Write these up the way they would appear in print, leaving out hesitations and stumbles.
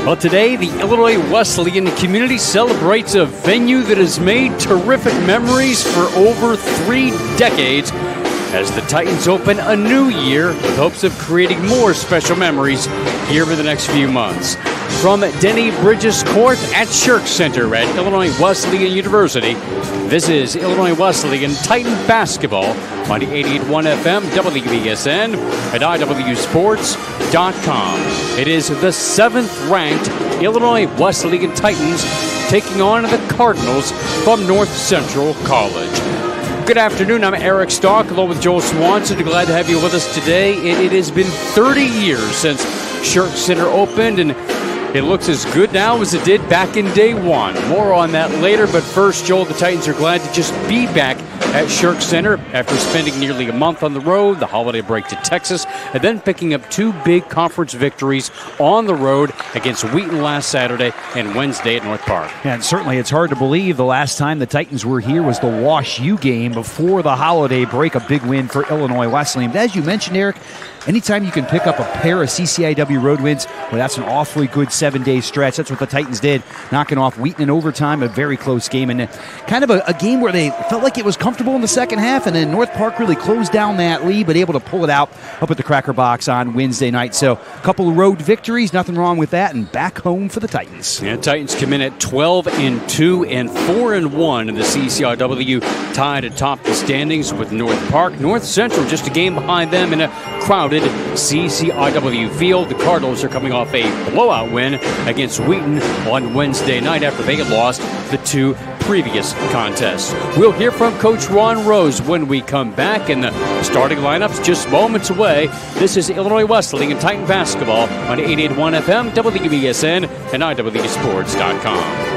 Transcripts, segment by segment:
Well, today, the Illinois Wesleyan community celebrates a venue that has made terrific memories for over 3 decades as the Titans open a new year with hopes of creating more special memories here over the next few months. From Denny Bridges Court at Shirk Center at Illinois Wesleyan University, this is Illinois Wesleyan Titan basketball on the 88.1 FM WBSN at IWSports.com. It is the 7th-ranked Illinois Wesleyan Titans taking on the Cardinals from North Central College. Good afternoon. I'm Eric Stock along with Joel Swanson. Glad to have you with us today. It has been 30 years since Shirk Center opened, and it looks as good now as it did back in day one. More on that later, but first, Joel, the Titans are glad to just be back at Shirk Center after spending nearly a month on the road, the holiday break to Texas, and then picking up 2 big conference victories on the road against Wheaton last Saturday and Wednesday at North Park. And certainly it's hard to believe the last time the Titans were here was the Wash U game before the holiday break, a big win for Illinois Wesleyan. But as you mentioned, Eric, anytime you can pick up a pair of CCIW road wins, well, that's an awfully good 7-day stretch. That's what the Titans did, knocking off Wheaton in overtime, a very close game, and kind of a game where they felt like it was comfortable in the second half, and then North Park really closed down that lead, but able to pull it out up at the Cracker Box on Wednesday night. So a couple of road victories, nothing wrong with that, and back home for the Titans. Yeah, Titans come in at 12-2 and 4-1 in the CCIW, tied atop the standings with North Park. North Central just a game behind them in a crowded CCIW field. The Cardinals are coming off a blowout win against Wheaton on Wednesday night after they had lost the 2 previous contests. We'll hear from Coach Ron Rose when we come back, and the starting lineup's just moments away. This is Illinois Wesleyan Titan basketball on 88.1 FM, WBSN, and IWSports.com.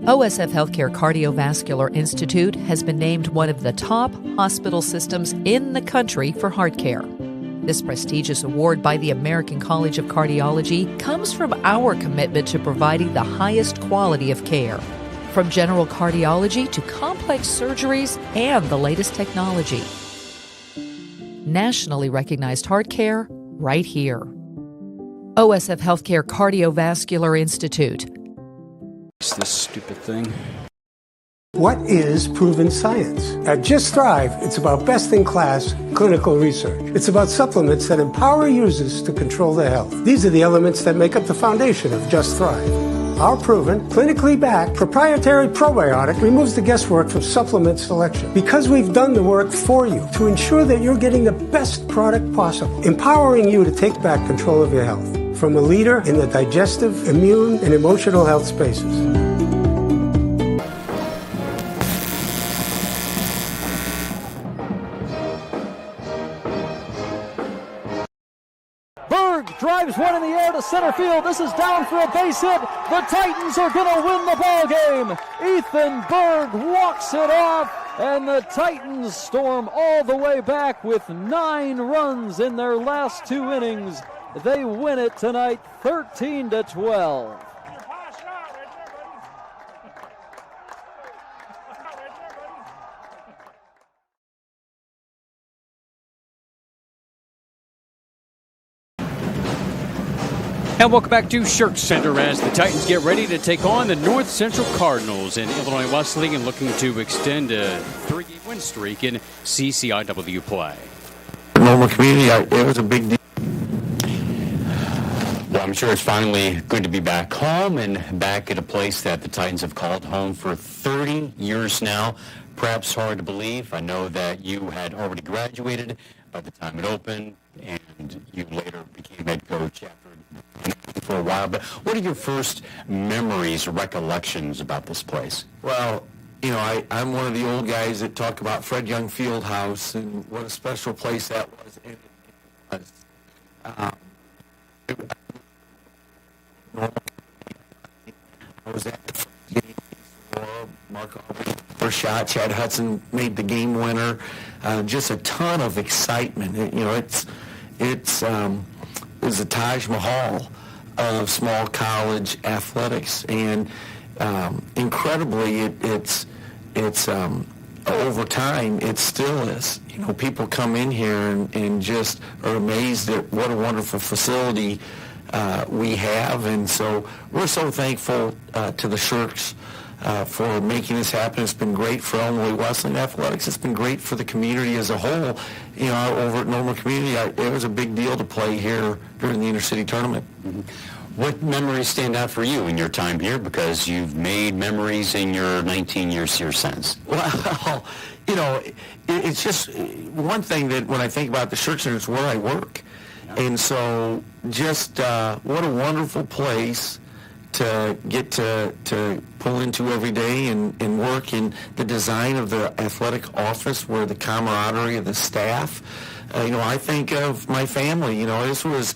OSF Healthcare Cardiovascular Institute has been named one of the top hospital systems in the country for heart care. This prestigious award by the American College of Cardiology comes from our commitment to providing the highest quality of care, from general cardiology to complex surgeries and the latest technology. Nationally recognized heart care right here. OSF Healthcare Cardiovascular Institute. It's this stupid thing. What is proven science? At Just Thrive, it's about best-in-class clinical research. It's about supplements that empower users to control their health. These are the elements that make up the foundation of Just Thrive. Our proven, clinically backed, proprietary probiotic removes the guesswork from supplement selection because we've done the work for you to ensure that you're getting the best product possible, empowering you to take back control of your health. From a leader in the digestive, immune, and emotional health spaces. Berg drives one in the air to center field. This is down for a base hit. The Titans are going to win the ball game. Ethan Berg walks it off, and the Titans storm all the way back with 9 runs in their last 2 innings. They win it tonight, 13-12. And welcome back to Shirk Center as the Titans get ready to take on the North Central Cardinals, and Illinois Wesleyan looking to extend a 3-game win streak in CCIW play. Normal community, it was a big deal. I'm sure it's finally good to be back home and back at a place that the Titans have called home for 30 years now. Perhaps hard to believe. I know that you had already graduated by the time it opened, and you later became head coach after for a while. But what are your first memories or recollections about this place? Well, you know, I'm one of the old guys that talk about Fred Young Fieldhouse and what a special place that was. And it was. I was at the first game for Mark Aubrey. First shot, Chad Hudson made the game winner. Just a ton of excitement. It's a Taj Mahal of small college athletics, and incredibly, it's over time, it still is. You know, people come in here and just are amazed at what a wonderful facility we have, and so we're so thankful to the Shirks for making this happen. It's been great for Illinois Wesleyan athletics. It's been great for the community as a whole. You know, over at Normal Community, it was a big deal to play here during the intercity tournament. Mm-hmm. What memories stand out for you in your time here? Because you've made memories in your 19 years here since. Well, you know, it's just one thing that when I think about the Shirk Center, it's where I work. And so just what a wonderful place to get to pull into every day and work in the design of the athletic office, where the camaraderie of the staff. You know, I think of my family. You know, this was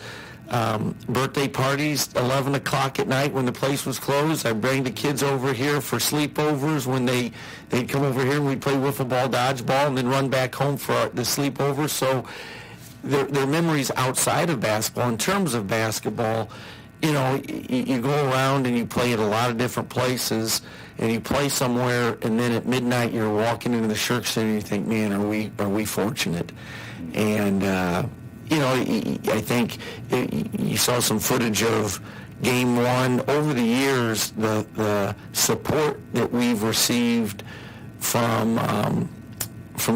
birthday parties, 11 o'clock at night when the place was closed. I'd bring the kids over here for sleepovers when they'd come over here and we'd play wiffle ball, dodgeball, and then run back home for the sleepover. So their memories outside of basketball. In terms of basketball, you know, you go around and you play at a lot of different places, and you play somewhere, and then at midnight you're walking into the Shirk Center and you think, man, are we fortunate? And you know, I think you saw some footage of Game 1. Over the years, the support that we've received from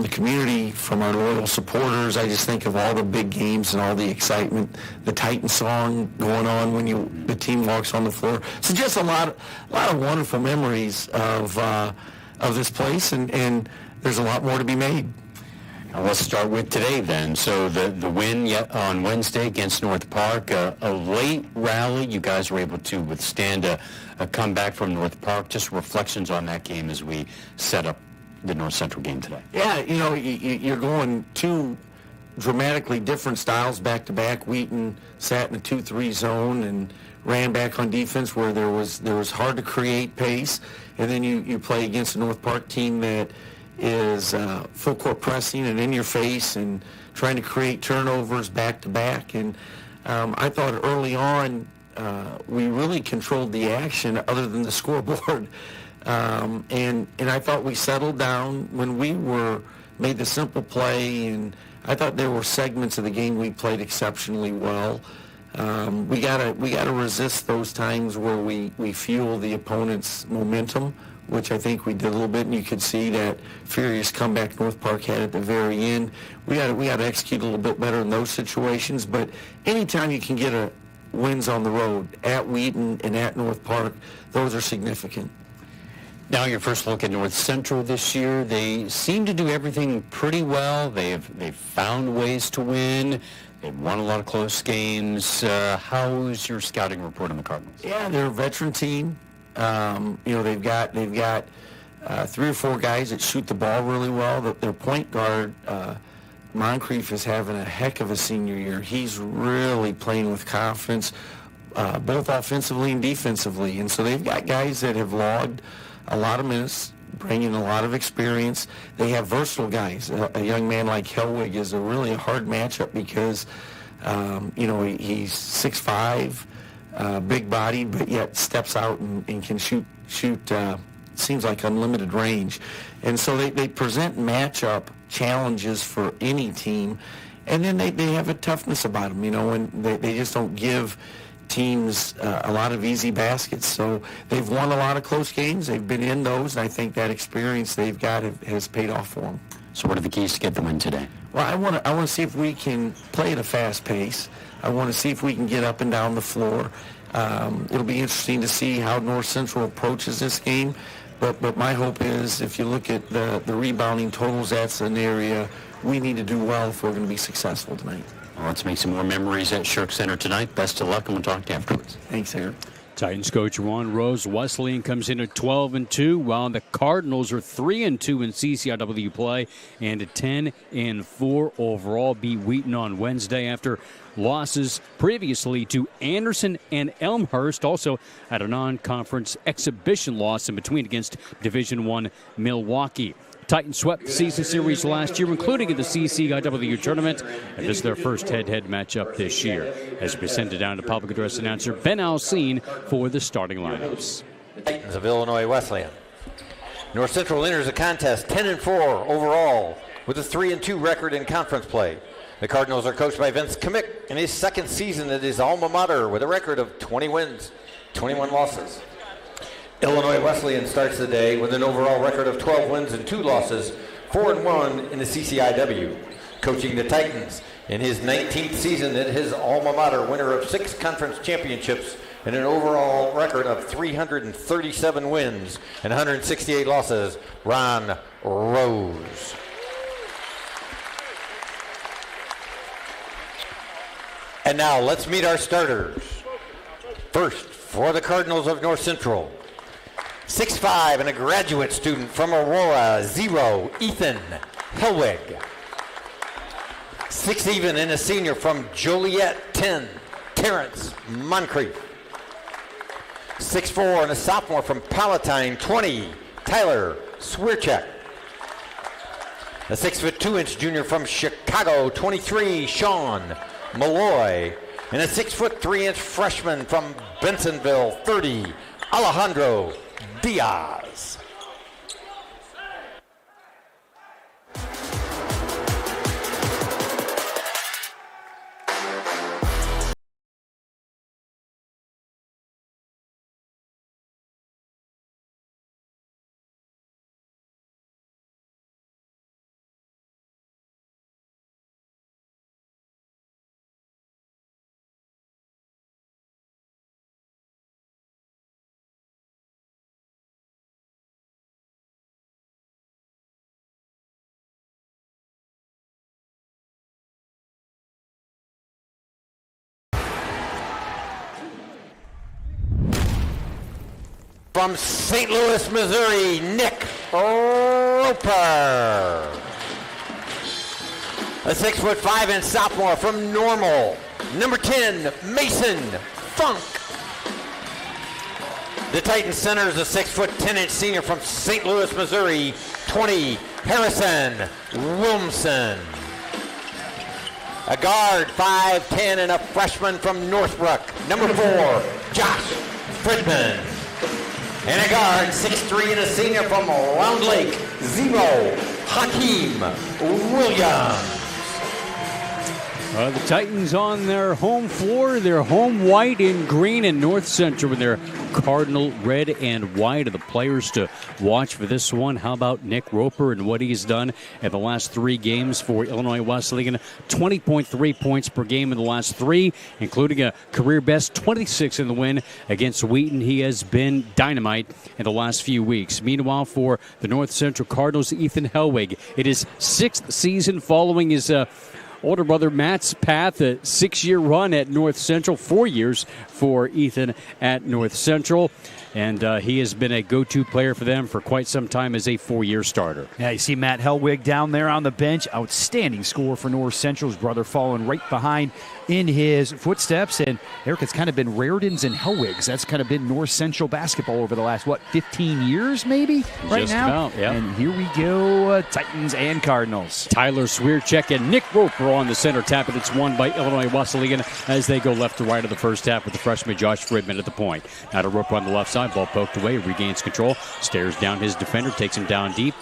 the community, from our loyal supporters. I just think of all the big games and all the excitement, the Titan song going on when the team walks on the floor. So just a lot of wonderful memories of this place, and there's a lot more to be made. Now let's start with today then. So the win on Wednesday against North Park, a late rally. You guys were able to withstand a comeback from North Park. Just reflections on that game as we set up the North Central game today. Yeah, you know, you're going two dramatically different styles back to back. Wheaton sat in a 2-3 zone and ran back on defense where there was hard to create pace, and then you play against a North Park team that is full court pressing and in your face and trying to create turnovers back to back. And I thought early on we really controlled the action other than the scoreboard. And I thought we settled down when we made the simple play, and I thought there were segments of the game we played exceptionally well. We gotta resist those times where we fuel the opponent's momentum, which I think we did a little bit, and you could see that furious comeback North Park had at the very end. We got to execute a little bit better in those situations, but anytime you can get wins on the road at Wheaton and at North Park, those are significant. Now your first look at North Central this year. They seem to do everything pretty well. They've found ways to win. They've won a lot of close games. How's your scouting report on the Cardinals? Yeah, they're a veteran team. You know, they've got 3 or 4 guys that shoot the ball really well. Their point guard, Moncrief, is having a heck of a senior year. He's really playing with confidence, both offensively and defensively. And so they've got guys that have logged a lot of minutes, bringing a lot of experience. They have versatile guys. A young man like Helwig is really a hard matchup because, you know, he's 6'5", big-bodied, but yet steps out and can shoot seems like unlimited range. And so they present matchup challenges for any team, and then they have a toughness about them, you know, and they just don't give teams a lot of easy baskets. So they've won a lot of close games. They've been in those, and I think that experience they've got has paid off for them. So what are the keys to get the win today? Well, I want to see if we can play at a fast pace. I want to see if we can get up and down the floor. It'll be interesting to see how North Central approaches this game. But my hope is, if you look at the rebounding totals, that's an area we need to do well if we're going to be successful tonight. Well, let's make some more memories at Shirk Center tonight. Best of luck, and we'll talk to you afterwards. Thanks, Eric. Titans coach Ron Rose. Wesleyan comes in at 12-2, while the Cardinals are 3-2 in CCIW play and at 10-4 overall. Beat Wheaton on Wednesday after losses previously to Anderson and Elmhurst. Also had a non-conference exhibition loss in between against Division I Milwaukee. Titans swept the season series last year, including in the CCIW tournament, and this is their first head-to-head matchup this year. As we send it down to public address announcer Ben Alcine for the starting lineups. Titans of Illinois Wesleyan. North Central enters the contest 10-4 overall with a 3-2 record in conference play. The Cardinals are coached by Vince Kamick in his second season at his alma mater with a record of 20 wins, 21 losses. Illinois Wesleyan starts the day with an overall record of 12 wins and 2 losses, 4-1 in the CCIW. Coaching the Titans in his 19th season at his alma mater, winner of 6 conference championships and an overall record of 337 wins and 168 losses, Ron Rose. And now let's meet our starters. First, for the Cardinals of North Central, 6'5" and a graduate student from Aurora, 0, Ethan Helwig. 6' and a senior from Joliet, 10, Terrence Moncrief. 6'4" and a sophomore from Palatine, 20, Tyler Swierczek. A 6'2" junior from Chicago, 23, Sean Malloy. And a 6'3" freshman from Bensonville, 30, Alejandro Diaz. From St. Louis, Missouri, Nick Roper. A 6'5" and sophomore from Normal, number 10, Mason Funk. The Titan center is a 6'10" senior from St. Louis, Missouri, 20, Harrison Wilmson. A guard, 5'10", and a freshman from Northbrook, number 4, Josh Fridman. And a guard, 6'3", and a senior from Round Lake, 0, Hakeem Williams. The Titans on their home floor, their home white and green, and North Central with their cardinal red and white. Are the players to watch for this one? How about Nick Roper and what he's done in the last 3 games for Illinois Wesleyan? 20.3 points per game in the last 3, including a career best 26 in the win against Wheaton. He has been dynamite in the last few weeks. Meanwhile, for the North Central Cardinals, Ethan Helwig, it is 6th season following his older brother Matt's path, a 6-year run at North Central, 4 years for Ethan at North Central. And he has been a go-to player for them for quite some time as a 4-year starter. Yeah, you see Matt Helwig down there on the bench. Outstanding score for North Central's brother, following right behind in his footsteps. And Eric, it's kind of been Rairdens and Helwigs. That's kind of been North Central basketball over the last, 15 years maybe right Just now? about, yeah. And here we go, Titans and Cardinals. Tyler Swierczek and Nick Roper on the center tap, and it's won by Illinois Wesleyan as they go left to right of the first half with the freshman Josh Fridman at the point. Now to Roper on the left side, ball poked away, regains control, stares down his defender, takes him down deep.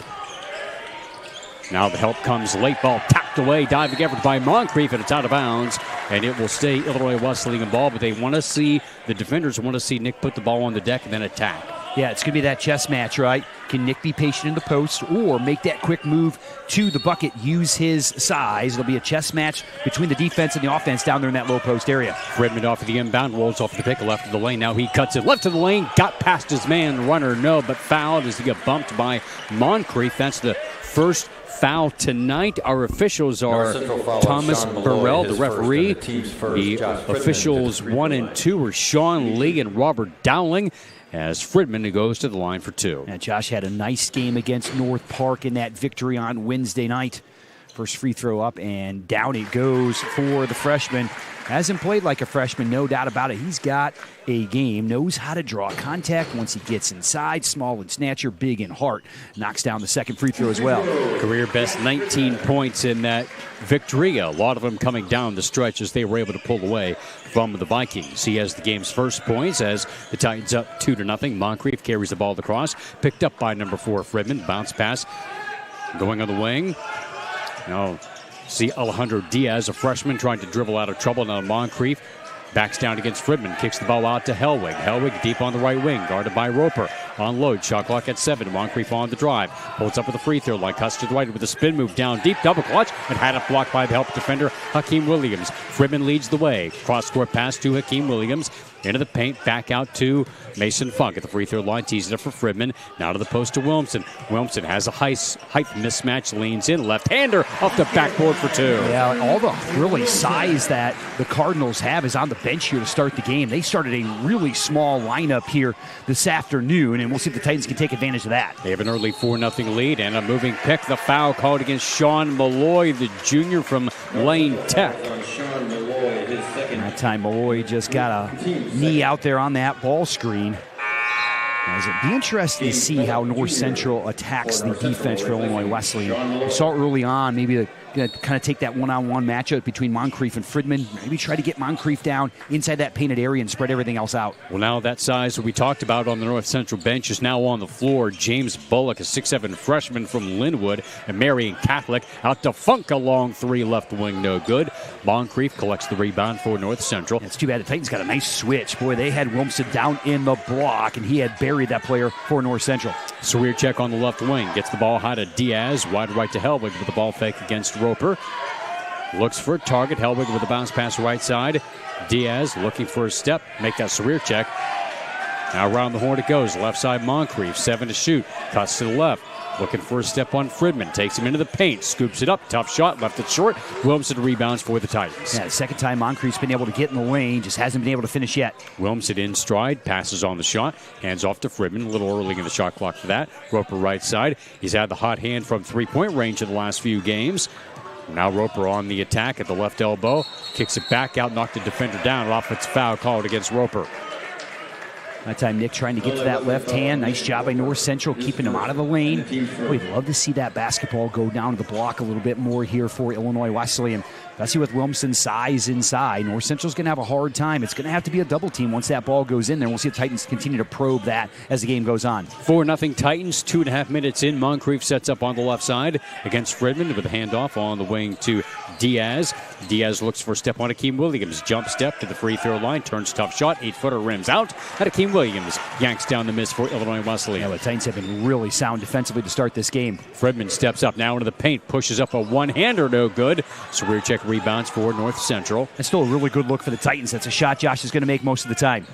Now the help comes late, ball tapped away, diving effort by Moncrief, and it's out of bounds, and it will stay Illinois Wesleyan ball, but they want to see, the defenders want to see Nick put the ball on the deck and then attack. Yeah, it's going to be that chess match, right? Can Nick be patient in the post or make that quick move to the bucket, use his size? It'll be a chess match between the defense and the offense down there in that low post area. Fridman off of the inbound, rolls off the pick, left of the lane. Now he cuts it left of the lane, got past his man, runner, no, but fouled as he got bumped by Moncrief. That's the first foul tonight. Our officials are Thomas Burrell, the referee. The officials 1 and 2 are Sean Lee and Robert Dowling, as Fridman goes to the line for 2. And Josh had a nice game against North Park in that victory on Wednesday night. First free throw up, and down it goes for the freshman. Hasn't played like a freshman, no doubt about it. He's got a game, knows how to draw contact once he gets inside. Small in stature, big in heart. Knocks down the second free throw as well. Career best 19 points in that victory. A lot of them coming down the stretch as they were able to pull away from the Vikings. He has the game's first points as the Titans up 2-0. Moncrief carries the ball across. Picked up by number 4, Fridman. Bounce pass going on the wing. Now, see Alejandro Diaz, a freshman, trying to dribble out of trouble. Now Moncrief backs down against Fridman, kicks the ball out to Hellwig. Hellwig deep on the right wing, guarded by Roper. On load, shot clock at 7. Moncrief on the drive. Pulls up with a free throw line, cuts to the right with a spin move down deep, double clutch, and had it blocked by the help defender, Hakeem Williams. Fridman leads the way. Cross-court pass to Hakeem Williams. Into the paint, back out to Mason Funk at the free throw line, tees it up for Fridman. Now to the post to Williamson. Williamson has a height mismatch, leans in, left-hander off the backboard for 2. Yeah, all the really size that the Cardinals have is on the bench here to start the game. They started a really small lineup here this afternoon, and we'll see if the Titans can take advantage of that. They have an early 4-0 lead and a moving pick. The foul called against Sean Malloy, the junior from Lane Tech. That time Malloy just got a knee out there on that ball screen. It'll be interesting to see how North Central attacks the defense for Illinois Wesleyan. We saw early on maybe kind of take that one-on-one matchup between Moncrief and Fridman. Maybe try to get Moncrief down inside that painted area and spread everything else out. Well, now that size that we talked about on the North Central bench is now on the floor. James Bullock, a 6'7" freshman from Linwood, and Marion Catholic out to Funk, a long 3 left wing, no good. Moncrief collects the rebound for North Central. It's too bad the Titans got a nice switch. Boy, they had Wilmson down in the block, and he had buried that player for North Central. Career check on the left wing. Gets the ball high to Diaz. Wide right to Hellwig with the ball fake against Roper. Looks for a target. Hellwig with a bounce pass right side. Diaz looking for a step. Make that career check. Now around the horn it goes. Left side Moncrief. 7 to shoot. Cuts to the left. Looking for a step on Fridman. Takes him into the paint. Scoops it up. Tough shot. Left it short. Williamson rebounds for the Titans. Yeah, the second time Moncrief's been able to get in the lane. Just hasn't been able to finish yet. Williamson in stride. Passes on the shot. Hands off to Fridman. A little early in the shot clock for that. Roper right side. He's had the hot hand from 3-point range in the last few games. Now Roper on the attack at the left elbow. Kicks it back out. Knocked the defender down. Offensive foul called against Roper. That time Nick trying to get to that left hand. Nice job by North Central keeping him out of the lane. We'd love to see that basketball go down to the block a little bit more here for Illinois Wesleyan. Especially with Williamson's size inside. North Central's going to have a hard time. It's going to have to be a double team once that ball goes in there. We'll see the Titans continue to probe that as the game goes on. 4-0 Titans, 2.5 minutes in. Moncrief sets up on the left side against Fridman with a handoff on the wing to Diaz. Diaz looks for a step on Hakeem Williams. Jump step to the free throw line. Turns tough shot. 8-footer rims out. And Hakeem Williams yanks down the miss for Illinois Wesleyan. Yeah, the Titans have been really sound defensively to start this game. Fridman steps up now into the paint. Pushes up a one-hander. No good. So rear check rebounds for North Central. That's still a really good look for the Titans. That's a shot Josh is going to make most of the time.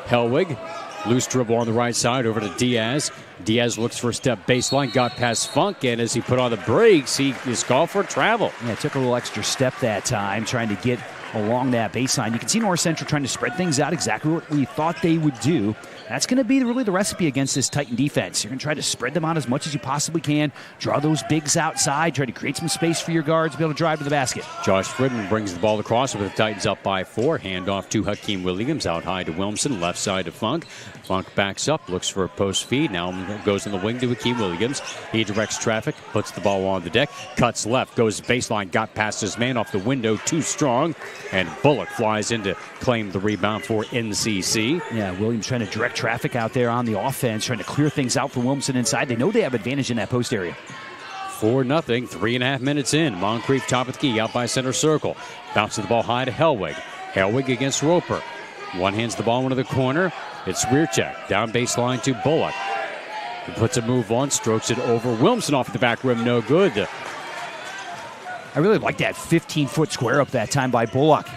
Hellwig, loose dribble on the right side over to Diaz. Diaz looks for a step baseline, got past Funk, and as he put on the brakes, he is called for travel. Yeah, took a little extra step that time, trying to get along that baseline. You can see North Central trying to spread things out, exactly what we thought they would do. That's going to be really the recipe against this Titan defense. You're going to try to spread them out as much as you possibly can, draw those bigs outside, try to create some space for your guards, be able to drive to the basket. Josh Fridman brings the ball across with the Titans up by 4. Handoff to Hakeem Williams, out high to Williamson, left side to Funk. Funk backs up, looks for a post feed, now goes in the wing to Hakeem Williams. He directs traffic, puts the ball on the deck, cuts left, goes baseline, got past his man off the window, too strong, and Bullock flies in to claim the rebound for NCC. Yeah, Williams trying to direct traffic out there on the offense, trying to clear things out for Williamson inside. They know they have advantage in that post area. 4-0, 3.5 minutes in. Moncrief top of the key, out by center circle. Bounces the ball high to Hellwig. Hellwig against Roper. One hands the ball into the corner. It's Swierczek. Down baseline to Bullock. He puts a move on, strokes it over. Wilmson off the back rim, no good. I really like that 15-foot square up that time by Bullock.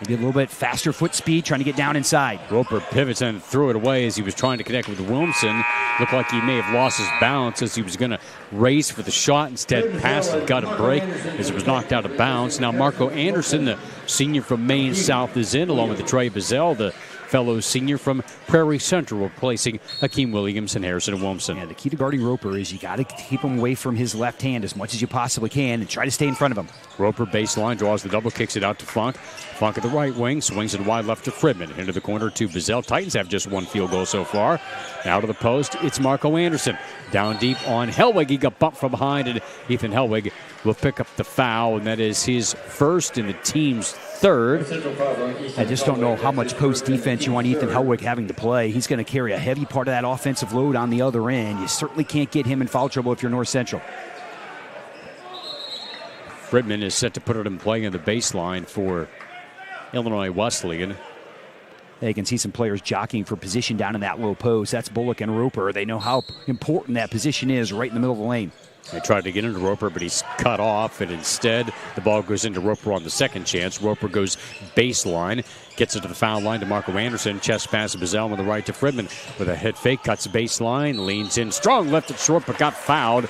Maybe a little bit faster foot speed, trying to get down inside. Roper pivots and threw it away as he was trying to connect with Wilmson. Looked like he may have lost his balance as he was going to race for the shot. Instead, passed and got a break as it was knocked out of bounds. Now Marco Anderson, the senior from Maine South, is in, along with Trey Bazell, the fellow senior from Prairie Central, replacing Hakeem Williams and Harrison and Wilmson. Yeah, the key to guarding Roper is you got to keep him away from his left hand as much as you possibly can and try to stay in front of him. Roper baseline, draws the double, kicks it out to Funk. Funk at the right wing, swings it wide left to Fridman. Into the corner to Bazell. Titans have just one field goal so far. Out of the post, it's Marco Anderson. Down deep on Hellwig. He got bumped from behind, and Ethan Hellwig will pick up the foul, and that is his first and the team's third. I just don't know how much post defense you want Ethan Hellwig having to play. He's going to carry a heavy part of that offensive load on the other end. You certainly can't get him in foul trouble if you're North Central. Fridman is set to put it in play on the baseline for Illinois Wesleyan. You can see some players jockeying for position down in that low post. That's Bullock and Roper. They know how important that position is right in the middle of the lane. They tried to get into Roper, but he's cut off, and instead the ball goes into Roper on the second chance. Roper goes baseline, gets it to the foul line to Marco Anderson. Chest pass to Bazell on the right to Fridman with a head fake, cuts the baseline, leans in strong, left it short, but got fouled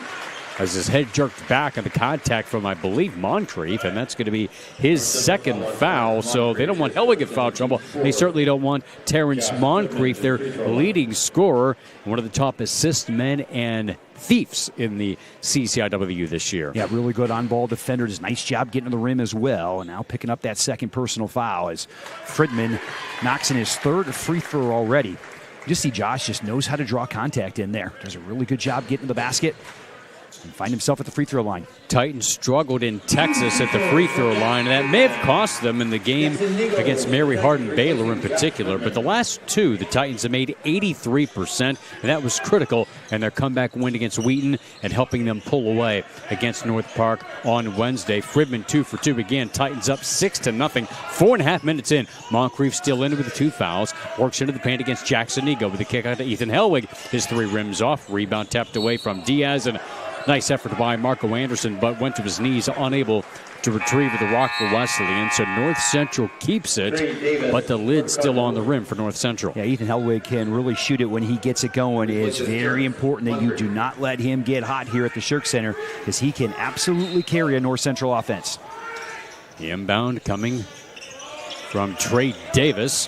as his head jerked back on the contact from, I believe, Moncrief, and that's going to be his second foul. So they don't want Hellwig in foul trouble. They certainly don't want Terrence Moncrief, their leading scorer, one of the top assist men and thieves in the CCIW this year. Yeah, really good on-ball defender. Does a nice job getting to the rim as well. And now picking up that second personal foul as Fridman knocks in his third free throw already. You just see Josh just knows how to draw contact in there. Does a really good job getting to the basket and find himself at the free throw line. Titans struggled in Texas at the free throw line, and that may have cost them in the game against Mary Hardin Baylor in particular. But the last two, the Titans have made 83%, and that was critical in their comeback win against Wheaton and helping them pull away against North Park on Wednesday. Fridman 2 for 2 again. Titans up 6-0. 4.5 minutes in. Moncrief still in with the 2 fouls. Works into the paint against Jackson Ego with a kick out to Ethan Hellwig. His 3 rims off. Rebound tapped away from Diaz, and nice effort by Marco Anderson, but went to his knees, unable to retrieve the rock for Wesleyan. So North Central keeps it, but the lid's still on the rim for North Central. Yeah, Ethan Hellwig can really shoot it when he gets it going. It's very important that you do not let him get hot here at the Shirk Center because he can absolutely carry a North Central offense. The inbound coming from Trey Davis,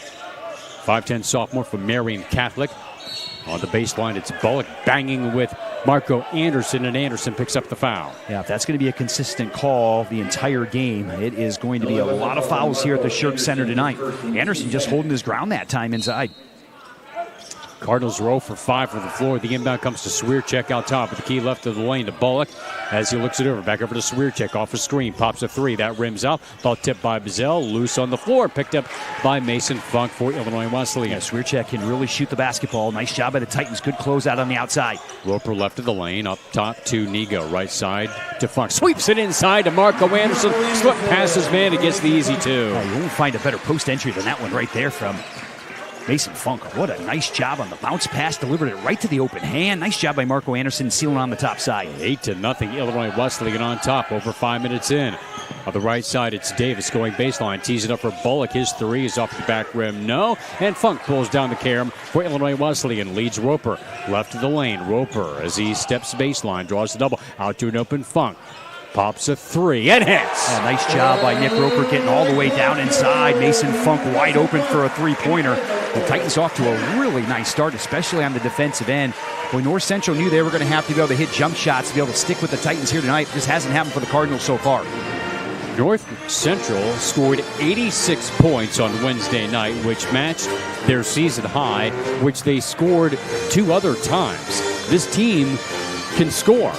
5'10 sophomore from Marian Catholic. On the baseline, it's Bullock banging with Marco Anderson, and Anderson picks up the foul. Yeah, if that's going to be a consistent call the entire game, it is going to be a lot of fouls here at the Shirk Center tonight. Anderson just holding his ground that time inside. Cardinals roll for 5 from the floor. The inbound comes to Swierczek out top with the key left of the lane to Bullock as he looks it over. Back over to Swierczek off a screen. Pops a 3. That rims out. Ball tipped by Bazell. Loose on the floor. Picked up by Mason Funk for Illinois Wesleyan. Yeah, Swierczek can really shoot the basketball. Nice job by the Titans. Good closeout on the outside. Roper left of the lane. Up top to Nego. Right side to Funk. Sweeps it inside to Marco Anderson. Slip past his man. It gets the easy 2. You won't find a better post entry than that one right there from Mason Funk. What a nice job on the bounce pass. Delivered it right to the open hand. Nice job by Marco Anderson sealing on the top side. 8-0. Illinois Wesleyan on top. Over 5 minutes in. On the right side, it's Davis going baseline. Tees it up for Bullock. His 3 is off the back rim. No. And Funk pulls down the carom for Illinois Wesleyan. Leads Roper. Left of the lane. Roper, as he steps baseline, draws the double. Out to an open Funk. Pops a 3 and hits. Oh, nice job by Nick Roper getting all the way down inside. Mason Funk wide open for a 3-pointer. The Titans off to a really nice start, especially on the defensive end. When North Central knew they were going to have to be able to hit jump shots to be able to stick with the Titans here tonight, this hasn't happened for the Cardinals so far. North Central scored 86 points on Wednesday night, which matched their season high, which they scored 2 other times. This team can score.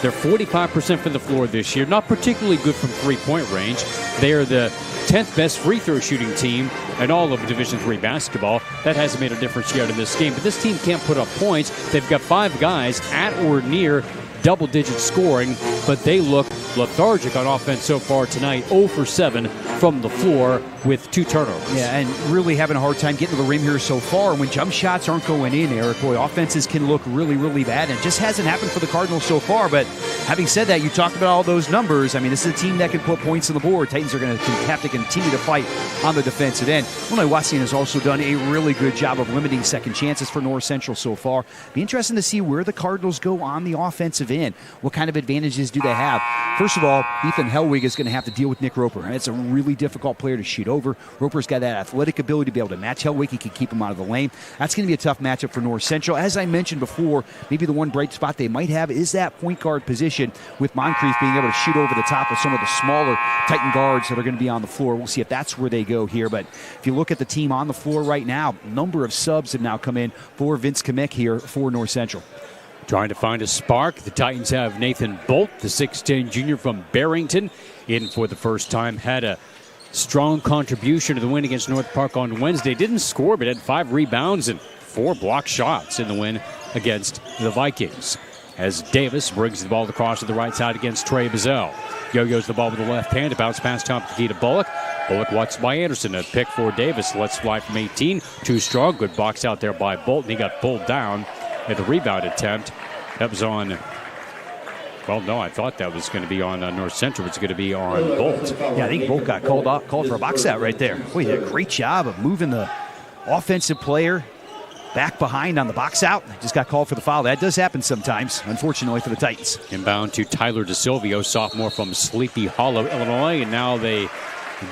They're 45% from the floor this year. Not particularly good from three-point range. They are the 10th best free throw shooting team in all of Division III basketball. That hasn't made a difference yet in this game. But this team can't put up points. They've got 5 guys at or near double-digit scoring but they look lethargic on offense so far tonight. 0 for 7 from the floor with 2 turnovers. Yeah, and really having a hard time getting to the rim here so far. When jump shots aren't going in, Eric, boy, offenses can look really, really bad. And it just hasn't happened for the Cardinals so far. But having said that, you talked about all those numbers. I mean, this is a team that can put points on the board. Titans are going to have to continue to fight on the defensive end. Illinois Wesleyan has also done a really good job of limiting second chances for North Central so far. Be interesting to see where the Cardinals go on the offensive end. What kind of advantages do they have? First of all, Ethan Hellwig is going to have to deal with Nick Roper. It's a really difficult player to shoot over. Roper's got that athletic ability to be able to match Hellwig. He can keep him out of the lane. That's going to be a tough matchup for North Central. As I mentioned before, maybe the one bright spot they might have is that point guard position, with Moncrief being able to shoot over the top of some of the smaller Titan guards that are going to be on the floor. We'll see if that's where they go here. But if you look at the team on the floor right now, a number of subs have now come in for Vince Kamick here for North Central. Trying to find a spark. The Titans have Nathan Bolt, the 6'10 junior from Barrington, in for the first time. Had a strong contribution to the win against North Park on Wednesday. Didn't score, but had 5 rebounds and 4 block shots in the win against the Vikings. As Davis brings the ball across to the right side against Trey Bazell. Yo-yos the ball with the left hand. A bounce pass top of the key to Bullock. Bullock watched by Anderson. A pick for Davis. Let's fly from 18. Too strong. Good box out there by Bolton. He got pulled down at the rebound attempt. That was on... Well, no, I thought that was going to be on North Central. It's going to be on Bolt. Yeah, I think Bolt got called for a box out right there. Boy, he did a great job of moving the offensive player back behind on the box out. Just got called for the foul. That does happen sometimes, unfortunately, for the Titans. Inbound to Tyler DeSilvio, sophomore from Sleepy Hollow, Illinois. And now they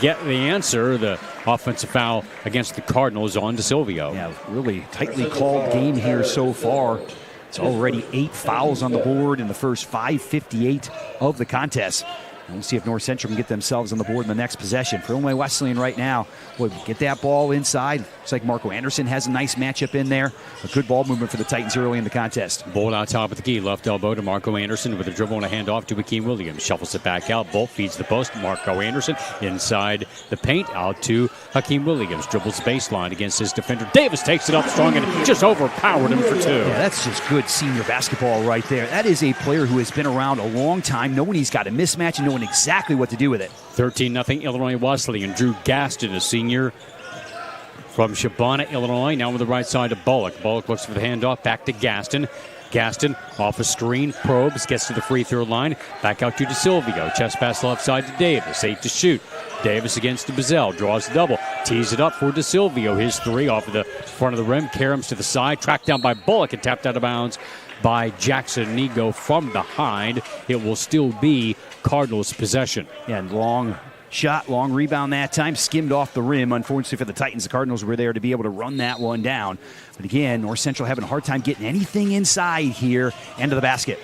get the answer. The offensive foul against the Cardinals on DeSilvio. Yeah, really tightly called game here so far. It's already 8 fouls on the board in the first 5:58 of the contest. And we'll see if North Central can get themselves on the board in the next possession. For Illinois Wesleyan right now, boy, get that ball inside. Looks like Marco Anderson has a nice matchup in there. A good ball movement for the Titans early in the contest. Bolt on top of the key. Left elbow to Marco Anderson with a dribble and a handoff to Hakeem Williams. Shuffles it back out. Bolt feeds the post. Marco Anderson inside the paint. Out to Hakeem Williams. Dribbles baseline against his defender. Davis takes it up strong and just overpowered him for 2. Yeah, that's just good senior basketball right there. That is a player who has been around a long time, knowing he's got a mismatch and knowing exactly what to do with it. 13-0 Illinois Wesleyan. Drew Gaston, a senior from Shabana, Illinois. Now on the right side to Bullock. Bullock looks for the handoff. Back to Gaston. Gaston off a screen, probes, gets to the free throw line. Back out to DeSilvio. Chest pass left side to Davis. 8 to shoot. Davis against Bazell. Draws the double. Tees it up for DeSilvio. His 3 off of the front of the rim. Karams to the side. Tracked down by Bullock and tapped out of bounds by Jackson Nego from behind. It will still be Cardinals' possession. Yeah, and long shot, long rebound that time, skimmed off the rim. Unfortunately for the Titans, the Cardinals were there to be able to run that one down. But again, North Central having a hard time getting anything inside here, end of the basket.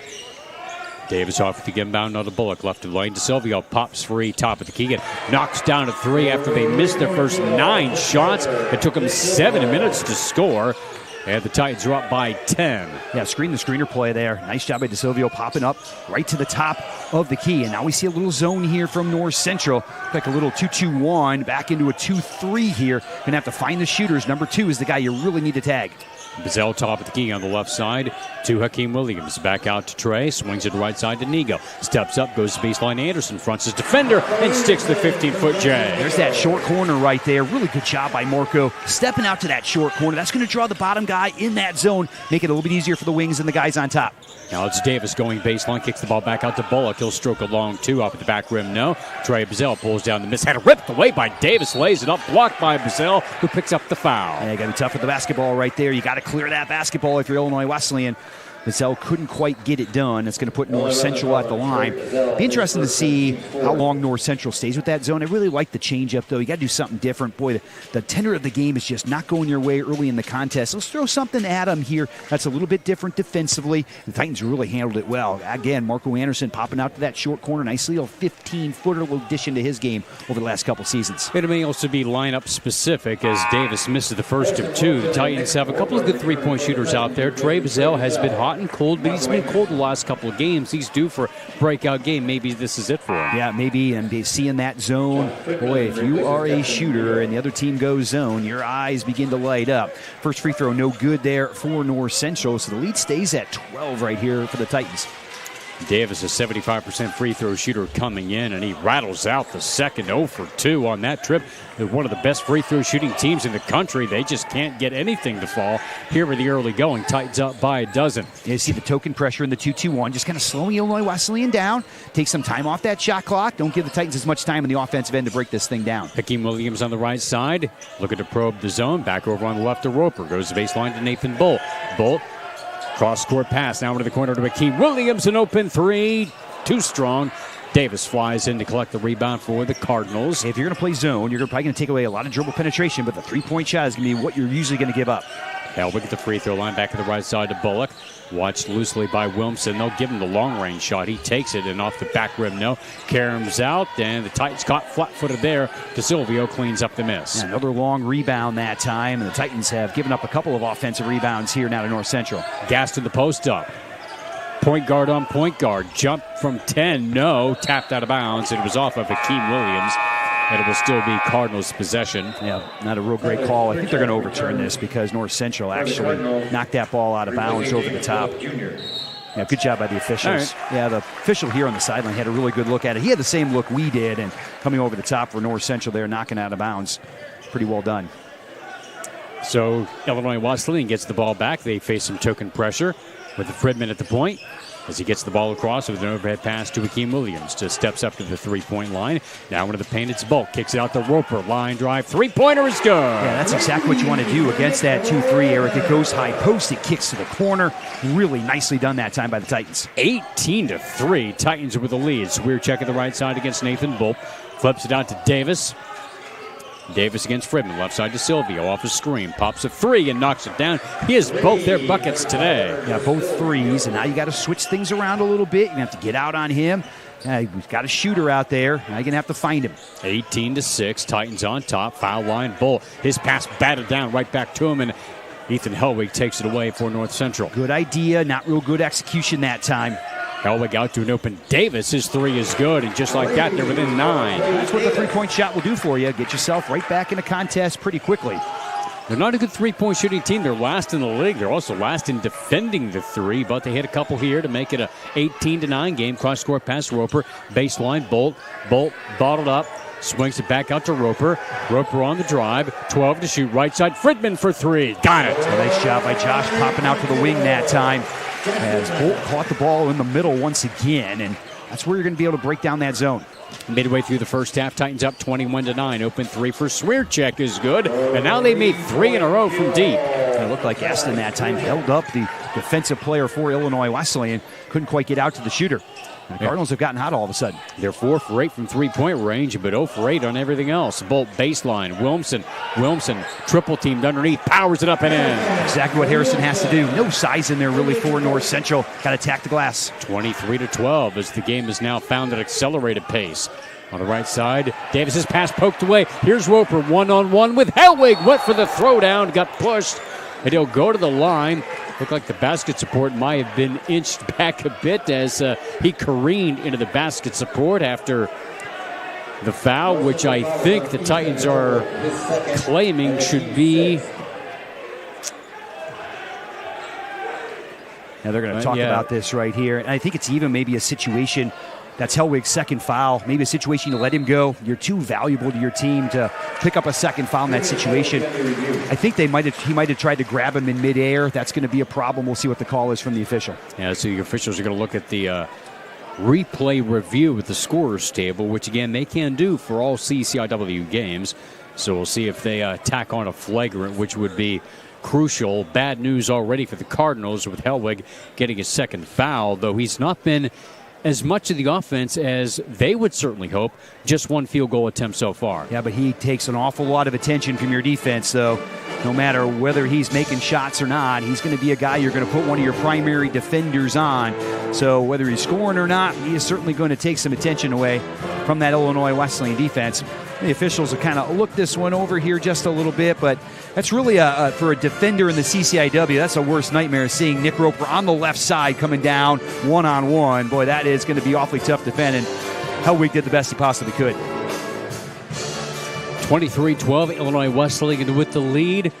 Davis off the inbound on the Bullock. Left of the lane. DeSilvio pops free, top of the key. And knocks down a 3 after they missed their first 9 shots. It took them 7 minutes to score. And the Titans are up by 10. Yeah, screen the screener play there. Nice job by DeSilvio popping up right to the top of the key. And now we see a little zone here from North Central. Like a little 2-2-1 back into a 2-3 here. Going to have to find the shooters. Number 2 is the guy you really need to tag. Bazell top of the key on the left side to Hakeem Williams. Back out to Trey. Swings it right side to Nego. Steps up, goes to baseline. Anderson fronts his defender and sticks the 15-foot J. There's that short corner right there. Really good job by Marco. Stepping out to that short corner. That's going to draw the bottom guy in that zone. Make it a little bit easier for the wings and the guys on top. Now it's Davis going baseline. Kicks the ball back out to Bullock. He'll stroke a long 2 off at the back rim. No. Trey Bazell pulls down the miss. Had it ripped away by Davis. Lays it up. Blocked by Bazell, who picks up the foul. Yeah, you got to be tough with the basketball right there. You got to clear that basketball if you're Illinois Wesleyan. Bazell couldn't quite get it done. It's going to put North Central at the line. Be interesting to see how long North Central stays with that zone. I really like the changeup, though. You got to do something different. Boy, the tenor of the game is just not going your way early in the contest. Let's throw something at them here that's a little bit different defensively. The Titans really handled it well. Again, Marco Anderson popping out to that short corner nicely. A 15-footer addition to his game over the last couple seasons. It may also be lineup specific as Davis misses the first of 2. The Titans have a couple of good three-point shooters out there. Trey Bazell has been hot and cold, but he's been cold the last couple of games. He's due for a breakout game. Maybe this is it for him. Yeah, maybe, and seeing that zone. Boy, if you are a shooter and the other team goes zone, your eyes begin to light up. First free throw, no good there for North Central, so the lead stays at 12 right here for the Titans. Davis, a 75% free throw shooter coming in, and he rattles out the second 0 for 2 on that trip. They're one of the best free throw shooting teams in the country. They just can't get anything to fall here in the early going. Titans up by a dozen. You see the token pressure in the 2-2-1, just kind of slowing Illinois Wesleyan down. Take some time off that shot clock. Don't give the Titans as much time in the offensive end to break this thing down. Hakeem Williams on the right side, looking to probe the zone. Back over on the left to Roper. Goes to baseline to Nathan Bolt. Bolt. Cross-court pass now into the corner to Hakeem Williams. An open three. Too strong. Davis flies in to collect the rebound for the Cardinals. If you're going to play zone, you're probably going to take away a lot of dribble penetration, but the three-point shot is going to be what you're usually going to give up. Helwig at the free throw line, back to the right side to Bullock. Watched loosely by Wilmson. They'll give him the long-range shot. He takes it, and off the back rim, no. Karam's out, and the Titans caught flat-footed there. DeSilvio cleans up the miss. Yeah, another long rebound that time, and the Titans have given up a couple of offensive rebounds here now to North Central. Gas to the post up. Point guard on point guard. Jump from 10, no. Tapped out of bounds. It was off of Hakeem Williams. And it will still be Cardinals' possession. Yeah, not a real great call. I think they're going to overturn this because North Central actually knocked that ball out of bounds over the top. Yeah, good job by the officials. Right. Yeah, the official here on the sideline had a really good look at it. He had the same look we did, and coming over the top for North Central there, knocking out of bounds. Pretty well done. So Illinois Wesleyan gets the ball back. They face some token pressure with the Fridman at the point. As he gets the ball across with an overhead pass to Hakeem Williams. Just steps up to the three-point line. Now into the paint, it's Bolt. Kicks it out to Roper. Line drive. Three-pointer is good. Yeah, that's exactly what you want to do against that 2-3, Eric. It goes high post. It kicks to the corner. Really nicely done that time by the Titans. 18-3. Titans with the lead. Swear check at the right side against Nathan Bolt. Flips it out to Davis. Davis against Fridman. Left side to Silvio. Off his screen. Pops a three and knocks it down. He has both their buckets today. Yeah, both threes. And now you got to switch things around a little bit. You're going to have to get out on him. We've got a shooter out there. Now you're going to have to find him. 18-6. Titans on top. Foul line. Bolt. His pass batted down right back to him. And Ethan Helwig takes it away for North Central. Good idea. Not real good execution that time. Helwig out to an open Davis. His three is good, and just like that, they're within 9. That's what the three-point shot will do for you. Get yourself right back in a contest pretty quickly. They're not a good three-point shooting team. They're last in the league. They're also last in defending the three, but they hit a couple here to make it a 18-9 game. Cross-court pass, Roper. Baseline, Bolt. Bolt bottled up. Swings it back out to Roper. Roper on the drive. 12 to shoot. Right side. Fridman for 3. Got it. A nice job by Josh popping out to the wing that time. As Bolt caught the ball in the middle once again, and that's where you're going to be able to break down that zone. Midway through the first half, Titans up 21-9. Open three for Swearcheck is good, and now they made 3 in a row from deep. It looked like Aston that time held up the defensive player for Illinois Wesleyan. Couldn't quite get out to the shooter. The Cardinals have gotten hot all of a sudden. They're 4 for 8 from three-point range, but 0 for 8 on everything else. Bolt baseline. Wilmson triple teamed underneath. Powers it up and in. Exactly what Harrison has to do. No size in there really for North Central. Got to attack the glass. 23-12 as the game is now found at accelerated pace. On the right side, Davis's pass poked away. Here's Roper one-on-one with Helwig. Went for the throwdown, got pushed, and he'll go to the line. Looked like the basket support might have been inched back a bit as he careened into the basket support after the foul, which I think the Titans are claiming should be. Now they're going to talk about this right here. And I think it's even maybe a situation. That's Helwig's second foul. Maybe a situation to let him go. You're too valuable to your team to pick up a second foul in that situation. I think he might have tried to grab him in midair. That's going to be a problem. We'll see what the call is from the official. Yeah, so the officials are going to look at the replay review with the scorer's table, which again they can do for all CCIW games. So we'll see if they tack on a flagrant, which would be crucial. Bad news already for the Cardinals with Helwig getting his second foul, though he's not been as much of the offense as they would certainly hope. Just 1 field goal attempt so far. Yeah, but he takes an awful lot of attention from your defense, though. No matter whether he's making shots or not, he's going to be a guy you're going to put one of your primary defenders on. So whether he's scoring or not, he is certainly going to take some attention away from that Illinois Wesleyan defense. The officials have kind of looked this one over here just a little bit, but that's really for a defender in the CCIW, that's a worst nightmare, seeing Nick Roper on the left side coming down one-on-one. Boy, that is going to be awfully tough to defend, and Helwig did the best he possibly could. 23-12, Illinois Wesleyan with the lead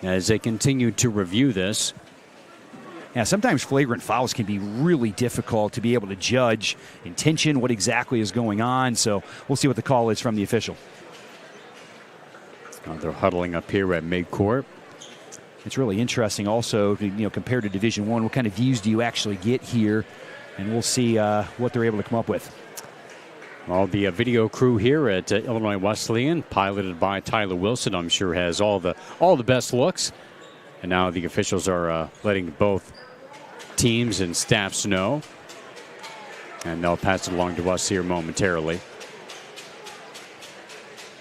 as they continue to review this. Yeah, sometimes flagrant fouls can be really difficult to be able to judge intention, what exactly is going on. So we'll see what the call is from the official. They're huddling up here at midcourt. It's really interesting also, compared to Division I, what kind of views do you actually get here? And we'll see what they're able to come up with. Well, the video crew here at Illinois Wesleyan, piloted by Tyler Wilson, I'm sure has all the best looks. And now the officials are letting both teams and staffs know. And they'll pass it along to us here momentarily.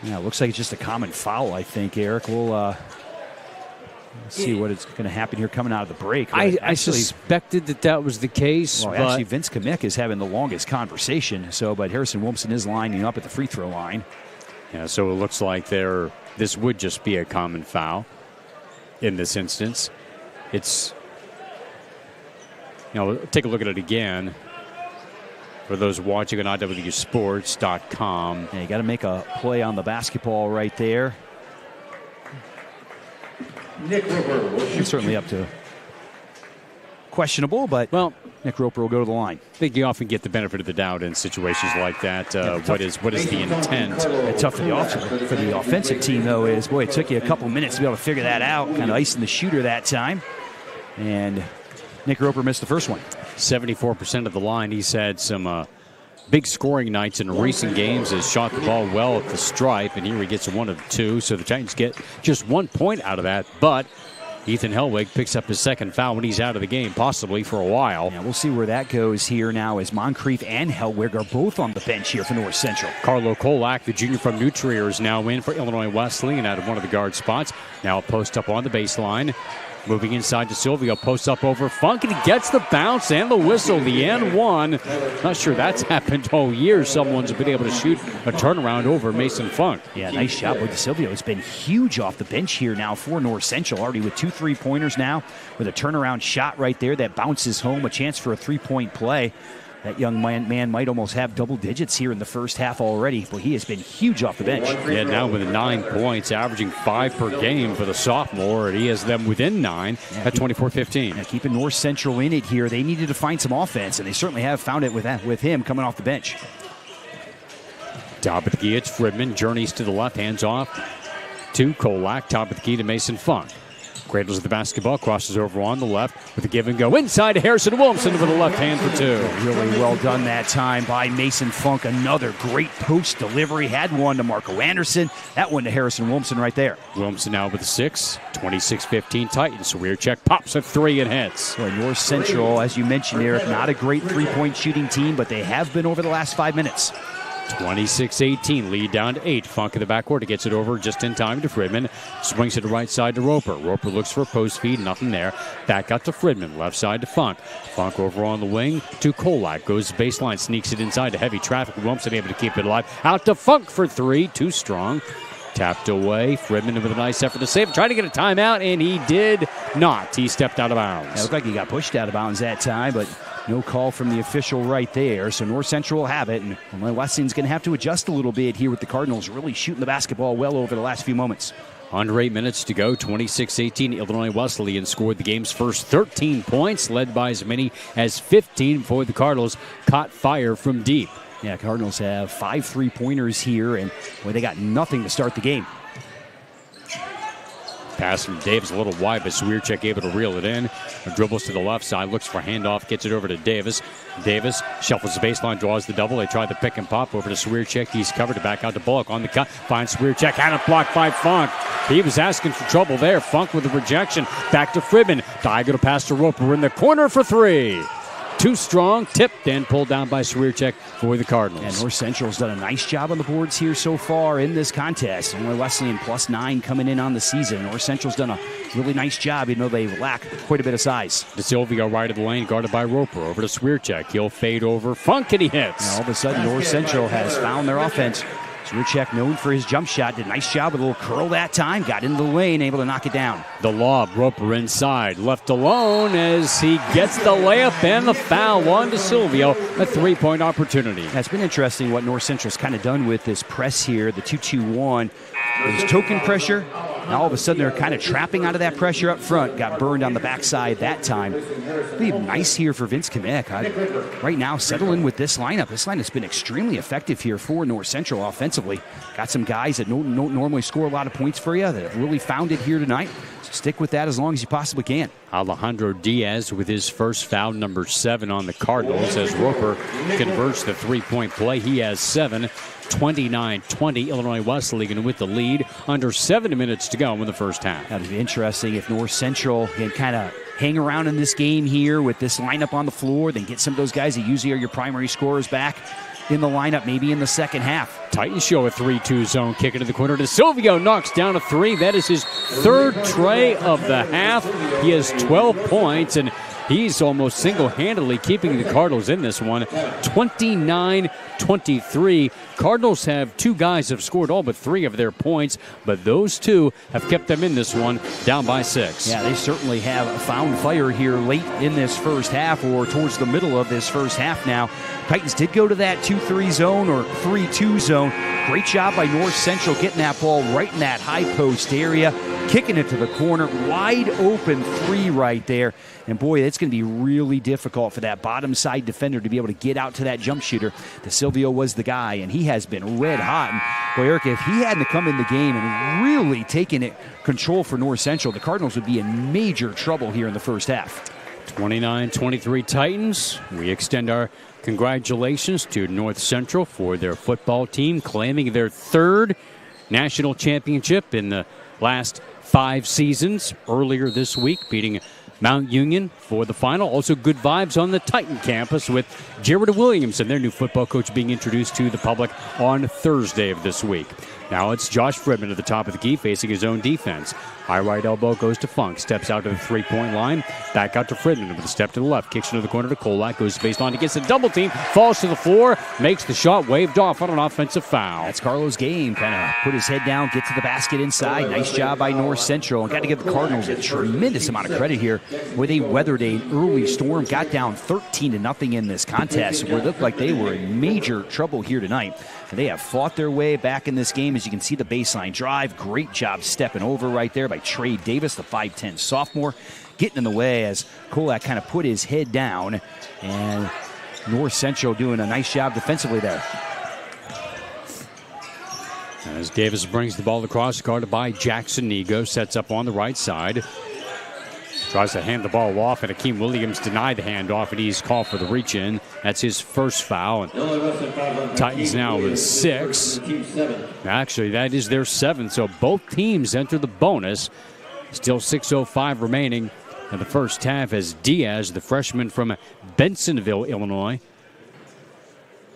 Yeah, it looks like it's just a common foul, I think, Eric. We'll see what is going to happen here coming out of the break. I suspected that was the case. Well, actually, Vince Kamick is having the longest conversation. But Harrison Wilmson is lining up at the free throw line. Yeah, so it looks like this would just be a common foul in this instance. It's, take a look at it again. For those watching on IWSports.com. Yeah, you got to make a play on the basketball right there. Nick Roper. It's certainly up to questionable, but Nick Roper will go to the line. I think you often get the benefit of the doubt in situations like that. What is the intent? It's tough for the offensive team, though, it took you a couple minutes to be able to figure that out. Kind of icing the shooter that time. And Nick Roper missed the first one. 74% of the line. He's had some big scoring nights in recent games, has shot the ball well at the stripe, and here he gets 1 of 2. So the Titans get just 1 point out of that, but Ethan Hellwig picks up his second foul when he's out of the game, possibly for a while. Yeah, we'll see where that goes here now as Moncrief and Hellwig are both on the bench here for North Central. Carlo Kolak, the junior from New Trier, is now in for Illinois Wesleyan out of one of the guard spots. Now a post up on the baseline. Moving inside to Silvio, posts up over Funk, and he gets the bounce and the whistle, the N1. Not sure that's happened all year. Someone's been able to shoot a turnaround over Mason Funk. Yeah, nice shot by Silvio. It's been huge off the bench here now for North Central, already with 2 3-pointers now, with a turnaround shot right there that bounces home, a chance for a 3-point play. That young man might almost have double digits here in the first half already, but he has been huge off the bench. Yeah, now with 9 points, averaging 5 per game for the sophomore, and he has them within 9 at 24-15. Yeah, keeping North Central in it here. They needed to find some offense, and they certainly have found it with him coming off the bench. Top of the key, it's Fridman, journeys to the left, hands off to Kolak, top of the key to Mason Funk. Cradles the basketball, crosses over on the left with a give and go inside to Harrison Wilmson with a left hand for 2. Really well done that time by Mason Funk. Another great post delivery. Had one to Marco Anderson. That one to Harrison Wilmson right there. Wilmson now with a 6. 26-15 Titans. Rear check pops a 3 and hits. Well, North Central, as you mentioned, Eric, not a great 3-point shooting team, but they have been over the last 5 minutes. 26-18, lead down to 8. Funk in the backcourt, gets it over just in time to Fridman. Swings it to right side to Roper. Roper looks for a post feed, nothing there. Back out to Fridman, left side to Funk. Funk over on the wing to Kolak. Goes baseline, sneaks it inside to heavy traffic. Wilmson able to keep it alive. Out to Funk for 3, too strong. Tapped away. Fridman with a nice effort to save. Trying to get a timeout, and he did not. He stepped out of bounds. It looked like he got pushed out of bounds that time, but no call from the official right there. So North Central will have it, and Wesleyan's going to have to adjust a little bit here with the Cardinals really shooting the basketball well over the last few moments. Under 8 minutes to go, 26-18. Illinois Wesleyan scored the game's first 13 points, led by as many as 15 before the Cardinals caught fire from deep. Yeah, Cardinals have 5 3-pointers here, and they got nothing to start the game. Pass from Davis a little wide, but Swierczek able to reel it in. Dribbles to the left side, looks for handoff, gets it over to Davis. Davis shuffles the baseline, draws the double. They tried the pick and pop over to Swierczek. He's covered it back out to Bullock on the cut. Finds Swierczek, had it blocked by Funk. He was asking for trouble there. Funk with a rejection. Back to Fridman. Diagonal pass to Roper. We're in the corner for 3. Too strong, tipped and pulled down by Swierczek for the Cardinals. And North Central's done a nice job on the boards here so far in this contest. Illinois Wesleyan +9 coming in on the season. North Central's done a really nice job, even though they lack quite a bit of size. DeSilvio right of the lane, guarded by Roper. Over to Swierczek. He'll fade over. Funk, and he hits. And all of a sudden, North Central has found their offense. Swierczek, known for his jump shot, did a nice job with a little curl that time. Got into the lane, able to knock it down. The lob, Roper inside. Left alone as he gets the layup and the foul on DeSilvio. A 3-point opportunity. That's been interesting what North Central's kind of done with this press here, the 2-2-1. There's token pressure, Now all of a sudden they're kind of trapping out of that pressure up front. Got burned on the backside that time. Be nice here for Vince Kamick. Right now, settling with this lineup. This line has been extremely effective here for North Central offensively. Got some guys that don't normally score a lot of points for you that have really found it here tonight. So stick with that as long as you possibly can. Alejandro Diaz with his first foul, number 7 on the Cardinals, as Roper converts the three-point play. He has 7. 29-20, Illinois Wesleyan with the lead. Under 7 minutes to go in the first half. That would be interesting if North Central can kind of hang around in this game here with this lineup on the floor, then get some of those guys that usually are your primary scorers back in the lineup, maybe in the second half. Titans show a 3-2 zone, kick into the corner to Silvio, knocks down a 3. That is his 3rd tray of the half. He has 12 points, and he's almost single-handedly keeping the Cardinals in this one. 29-23. Cardinals have 2 guys have scored all but 3 of their points, but those 2 have kept them in this one, down by 6. Yeah, they certainly have found fire here late in this first half, or towards the middle of this first half now. Titans did go to that 2-3 zone or 3-2 zone. Great job by North Central getting that ball right in that high post area, kicking it to the corner. Wide open 3 right there. And boy, it's going to be really difficult for that bottom side defender to be able to get out to that jump shooter. DeSilvio was the guy, and he has been red hot. And boy, Eric, if he hadn't come in the game and really taken it control for North Central, the Cardinals would be in major trouble here in the first half. 29-23 Titans. We extend our congratulations to North Central for their football team claiming their 3rd national championship in the last 5 seasons. Earlier this week, beating Mount Union for the final. Also good vibes on the Titan campus with Jared Williamson, their new football coach, being introduced to the public on Thursday of this week. Now it's Josh Fredman at the top of the key facing his own defense. High right elbow goes to Funk, steps out to the 3-point line, back out to Fredman with a step to the left, kicks into the corner to Kolak, goes baseline against a double team, falls to the floor, makes the shot, waved off on an offensive foul. That's Carlos Game, kind of put his head down, get to the basket inside. Nice job by North Central, and got to give the Cardinals a tremendous amount of credit here, where they weathered an early storm, got down 13-0 in this contest, where it looked like they were in major trouble here tonight. And they have fought their way back in this game. As you can see, the baseline drive, great job stepping over right there by Trey Davis, the 5'10 sophomore, getting in the way as Kolak kind of put his head down, and North Central doing a nice job defensively there. As Davis brings the ball across, guarded by Jackson Nego, sets up on the right side. Tries to hand the ball off, and Akeem Williams denied the handoff, and he's called for the reach-in. That's his first foul. And Titans now with 6. Actually, that is their 7th, so both teams enter the bonus. Still 6:05 remaining in the first half as Diaz, the freshman from Bensonville, Illinois,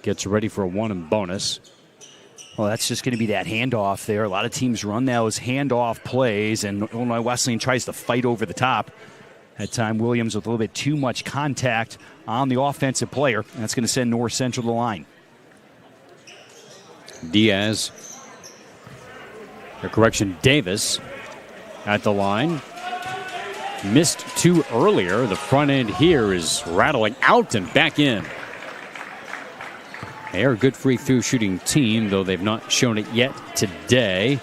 gets ready for a 1 bonus. Well, that's just going to be that handoff there. A lot of teams run those handoff plays, and Illinois Wesleyan tries to fight over the top. That time, Williams with a little bit too much contact on the offensive player. And that's going to send North Central to the line. Diaz, Davis at the line. Missed 2 earlier. The front end here is rattling out and back in. They are a good free throw shooting team, though they've not shown it yet today.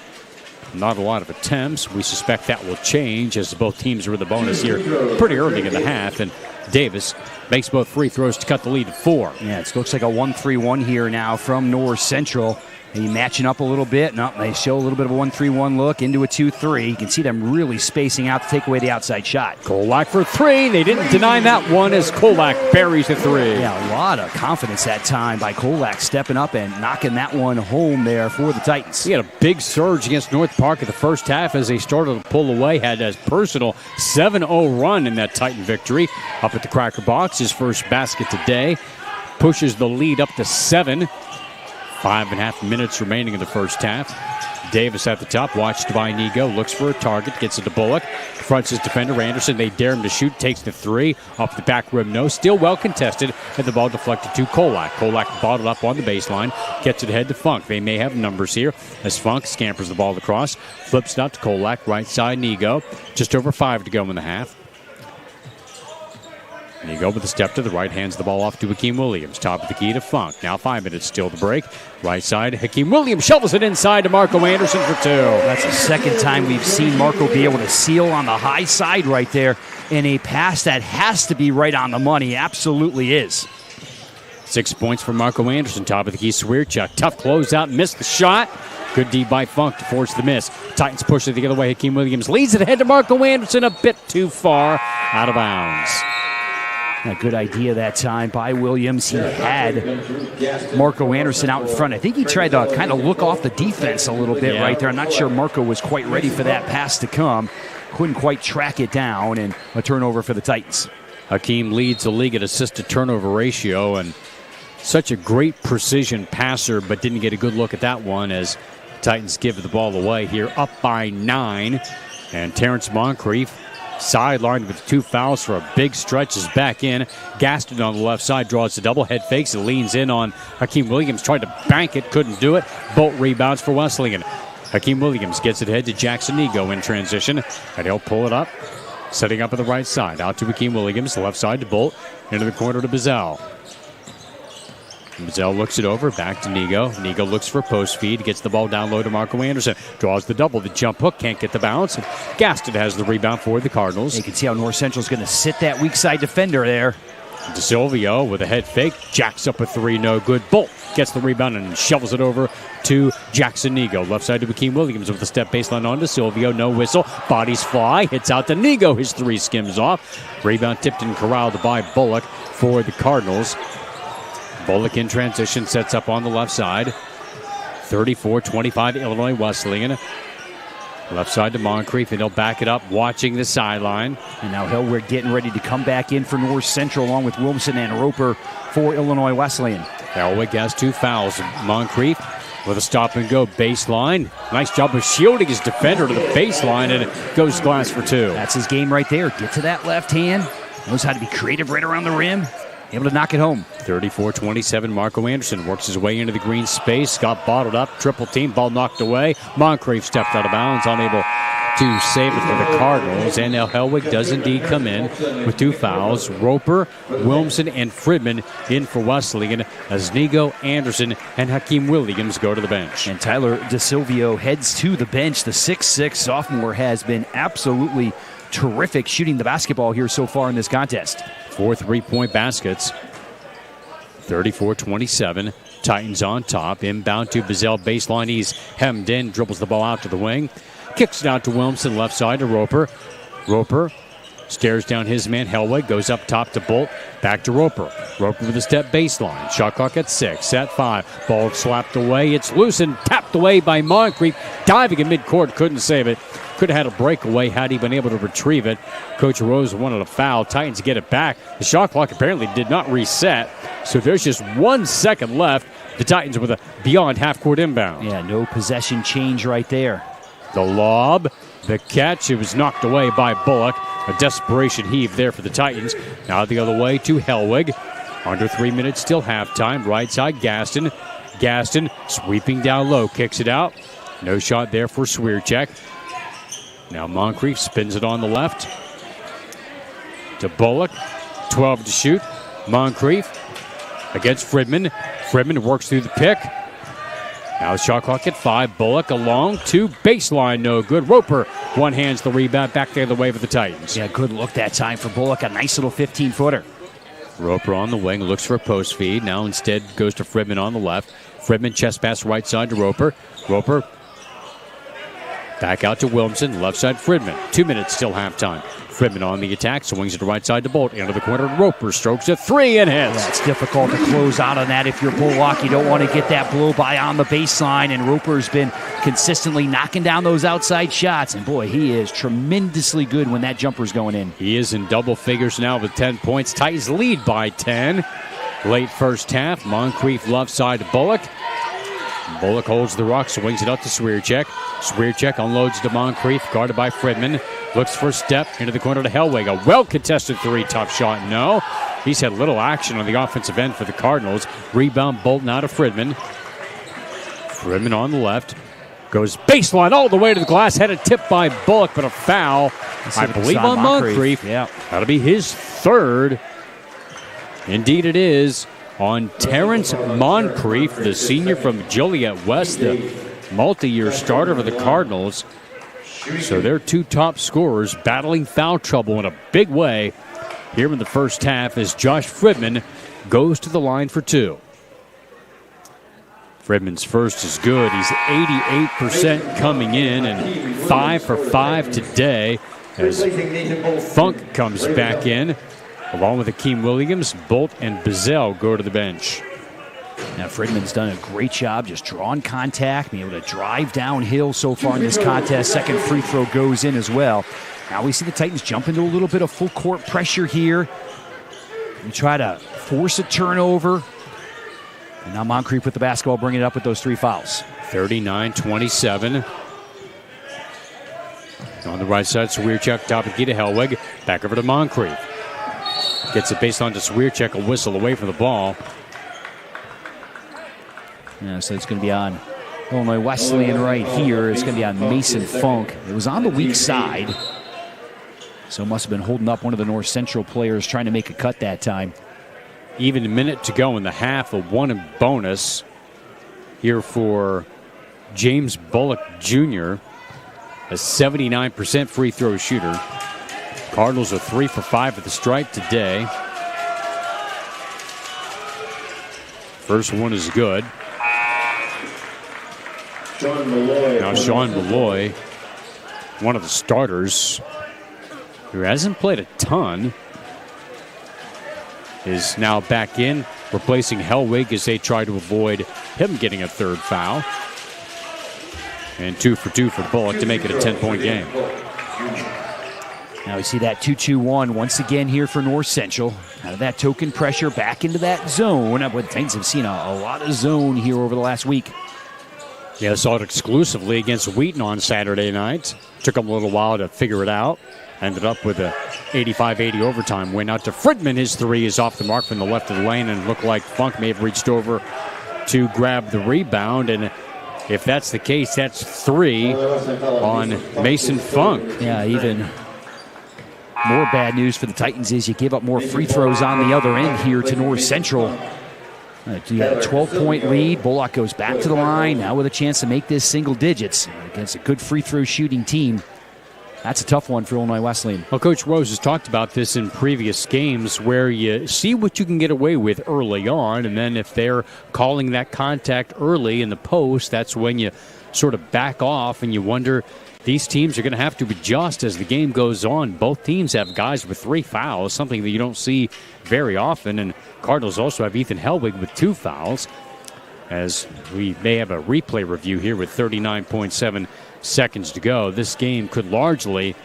Not a lot of attempts. We suspect that will change as both teams are in the bonus here pretty early in the half. And Davis makes both free throws to cut the lead to 4. Yeah, it looks like a 1-3-1 here now from North Central. Maybe matching up a little bit. No, they show a little bit of a 1-3-1 look into a 2-3. You can see them really spacing out to take away the outside shot. Kolak for 3. They didn't deny that one as Kolak buries the 3. Yeah, a lot of confidence that time by Kolak stepping up and knocking that one home there for the Titans. He had a big surge against North Park in the first half as they started to pull away. Had a personal 7-0 run in that Titan victory. Up at the Cracker Box, his first basket today. Pushes the lead up to 7. 5.5 minutes remaining in the first half. Davis at the top, watched by Nego, looks for a target, gets it to Bullock, fronts his defender Anderson. They dare him to shoot, takes the 3 off the back rim. No, still well contested, and the ball deflected to Kolak. Kolak bottled up on the baseline, gets it ahead to Funk. They may have numbers here as Funk scampers the ball across, flips it out to Kolak, right side Nego. Just over 5 to go in the half. Nigo with a step to the right, hands the ball off to Hakeem Williams. Top of the key to Funk. Now 5 minutes still to break. Right side, Hakeem Williams shovels it inside to Marco Anderson for 2. That's the second time we've seen Marco be able to seal on the high side right there in a pass that has to be right on the money. Absolutely is. 6 points for Marco Anderson. Top of the key, Swierchuk. Tough closeout, missed the shot. Good D by Funk to force the miss. Titans push it the other way. Hakeem Williams leads it ahead to Marco Anderson, a bit too far, out of bounds. A good idea that time by Williams. He had Marco Anderson out in front. I think he tried to kind of look off the defense a little bit right there. I'm not sure Marco was quite ready for that pass to come. Couldn't quite track it down, and a turnover for the Titans. Hakeem leads the league at assist-to-turnover ratio, and such a great precision passer, but didn't get a good look at that one as Titans give the ball away here, up by 9. And Terrence Moncrief, sidelined with 2 fouls for a big stretch, is back in. Gaston on the left side draws the double, head fakes, and leans in on Hakeem Williams. Tried to bank it, couldn't do it. Bolt rebounds for Wesleyan. Hakeem Williams gets it ahead to Jackson Nigo in transition, and he'll pull it up. Setting up on the right side, out to Hakeem Williams, left side to Bolt, into the corner to Bazell. Bazell looks it over, back to Nigo. Nigo looks for post feed, gets the ball down low to Marco Anderson. Draws the double, the jump hook, can't get the bounce. Gaston has the rebound for the Cardinals. You can see how North Central's going to sit that weak side defender there. DeSilvio with a head fake, jacks up a 3, no good. Bolt gets the rebound and shovels it over to Jackson Nigo. Left side to Hakeem Williams with a step baseline on DeSilvio, no whistle. Bodies fly, hits out to Nigo. His 3 skims off. Rebound tipped and corralled by Bullock for the Cardinals. Bullock in transition, sets up on the left side. 34-25 Illinois Wesleyan. Left side to Moncrief, and he'll back it up, watching the sideline. And now Hellwig getting ready to come back in for North Central, along with Wilmson and Roper for Illinois Wesleyan. Hellwig has 2 fouls. Moncrief with a stop-and-go baseline. Nice job of shielding his defender to the baseline, and it goes glass for 2. That's his game right there. Get to that left hand. Knows how to be creative right around the rim. Able to knock it home. 34-27, Marco Anderson works his way into the green space. Got bottled up, triple team, ball knocked away. Moncrief stepped out of bounds, unable to save it for the Cardinals. And now Hellwig does indeed come in with 2 fouls. Roper, Wilmson, and Fridman in for Wesleyan as Nigo, Anderson, and Hakeem Williams go to the bench. And Tyler DeSilvio heads to the bench. The 6'6 sophomore has been absolutely terrific shooting the basketball here so far in this contest. 4 3-point baskets. 34-27. Titans on top. Inbound to Bazell baseline. He's hemmed in. Dribbles the ball out to the wing. Kicks it out to Wilmson. Left side to Roper. Roper stares down his man. Hellwig goes up top to Bolt. Back to Roper. Roper with a step baseline. Shot clock at 6. Set 5. Ball slapped away. It's loose and tapped away by Moncrief. Diving in midcourt. Couldn't save it. Could have had a breakaway had he been able to retrieve it. Coach Rose wanted a foul. Titans get it back. The shot clock apparently did not reset, so there's just 1 second left. The Titans with a beyond half-court inbound. Yeah, no possession change right there. The lob, the catch, it was knocked away by Bullock. A desperation heave there for the Titans. Now the other way to Hellwig. Under 3 minutes, still halftime. Right side, Gaston. Gaston sweeping down low, kicks it out. No shot there for Swierchuk. Now Moncrief spins it on the left to Bullock. 12 to shoot. Moncrief against Fridman. Fridman works through the pick. Now shot clock at 5. Bullock along to baseline. No good. Roper one hands the rebound back the other way for the Titans. Yeah, good look that time for Bullock. A nice little 15-footer. Roper on the wing, looks for a post feed. Now instead goes to Fridman on the left. Fridman chest pass right side to Roper. Roper back out to Wilmson, left side Fridman. 2 minutes still halftime. Fridman on the attack, swings it to right side to Bolt. Into the corner, Roper strokes a 3 and hits. Yeah, it's difficult to close out on that if you're Bullock. You don't want to get that blow by on the baseline, and Roper's been consistently knocking down those outside shots. And boy, he is tremendously good when that jumper's going in. He is in double figures now with 10 points. Titans lead by 10. Late first half, Moncrief left side to Bullock. Bullock holds the rock, swings it out to Swierchuk. Swierchuk unloads to Moncrief, guarded by Fridman. Looks for a step into the corner to Hellwig. A well-contested 3, tough shot, no. He's had little action on the offensive end for the Cardinals. Rebound, Bolt now to Fridman. Fridman on the left. Goes baseline all the way to the glass. Had a tip by Bullock, but a foul, I believe, on Moncrief. Yeah. That'll be his 3rd. Indeed it is. On Terrence Moncrief, the senior from Joliet West, the multi-year starter for the Cardinals. So their two top scorers battling foul trouble in a big way here in the first half as Josh Fridman goes to the line for two. Fridman's first is good. He's 88% coming in and 5 for 5 today as Funk comes back in. Along with Akeem Williams, Bolt, and Bazell go to the bench. Now, Fridman's done a great job just drawing contact, being able to drive downhill so far in this contest. Second free throw goes in as well. Now we see the Titans jump into a little bit of full court pressure here. And try to force a turnover. And now Moncrief with the basketball, bringing it up with those three fouls. 39-27. On the right side, Swierczek, top of Gita Helwig. Back over to Moncrief. Gets it baseline to Swierczek, a whistle away from the ball. Yeah, so it's going to be on Illinois Wesleyan right here. It's going to be on Mason Funk. It was on the weak side. So must have been holding up one of the North Central players trying to make a cut that time. Even a minute to go in the half, a one bonus here for James Bullock Jr., a 79% free throw shooter. Cardinals are 3 for 5 at the stripe today. First one is good. Now Sean Malloy, one of the starters, who hasn't played a ton, is now back in, replacing Helwig as they try to avoid him getting a third foul. And 2 for 2 for Bullock to make it a 10-point game. Now we see that 2-2-1 once again here for North Central. Out of that token pressure, back into that zone. But the Titans have seen a lot of zone here over the last week. Yeah, saw it exclusively against Wheaton on Saturday night. Took them a little while to figure it out. Ended up with a 85-80 overtime win. Out to Fridman, his three is off the mark from the left of the lane, and it looked like Funk may have reached over to grab the rebound. And if that's the case, that's 3 on Mason Funk. Yeah, even more bad news for the Titans is you give up more free throws on the other end here to North Central. You got a 12-point lead. Bullock goes back to the line, now with a chance to make this single digits against a good free throw shooting team. That's a tough one for Illinois Wesleyan. Well, Coach Rose has talked about this in previous games where you see what you can get away with early on, and then if they're calling that contact early in the post, that's when you sort of back off and you wonder, these teams are going to have to adjust as the game goes on. Both teams have guys with 3 fouls, something that you don't see very often, and Cardinals also have Ethan Helwig with 2 fouls, as we may have a replay review here with 39.7 seconds to go. This game could largely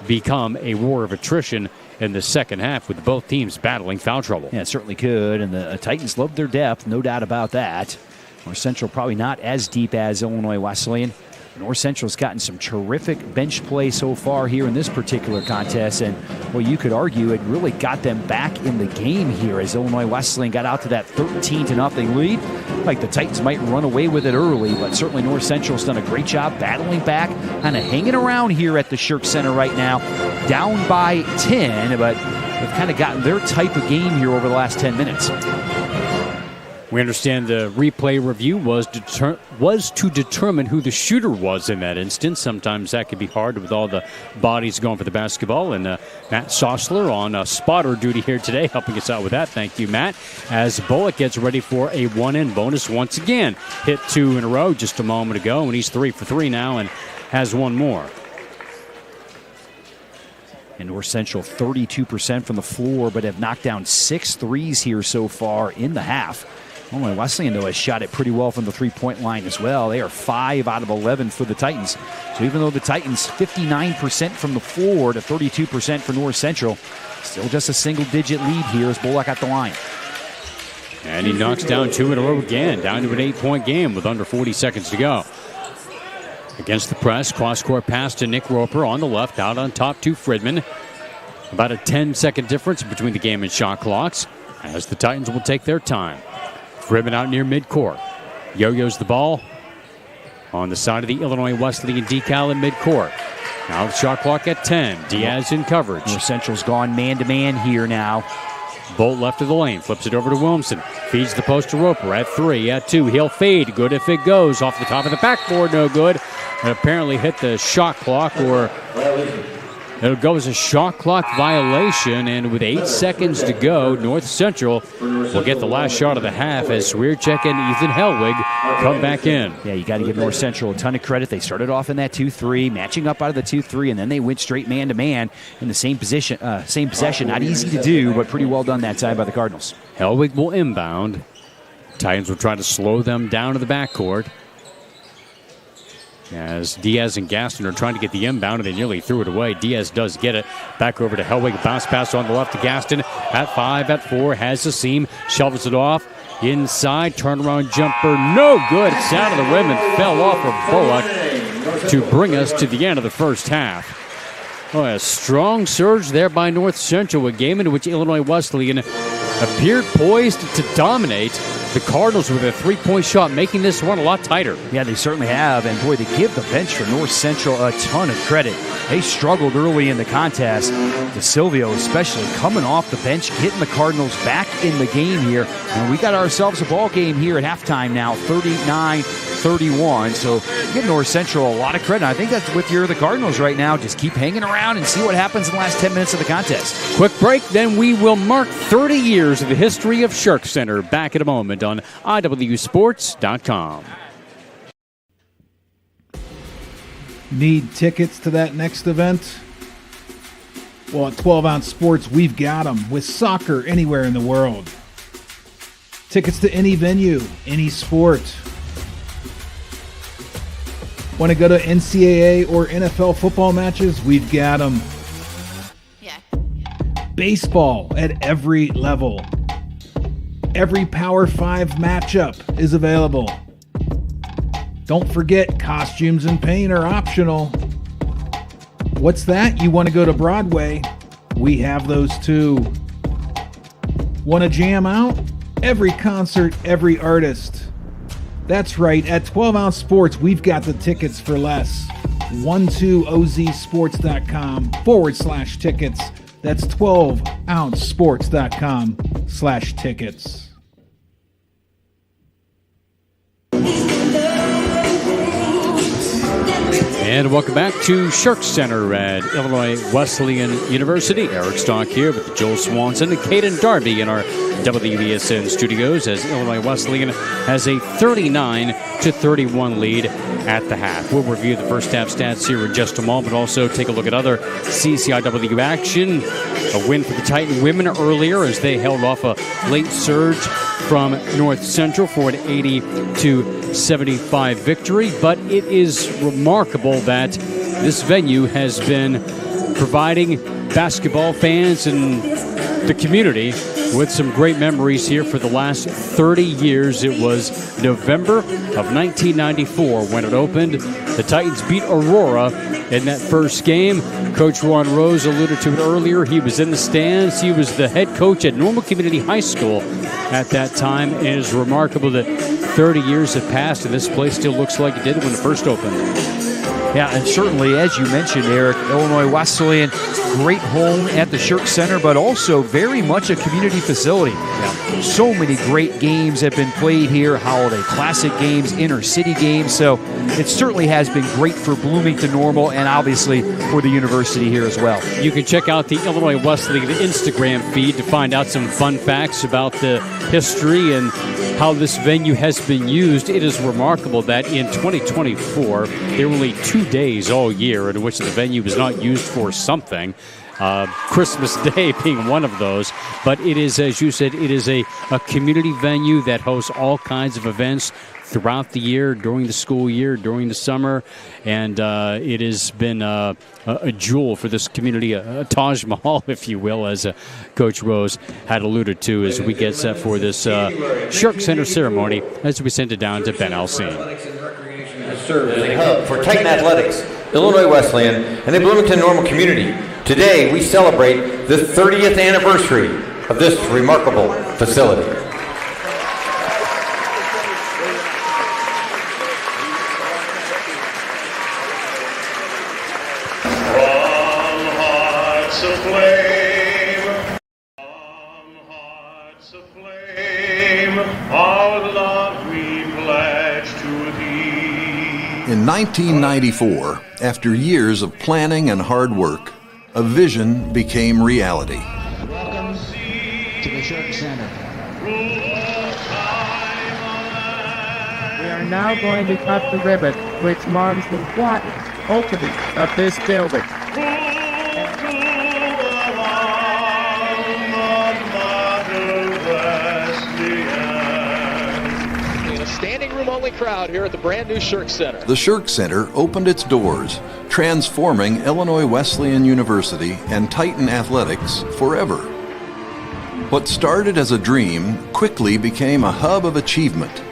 become a war of attrition in the second half with both teams battling foul trouble. Yeah, it certainly could, and the Titans love their depth, no doubt about that. North Central probably not as deep as Illinois Wesleyan. North Central's gotten some terrific bench play so far here in this particular contest, and well, you could argue it really got them back in the game here as Illinois Wesleyan got out to that 13-0 lead. Like the Titans might run away with it early, but certainly North Central's done a great job battling back, kind of hanging around here at the Shirk Center right now, down by 10, but they've kind of gotten their type of game here over the last 10 minutes. We understand the replay review was to determine who the shooter was in that instance. Sometimes that can be hard with all the bodies going for the basketball. And Matt Sossler on spotter duty here today, helping us out with that. Thank you, Matt. As Bullock gets ready for a one-in bonus once again. Hit 2 in a row just a moment ago, and he's 3 for 3 now and has one more. And North Central 32% from the floor, but have knocked down 6 threes here so far in the half. Illinois Wesleyan, though, has shot it pretty well from the three-point line as well. They are 5 out of 11 for the Titans. So even though the Titans 59% from the floor to 32% for North Central, still just a single-digit lead here as Bullock at the line. And he knocks down 2 in a row again, down to an 8-point game with under 40 seconds to go. Against the press, cross-court pass to Nick Roper on the left, out on top to Fridman. About a 10-second difference between the game and shot clocks as the Titans will take their time. Fridman out near midcourt. Yo-yos the ball on the side of the Illinois Wesleyan decal in midcourt. Now the shot clock at 10. Diaz in coverage. North Central's gone man-to-man here now. Bolt left of the lane, flips it over to Williamson. Feeds the post to Roper at 3, at 2. He'll fade. Good if it goes. Off the top of the backboard, no good. And apparently hit the shot clock, or it'll go as a shot clock violation. And with 8 seconds to go, North Central will get the last shot of the half as Swierczek and Ethan Hellwig come back in. Yeah, you got to give North Central a ton of credit. They started off in that 2-3, matching up out of the 2-3, and then they went straight man-to-man in the same possession. Not easy to do, but pretty well done that time by the Cardinals. Hellwig will inbound. Titans will try to slow them down to the backcourt, as Diaz and Gaston are trying to get the inbound, and they nearly threw it away. Diaz does get it. Back over to Hellwig. Bounce pass on the left to Gaston. At 5, at 4, has the seam. Shovels it off. Inside. Turnaround jumper. No good. It's out of the rim and fell off of Bullock to bring us to the end of the first half. Oh, a strong surge there by North Central, a game in which Illinois Wesleyan appeared poised to dominate the Cardinals with a 3-point shot, making this one a lot tighter. Yeah, they certainly have. And boy, they give the bench for North Central a ton of credit. They struggled early in the contest. DeSilvio especially coming off the bench, getting the Cardinals back in the game here. And we got ourselves a ball game here at halftime now, 39-31. So give North Central a lot of credit. I think that's with the Cardinals right now. Just keep hanging around and see what happens in the last 10 minutes of the contest. Quick break, then we will mark 30 years of the history of Shirk Center. Back in a moment on IWSports.com. Need tickets to that next event? Well, at 12 Ounce Sports, we've got them with soccer anywhere in the world. Tickets to any venue, any sport. Want to go to NCAA or NFL football matches? We've got them. Yeah. Baseball at every level. Every Power 5 matchup is available. Don't forget, costumes and paint are optional. What's that? You want to go to Broadway? We have those too. Want to jam out? Every concert, every artist. That's right, at 12 Ounce Sports, we've got the tickets for less. 12ozsports.com/tickets. That's 12ouncesports.com/tickets. And welcome back to Shirk Center at Illinois Wesleyan University. Eric Stock here with Joel Swanson and Caden Darby in our WBSN studios as Illinois Wesleyan has a 39-31 lead at the half. We'll review the first half stats here in just a moment, but also take a look at other CCIW action. A win for the Titan women earlier as they held off a late surge from North Central for an 80-75 victory. But it is remarkable that this venue has been providing basketball fans and the community with some great memories here for the last 30 years. It was November of 1994 when it opened. The Titans beat Aurora in that first game. Coach Ron Rose alluded to it earlier. He was in the stands. He was the head coach at Normal Community High School at that time. And it is remarkable that 30 years have passed and this place still looks like it did when it first opened. Yeah, and certainly, as you mentioned, Eric, Illinois Wesleyan, great home at the Shirk Center, but also very much a community facility. Yeah. So many great games have been played here, holiday classic games, inner city games, so it certainly has been great for Bloomington Normal and obviously for the university here as well. You can check out the Illinois Wesleyan Instagram feed to find out some fun facts about the history and how this venue has been used. It is remarkable that in 2024, there were only 2 days all year in which the venue was not used for something. Christmas Day being one of those. But it is, as you said, it is a community venue that hosts all kinds of events throughout the year, during the school year, during the summer. And it has been a jewel for this community, a Taj Mahal, if you will, as Coach Rose had alluded to as we get set for this Shirk Center ceremony as we send it down to Ben Alcine. Serves as a hub for Titan athletics, Illinois Wesleyan, and the Bloomington Normal community. Today, we celebrate the 30th anniversary of this remarkable facility. From hearts aflame, from In 1994, after years of planning and hard work, a vision became reality. Welcome to the Shirk Center. We are now going to cut the ribbon, which marks the quiet opening of this building. Standing room only crowd here at the brand new Shirk Center. The Shirk Center opened its doors, transforming Illinois Wesleyan University and Titan athletics forever. What started as a dream quickly became a hub of achievement.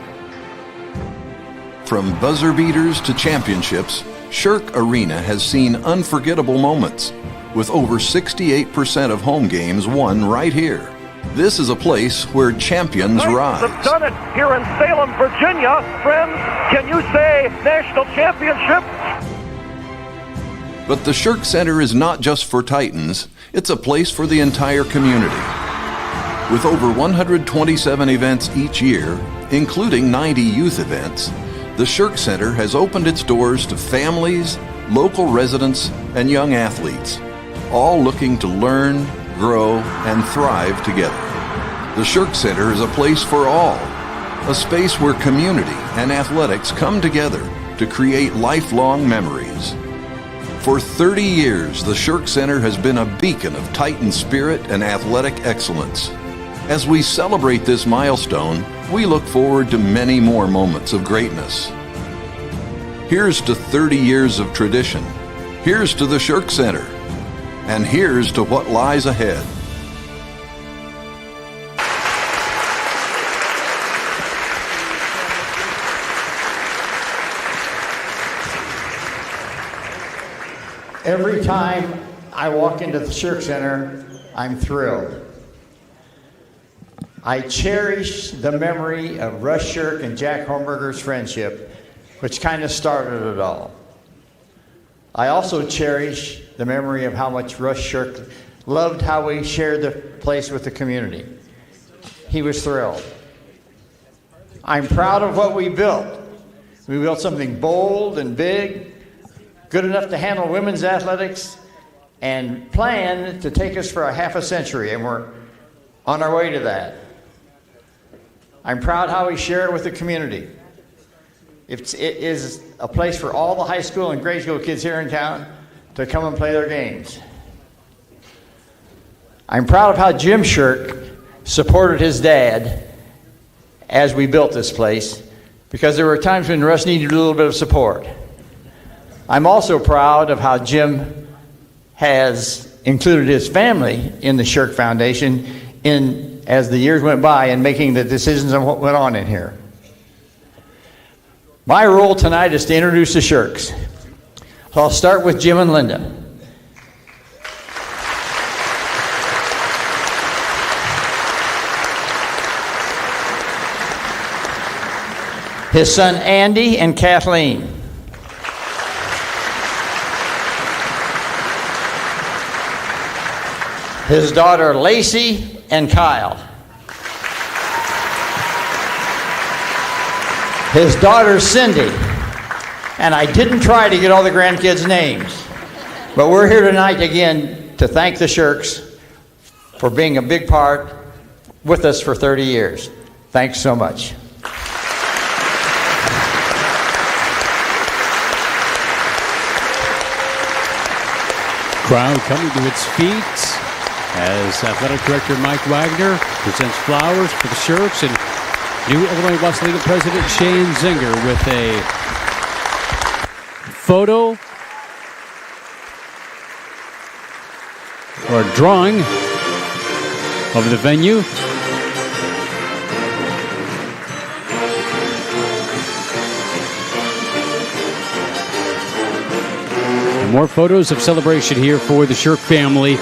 From buzzer beaters to championships, Shirk Arena has seen unforgettable moments, with over 68% of home games won right here. This is a place where champions rise. Have done it here in Salem, Virginia. Friends, can you say national championship? But the Shirk Center is not just for Titans, it's a place for the entire community. With over 127 events each year, including 90 youth events, the Shirk Center has opened its doors to families, local residents, and young athletes, all looking to learn, grow, and thrive together. The Shirk Center is a place for all, a space where community and athletics come together to create lifelong memories. For 30 years, the Shirk Center has been a beacon of Titan spirit and athletic excellence. As we celebrate this milestone, we look forward to many more moments of greatness. Here's to 30 years of tradition. Here's to the Shirk Center. And here's to what lies ahead. Every time I walk into the Shirk Center, I'm thrilled. I cherish the memory of Russ Shirk and Jack Hornberger's friendship, which kind of started it all. I also cherish the memory of how much Russ Shirk loved how we shared the place with the community. He was thrilled. I'm proud of what we built. We built something bold and big, good enough to handle women's athletics, and planned to take us for a half a century, and we're on our way to that. I'm proud how we share it with the community. It is a place for all the high school and grade school kids here in town to come and play their games. I'm proud of how Jim Shirk supported his dad as we built this place, because there were times when Russ needed a little bit of support. I'm also proud of how Jim has included his family in the Shirk Foundation as the years went by in making the decisions on what went on in here. My role tonight is to introduce the Shirks. So I'll start with Jim and Linda. His son Andy and Kathleen. His daughter Lacey and Kyle. His daughter Cindy. And I didn't try to get all the grandkids' names, but we're here tonight again to thank the Shirks for being a big part with us for 30 years. Thanks so much. Crowd coming to its feet as Athletic Director Mike Wagner presents flowers for the Shirks, and new Illinois Wesleyan President Shane Zinger with a photo or a drawing of the venue. And more photos of celebration here for the Shirk family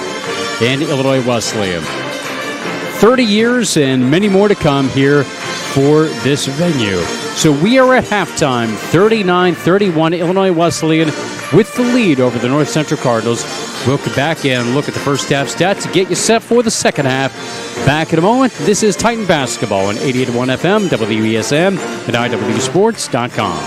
and Illinois Wesleyan. 30 years and many more to come here for this venue. So we are at halftime, 39-31, Illinois Wesleyan with the lead over the North Central Cardinals. We'll come back and look at the first half stats to get you set for the second half. Back in a moment. This is Titan Basketball on 88.1 FM, WESN, and IWSports.com.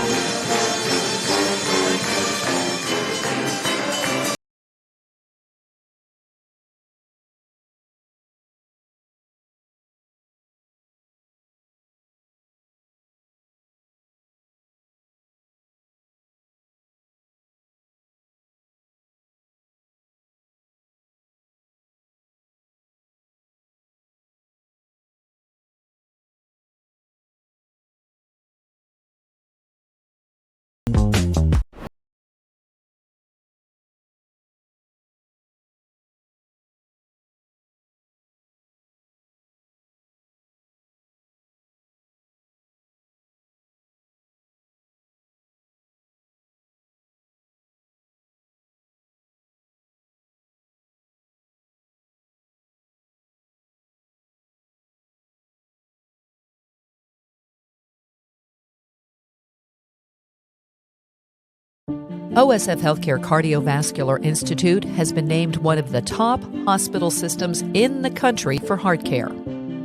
OSF Healthcare Cardiovascular Institute has been named one of the top hospital systems in the country for heart care.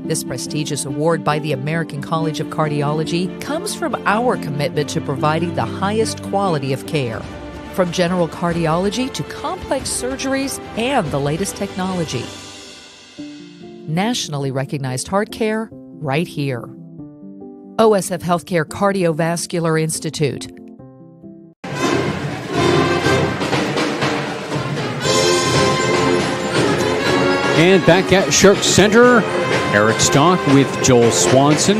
This prestigious award by the American College of Cardiology comes from our commitment to providing the highest quality of care. From general cardiology to complex surgeries and the latest technology. Nationally recognized heart care right here. OSF Healthcare Cardiovascular Institute. And back at Shirk Center, Eric Stock with Joel Swanson.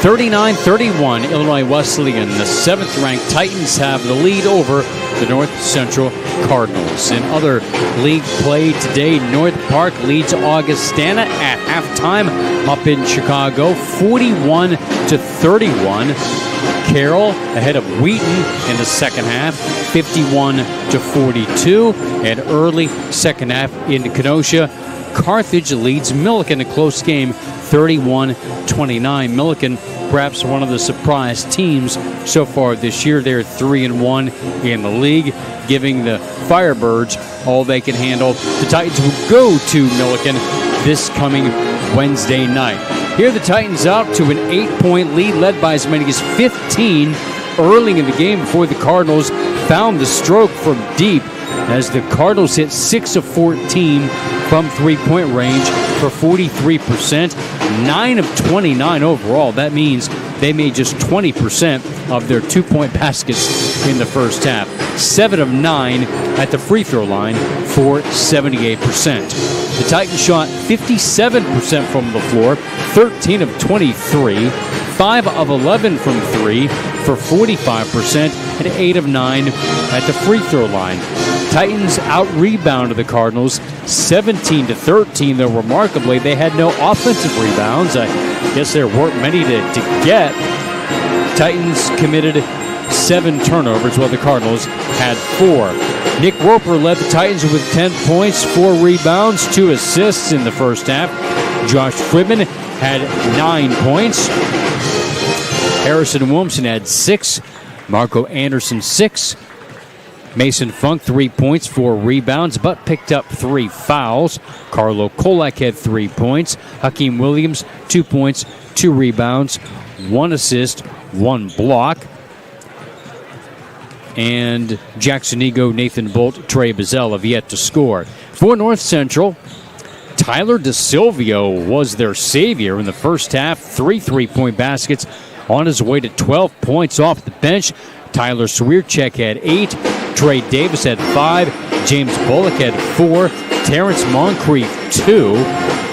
39-31, Illinois Wesleyan. The 7th-ranked Titans have the lead over the North Central Cardinals. In other league play today, North Park leads Augustana at halftime up in Chicago, 41-31. Carroll ahead of Wheaton in the second half, 51-42. And early second half in Kenosha, Carthage leads Milliken, a close game, 31-29. Milliken, perhaps one of the surprise teams so far this year. They're 3-1 in the league, giving the Firebirds all they can handle. The Titans will go to Milliken this coming Wednesday night. Here the Titans out to an 8-point lead, led by as many as 15 early in the game before the Cardinals found the stroke from deep, as the Cardinals hit 6 of 14 from three-point range for 43%, 9 of 29 overall. That means they made just 20% of their two-point baskets in the first half. 7 of 9 at the free throw line for 78%. The Titans shot 57% from the floor, 13 of 23, 5 of 11 from 3 for 45%, and 8 of 9 at the free throw line. Titans out-rebounded the Cardinals 17-13, though remarkably they had no offensive rebounds. I guess there weren't many to get. Titans committed 7 turnovers, while the Cardinals had 4. Nick Roper led the Titans with 10 points, 4 rebounds, 2 assists in the first half. Josh Friedman had 9 points. Harrison Williamson had 6. Marco Anderson 6. Mason Funk 3 points, 4 rebounds, but picked up 3 fouls. Carlo Kolak had 3 points. Hakeem Williams 2 points, 2 rebounds, 1 assist, 1 block. And Jackson Ego, Nathan Bolt, Trey Bazell have yet to score. For North Central, Tyler DeSilvio was their savior in the first half. 3 3-point baskets on his way to 12 points off the bench. Tyler Swierczek had 8. Trey Davis had 5. James Bullock had 4. Terrence Moncrief 2.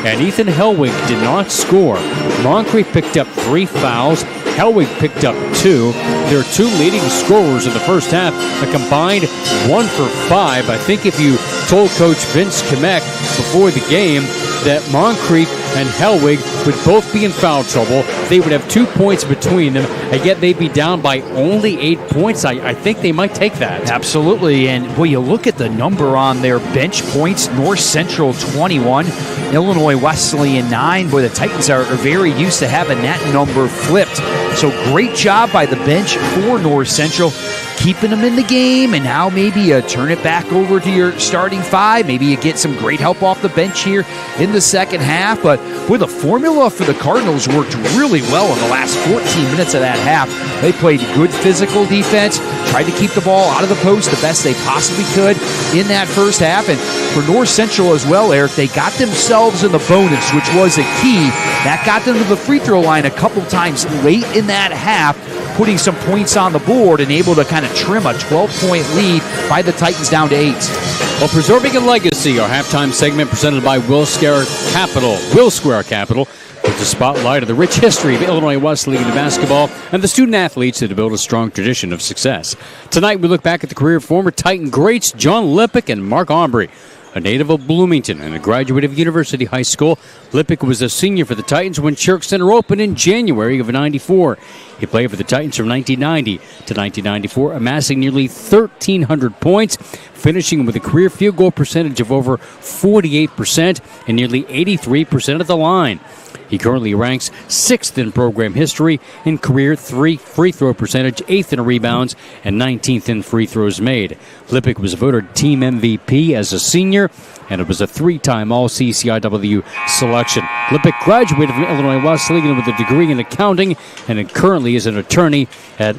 And Ethan Hellwig did not score. Moncrief picked up 3 fouls. Hellwig picked up 2. Their 2 leading scorers in the first half, a combined 1 for 5. I think if you told Coach Vince Kmek before the game that Moncrief and Hellwig would both be in foul trouble, they would have 2 points between them, and yet they'd be down by only 8 points. I think they might take that. Absolutely, and boy, you look at the number on their bench points. North Central 21, Illinois Wesleyan 9. Boy, the Titans are very used to having that number flipped. So great job by the bench for North Central, keeping them in the game, and now maybe you turn it back over to your starting 5. Maybe you get some great help off the bench here in the second half. But boy, the formula for the Cardinals worked really well in the last 14 minutes of that half. They played good physical defense, tried to keep the ball out of the post the best they possibly could in that first half. And for North Central as well, Eric, they got themselves in the bonus, which was a key. That got them to the free throw line a couple times late in that half, putting some points on the board and able to kind of trim a 12-point lead by the Titans down to 8. Well, preserving a legacy, our halftime segment presented by Will Square Capital, with the spotlight of the rich history of Illinois Wesleyan basketball and the student athletes that have built a strong tradition of success. Tonight, we look back at the career of former Titan greats John Lippick and Mark Aubrey. A native of Bloomington and a graduate of University High School, Lippick was a senior for the Titans when Shirk Center opened in January of '94. He played for the Titans from 1990 to 1994, amassing nearly 1,300 points, finishing with a career field goal percentage of over 48% and nearly 83% at the line. He currently ranks 6th in program history in career free throw percentage, 8th in rebounds, and 19th in free throws made. Lippick was voted team MVP as a senior, and it was a 3-time All-CCIW selection. Lippick graduated from Illinois Wesleyan with a degree in accounting, and it currently is an attorney at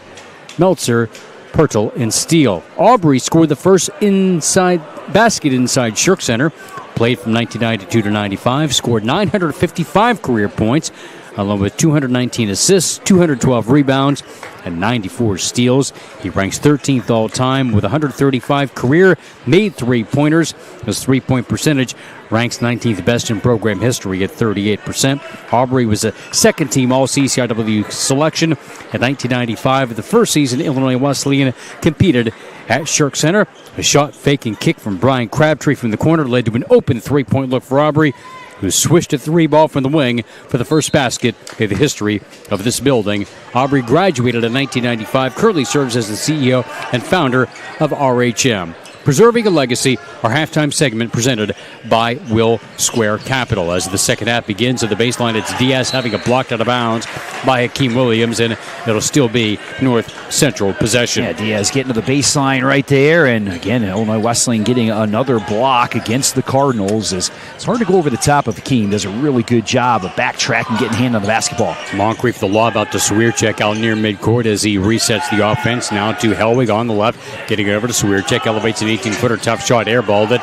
Meltzer, Pertl, and Steele. Aubrey scored the first basket inside Shirk Center, played from 1992 to 95, scored 955 career points, along with 219 assists, 212 rebounds, and 94 steals. He ranks 13th all-time with 135 career made three-pointers. His three-point percentage ranks 19th best in program history at 38%. Aubrey was a second-team All-CCIW selection in 1995. The first season, Illinois Wesleyan competed at Shirk Center. A shot, fake, and kick from Brian Crabtree from the corner led to an open three-point look for Aubrey, who swished a three ball from the wing for the first basket in the history of this building. Aubrey graduated in 1995, currently serves as the CEO and founder of RHM. Preserving a Legacy, our halftime segment presented by Will Square Capital. As the second half begins at the baseline, it's Diaz having it blocked out of bounds by Hakeem Williams, and it'll still be North Central possession. Yeah, Diaz getting to the baseline right there, and again, Illinois Wesleyan getting another block against the Cardinals. It's hard to go over the top of Hakeem. Does a really good job of backtracking, getting hand on the basketball. Moncrief, the lob out to Swierczek out near midcourt as he resets the offense. Now to Hellwig on the left, getting it over to Swierczek, elevates an 18-footer, tough shot, airballed it.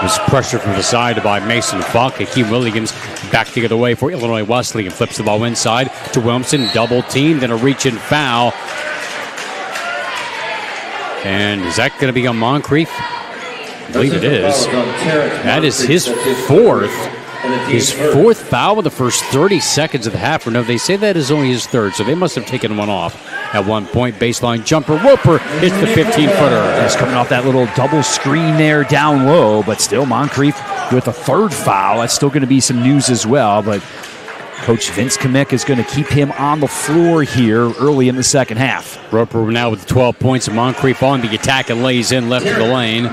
Was pressured from the side by Mason Falk. Hakeem Williams back to get away for Illinois Wesleyan. Flips the ball inside to Williamson, double team, then a reach-in foul. And is that going to be on Moncrief? I believe it is. That is his fourth. His fourth foul in the first 30 seconds of the half. Or no, they say that is only his third, so they must have taken one off. At one point, baseline jumper. Roper hits the 15-footer. He's coming off that little double screen there down low, but still Moncrief with a third foul. That's still going to be some news as well, but Coach Vince Kamick is going to keep him on the floor here early in the second half. Roper now with 12 points. Moncrief on the attack and lays in left of the lane.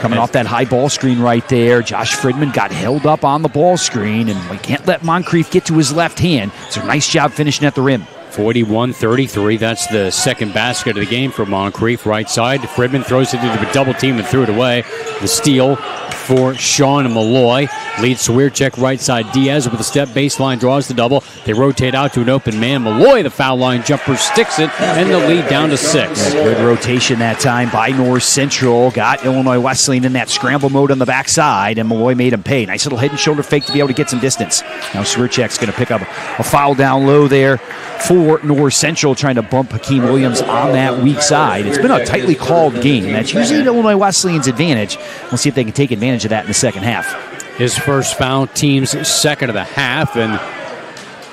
Coming off that high ball screen right there, Josh Fridman got held up on the ball screen, and we can't let Moncrief get to his left hand. So nice job finishing at the rim. 41-33. That's the second basket of the game for Moncrief. Right side, Fridman throws it into a double team and threw it away. The steal for Sean Malloy. Leads Swierczek right side. Diaz with a step baseline draws the double. They rotate out to an open man. Malloy, the foul line jumper, sticks it, and the lead down to 6. Yeah, good rotation that time by North Central. Got Illinois Wesleyan in that scramble mode on the backside, and Malloy made him pay. Nice little head and shoulder fake to be able to get some distance. Now Swierczek's going to pick up a foul down low there for North Central, trying to bump Hakeem Williams on that weak side. It's been a tightly called game. That's usually Illinois Wesleyan's advantage. We'll see if they can take advantage of that in the second half. His first foul, team's second of the half, and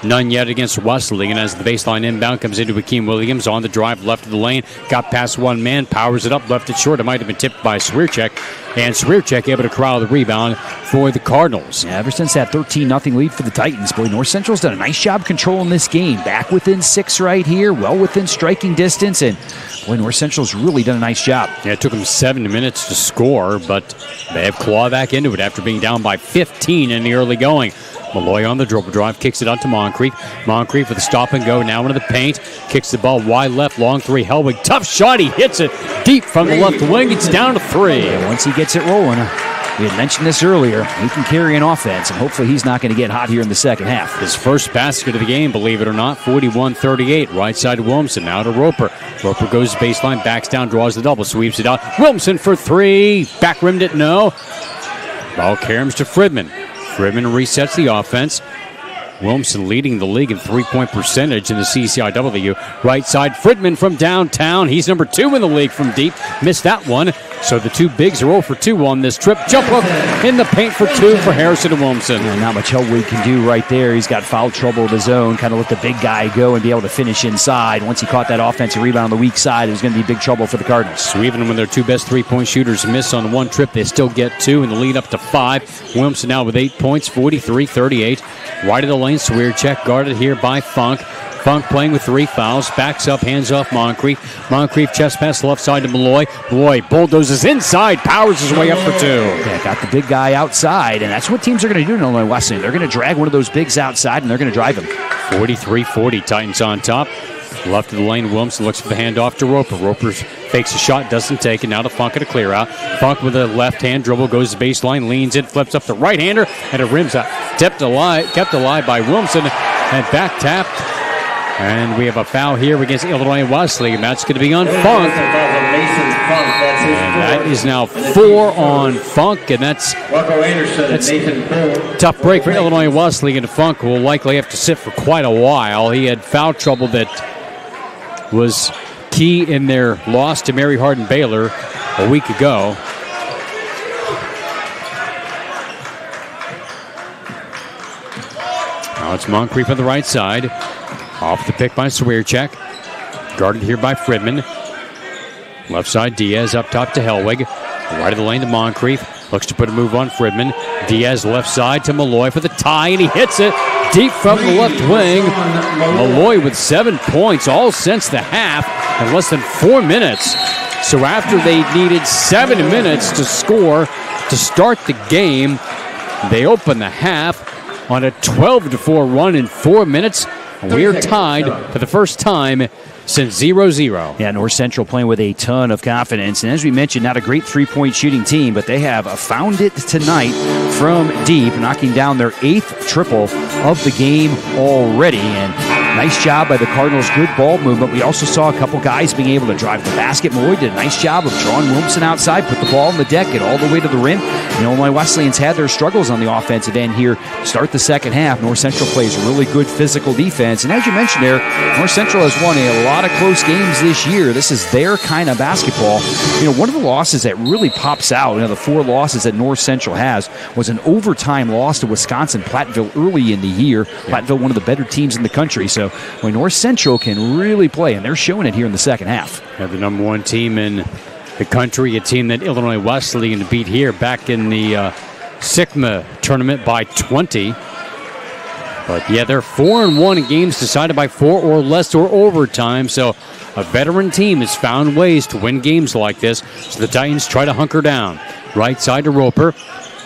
none yet against Wesleyan as the baseline inbound comes into Hakeem Williams on the drive left of the lane. Got past one man, powers it up, left it short. It might have been tipped by Swierczek, and Swierczek able to corral the rebound for the Cardinals. Yeah, ever since that 13-0 lead for the Titans, boy, North Central's done a nice job controlling this game. Back within 6 right here, well within striking distance, and boy, North Central's really done a nice job. Yeah, it took them 7 minutes to score, but they have clawed back into it after being down by 15 in the early going. Malloy on the dribble drive, kicks it out to Moncrief. Moncrief with a stop and go, now into the paint. Kicks the ball wide left, long three. Hellwig, tough shot, he hits it deep from the left wing. It's down to 3. And once he gets it rolling, we had mentioned this earlier, he can carry an offense, and hopefully he's not going to get hot here in the second half. His first basket of the game, believe it or not, 41-38. Right side to Williamson, now to Roper. Roper goes baseline, backs down, draws the double, sweeps it out. Williamson for 3. Back rimmed it, no. Ball caroms to Fridman. Fridman resets the offense. Williamson leading the league in three-point percentage in the CCIW. Right side, Fridman from downtown. He's number 2 in the league from deep. Missed that one. So the two bigs are 0 for 2 on this trip. Jump hook in the paint for 2 for Harrison and Williamson. Well, not much Hellwig can do right there. He's got foul trouble of his own. Kind of let the big guy go and be able to finish inside. Once he caught that offensive rebound on the weak side, it was going to be big trouble for the Cardinals. So even when their 2 best three-point shooters miss on one trip, they still get 2 and the lead up to 5. Williamson now with 8 points, 43-38. Right of the lane, Swierczek guarded here by Funk. Funk playing with 3 fouls. Backs up, hands off Moncrief. Moncrief chest pass left side to Malloy. Malloy bulldozes inside, powers his way up for 2. Yeah, got the big guy outside, and that's what teams are going to do in Illinois Wesleyan. They're going to drag one of those bigs outside, and they're going to drive him. 43-40, Titans on top. Left of the lane, Williamson looks for the handoff to Roper. Roper fakes a shot, doesn't take it. Now to Funk at a clear out. Funk with a left-hand dribble, goes to the baseline, leans in, flips up the right-hander, and it rims out. Kept alive by Williamson, and back tapped. And we have a foul here against Illinois Wesleyan. That's going to be on Funk. And that is now 4 on Funk, and that's a tough break for Illinois Wesleyan. And Funk will likely have to sit for quite a while. He had foul trouble that was key in their loss to Mary Hardin Baylor a week ago. Now it's Moncrief on the right side. Off the pick by Swearcheck. Guarded here by Fridman. Left side, Diaz up top to Hellwig. Right of the lane to Moncrief. Looks to put a move on Fridman. Diaz left side to Malloy for the tie, and he hits it deep from the left wing. Malloy with 7 points all since the half in less than 4 minutes. So after they needed 7 minutes to score to start the game, they open the half on a 12-4 run in 4 minutes. We are tied for the first time since 0-0. Yeah, North Central playing with a ton of confidence. And as we mentioned, not a great three-point shooting team, but they have found it tonight from deep, knocking down their 8th triple of the game already. And nice job by the Cardinals. Good ball movement. We also saw a couple guys being able to drive the basket. Malloy did a nice job of drawing Williamson outside, put the ball on the deck, get all the way to the rim. And Illinois Wesleyan's had their struggles on the offensive end here to start the second half. North Central plays really good physical defense. And as you mentioned there, North Central has won a lot of close games this year. This is their kind of basketball. One of the losses that really pops out, the 4 losses that North Central has, was an overtime loss to Wisconsin Platteville early in the year. Platteville, one of the better teams in the country. So when North Central can really play, and they're showing it here in the second half. Yeah, the number 1 team in the country, a team that Illinois Wesleyan beat here back in the SICMA tournament by 20. But yeah, they're 4-1 in games decided by 4 or less or overtime. So a veteran team has found ways to win games like this. So the Titans try to hunker down. Right side to Roper.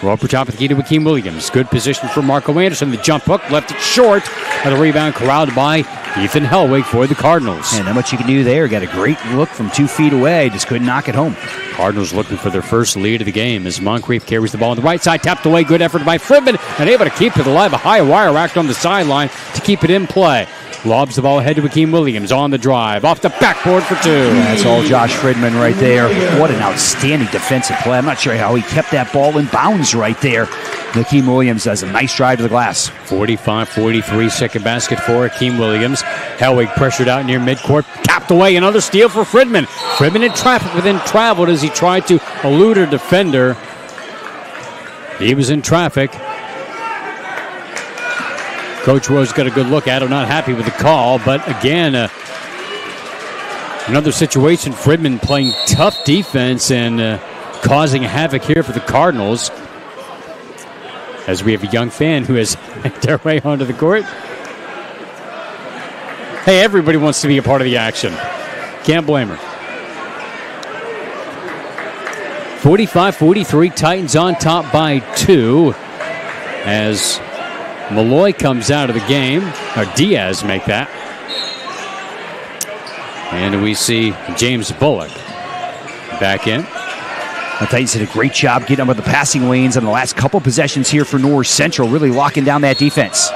Roper top of the key to Hakeem Williams. Good position for Marco Anderson. The jump hook left it short. And the rebound corralled by Ethan Hellwig for the Cardinals. And not much you can do there. Got a great look from 2 feet away. Just couldn't knock it home. Cardinals looking for their first lead of the game as Moncrief carries the ball on the right side. Tapped away. Good effort by Fridman. And able to keep it alive. A high wire act on the sideline to keep it in play. Lobs the ball ahead to Hakeem Williams on the drive. Off the backboard for 2. That's all Josh Fridman right there. What an outstanding defensive play. I'm not sure how he kept that ball in bounds right there. Hakeem Williams does a nice drive to the glass. 45-43, second basket for Hakeem Williams. Hellwig pressured out near midcourt. Tapped away. Another steal for Fridman. Fridman in traffic within traveled as he tried to elude a defender. He was in traffic. Coach Rose got a good look at him, not happy with the call, but again, another situation, Fridman playing tough defense and causing havoc here for the Cardinals. As we have a young fan who has made their way onto the court. Hey, everybody wants to be a part of the action. Can't blame her. 45-43, Titans on top by 2 as Malloy comes out of the game, or Diaz make that. And we see James Bullock back in. The Titans did a great job getting up the passing lanes on the last couple possessions here for North Central, really locking down that defense.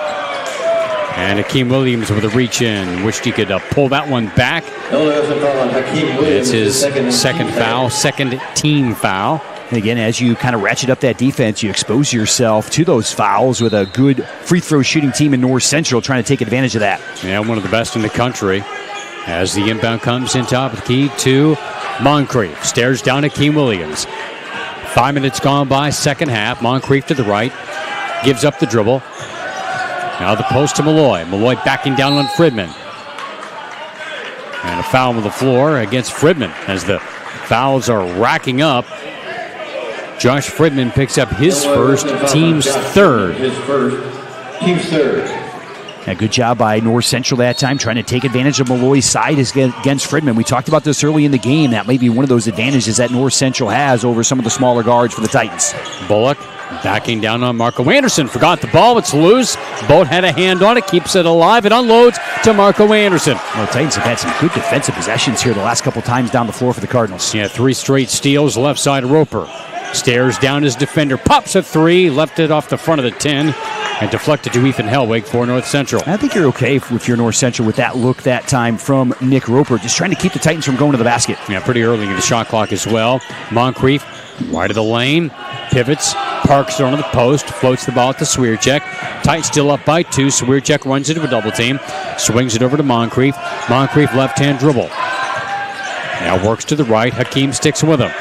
And Hakeem Williams with a reach in, wished he could pull that one back. It's his second foul, second team foul. And again, as you kind of ratchet up that defense, you expose yourself to those fouls with a good free throw shooting team in North Central trying to take advantage of that. Yeah, one of the best in the country. As the inbound comes in top of the key to Moncrief. Stares down at Hakeem Williams. 5 minutes gone by, second half. Moncrief to the right. Gives up the dribble. Now the post to Malloy. Malloy backing down on Fridman. And a foul on the floor against Fridman as the fouls are racking up. Josh Fridman picks up his first, team's third. A good job by North Central that time, trying to take advantage of Malloy's side against Fridman. We talked about this early in the game. That may be one of those advantages that North Central has over some of the smaller guards for the Titans. Bullock backing down on Marco Anderson. Forgot the ball. It's loose. Boat had a hand on it. Keeps it alive. It unloads to Marco Anderson. Well, the Titans have had some good defensive possessions here the last couple times down the floor for the Cardinals. Yeah, 3 straight steals. Left side of Roper. Stares down his defender. Pops a 3. Left it off the front of the 10. And deflected to Ethan Hellwig for North Central. I think you're okay if you're North Central with that look that time from Nick Roper. Just trying to keep the Titans from going to the basket. Yeah, pretty early in the shot clock as well. Moncrief, right of the lane. Pivots, parks it onto the post. Floats the ball to Swierczek. Titans still up by 2. Swierczek runs into a double team. Swings it over to Moncrief. Moncrief left-hand dribble. Now works to the right. Hakeem sticks with him.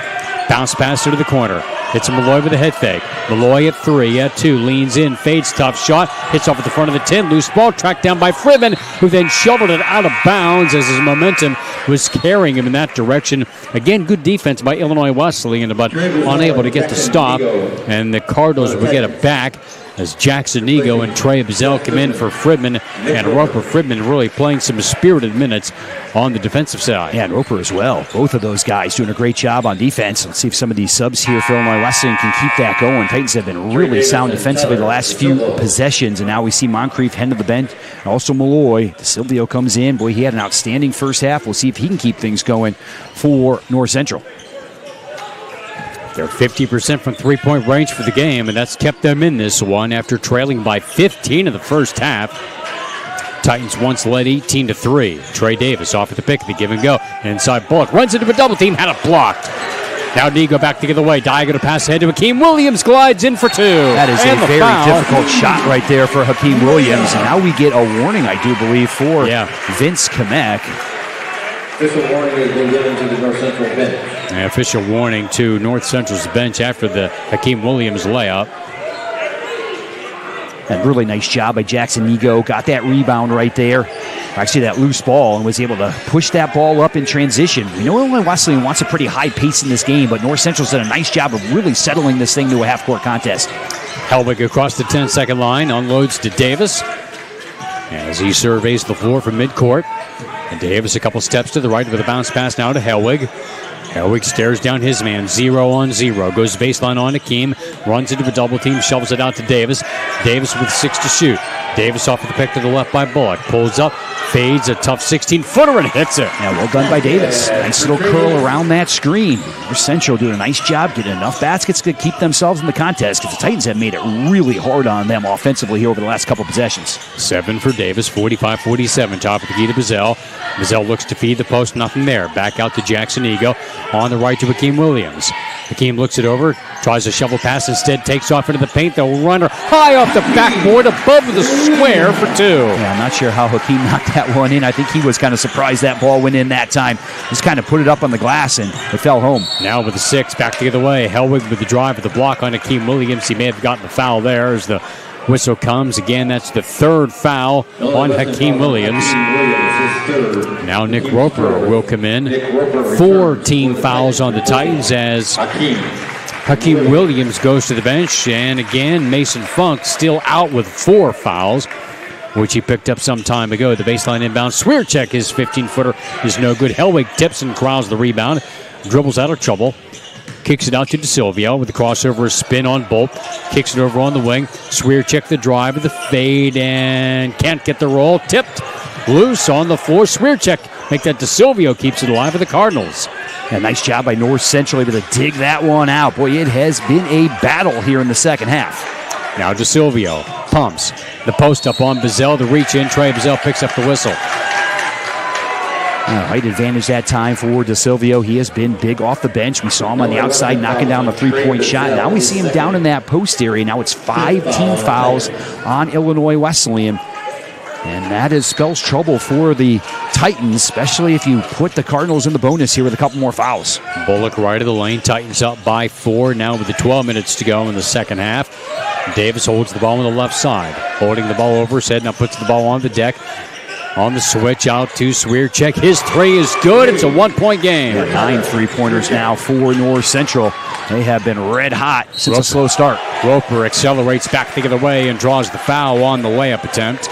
Bounce pass into the corner. It's Malloy with a head fake. Malloy at 3, at 2, leans in, fades, tough shot, hits off at the front of the 10, loose ball, tracked down by Fridman, who then shoveled it out of bounds as his momentum was carrying him in that direction. Again, good defense by Illinois Wesleyan, but unable to get the stop, and the Cardinals will get it back as Jackson Ego and Trey Bazell come in for Fridman, and Roper. Fridman really playing some spirited minutes on the defensive side. Yeah, and Roper as well. Both of those guys doing a great job on defense. Let's see if some of these subs here for Illinois Wesleyan can keep that going. Titans have been really sound defensively the last few possessions, and now we see Moncrief head to the bench. And also Malloy. DeSilvio comes in. Boy, he had an outstanding first half. We'll see if he can keep things going for North Central. They're 50% from three-point range for the game, and that's kept them in this one after trailing by 15 in the first half. Titans once led 18-3. Trey Davis off at the pick, the give and go. Inside Bullock runs into a double team, had it blocked. Now Nego back the other way. Diagonal pass ahead to Hakeem Williams, glides in for 2. That is a very difficult shot right there for Hakeem Williams. And now we get a warning, I do believe, for Vince Kamek. Official warning has been given to the North Central bench. Official warning to North Central's bench after the Hakeem Williams layup. And really nice job by Jackson Nego. Got that rebound right there. Actually, that loose ball, and was able to push that ball up in transition. We know Illinois Wesleyan wants a pretty high pace in this game, but North Central's done a nice job of really settling this thing to a half-court contest. Hellwig across the 10-second line, unloads to Davis as he surveys the floor from midcourt. And Davis a couple steps to the right with a bounce pass now to Hellwig. Hellwig stares down his man, 0-on-0. Goes baseline on Hakeem, runs into a double team, shovels it out to Davis. Davis with 6 to shoot. Davis off of the pick to the left by Bullock. Pulls up, fades a tough 16-footer and hits it. Yeah, well done by Davis. Nice little curl around that screen. North Central doing a nice job getting enough baskets to keep themselves in the contest because the Titans have made it really hard on them offensively here over the last couple possessions. 7 for Davis, 45-47. Top of the key to Bazell. Bazell looks to feed the post, nothing there. Back out to Jackson Ego. On the right to Hakeem Williams. Hakeem looks it over, tries a shovel pass, instead takes off into the paint. The runner high off the backboard above the square for 2. Yeah, I'm not sure how Hakeem knocked that one in. I think he was kind of surprised that ball went in that time. Just kind of put it up on the glass and it fell home. Now with the 6, back the other way. Hellwig with the drive with the block on Hakeem Williams. He may have gotten the foul there as the whistle comes. Again, that's the 3rd foul on Hakeem Williams. Now Nick Roper will come in. 14 fouls on the Titans as Hakeem Williams goes to the bench. And again, Mason Funk still out with 4 fouls, which he picked up some time ago. The baseline inbound. Swierczek, his 15-footer, is no good. Hellwig tips and corrals the rebound. Dribbles out of trouble. Kicks it out to DeSilvio with the crossover spin on Bolt. Kicks it over on the wing. Swierczek the drive with the fade and can't get the roll. Tipped. Loose on the floor. Swierczek make that DeSilvio keeps it alive for the Cardinals. A nice job by North Central, able to dig that one out. Boy, it has been a battle here in the second half. Now DeSilvio pumps the post up on Bazell. The reach in. Trey Bazell picks up the whistle. Height advantage that time for DeSilvio. He has been big off the bench. We saw him on the outside knocking down the three-point shot. Now we see him down in that post area. Now it's 5 team fouls on Illinois Wesleyan. And that spells trouble for the Titans, especially if you put the Cardinals in the bonus here with a couple more fouls. Bullock right of the lane. Titans up by 4 now with the 12 minutes to go in the second half. Davis holds the ball on the left side. Holding the ball over his head. Now puts the ball on the deck. On the switch out to Swierczek. His 3 is good. It's a 1-point game. 9 3-pointers now for North Central. They have been red hot since a slow start. Roper accelerates back the other way and draws the foul on the layup attempt.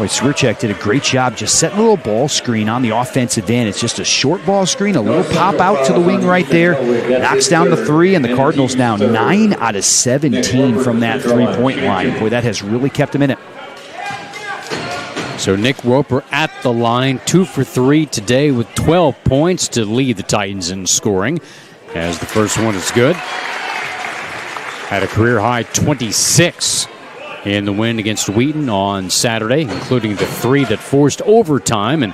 Boy, Swierczek did a great job just setting a little ball screen on the offensive end. It's just a short ball screen, a little pop out to the wing right there. Knocks down the three, and the Cardinals now 9 out of 17 from that three-point line. Boy, that has really kept them in it. So Nick Roper at the line, 2 for 3 today with 12 points to lead the Titans in scoring, as the first one is good. Had a career-high 26 in the win against Wheaton on Saturday, including the 3 that forced overtime and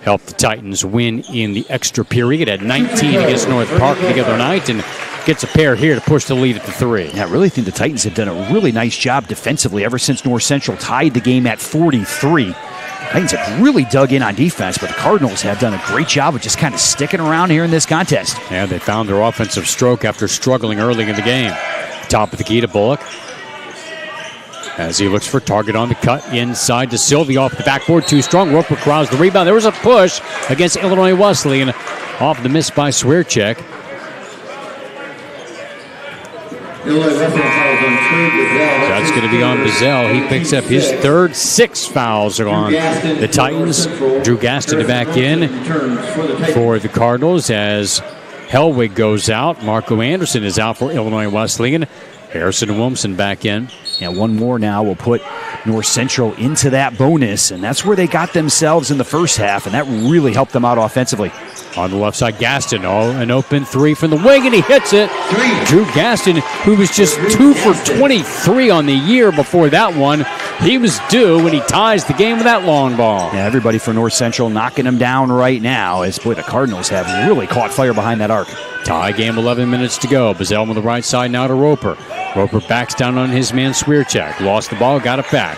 helped the Titans win in the extra period at 19 against North Park the other night, and gets a pair here to push the lead at the 3. Yeah, I really think the Titans have done a really nice job defensively ever since North Central tied the game at 43. Titans have really dug in on defense, but the Cardinals have done a great job of just kind of sticking around here in this contest. Yeah, they found their offensive stroke after struggling early in the game. Top of the key to Bullock, as he looks for target on the cut inside to Sylvie off the backboard. Too strong. Roper crowds the rebound. There was a push against Illinois Wesleyan off the miss by Swierczek. That's going to be on Bazell. He picks up his third. 6 fouls are on the Titans. Drew Gaston back in for the Cardinals as Helwig goes out. Marco Anderson is out for Illinois Wesleyan. Harrison Wilmson back in. Yeah, one more now will put North Central into that bonus, and that's where they got themselves in the first half, and that really helped them out offensively. On the left side, Gaston, an open 3 from the wing, and he hits it. Drew Gaston, who was just 2 for 23 on the year before that one. He was due when he ties the game with that long ball. Yeah, everybody for North Central knocking them down right now, as boy, the Cardinals have really caught fire behind that arc. Tie game, 11 minutes to go. Bazell on the right side now to Roper. Roper backs down on his man Swierczek. Lost the ball, got it back.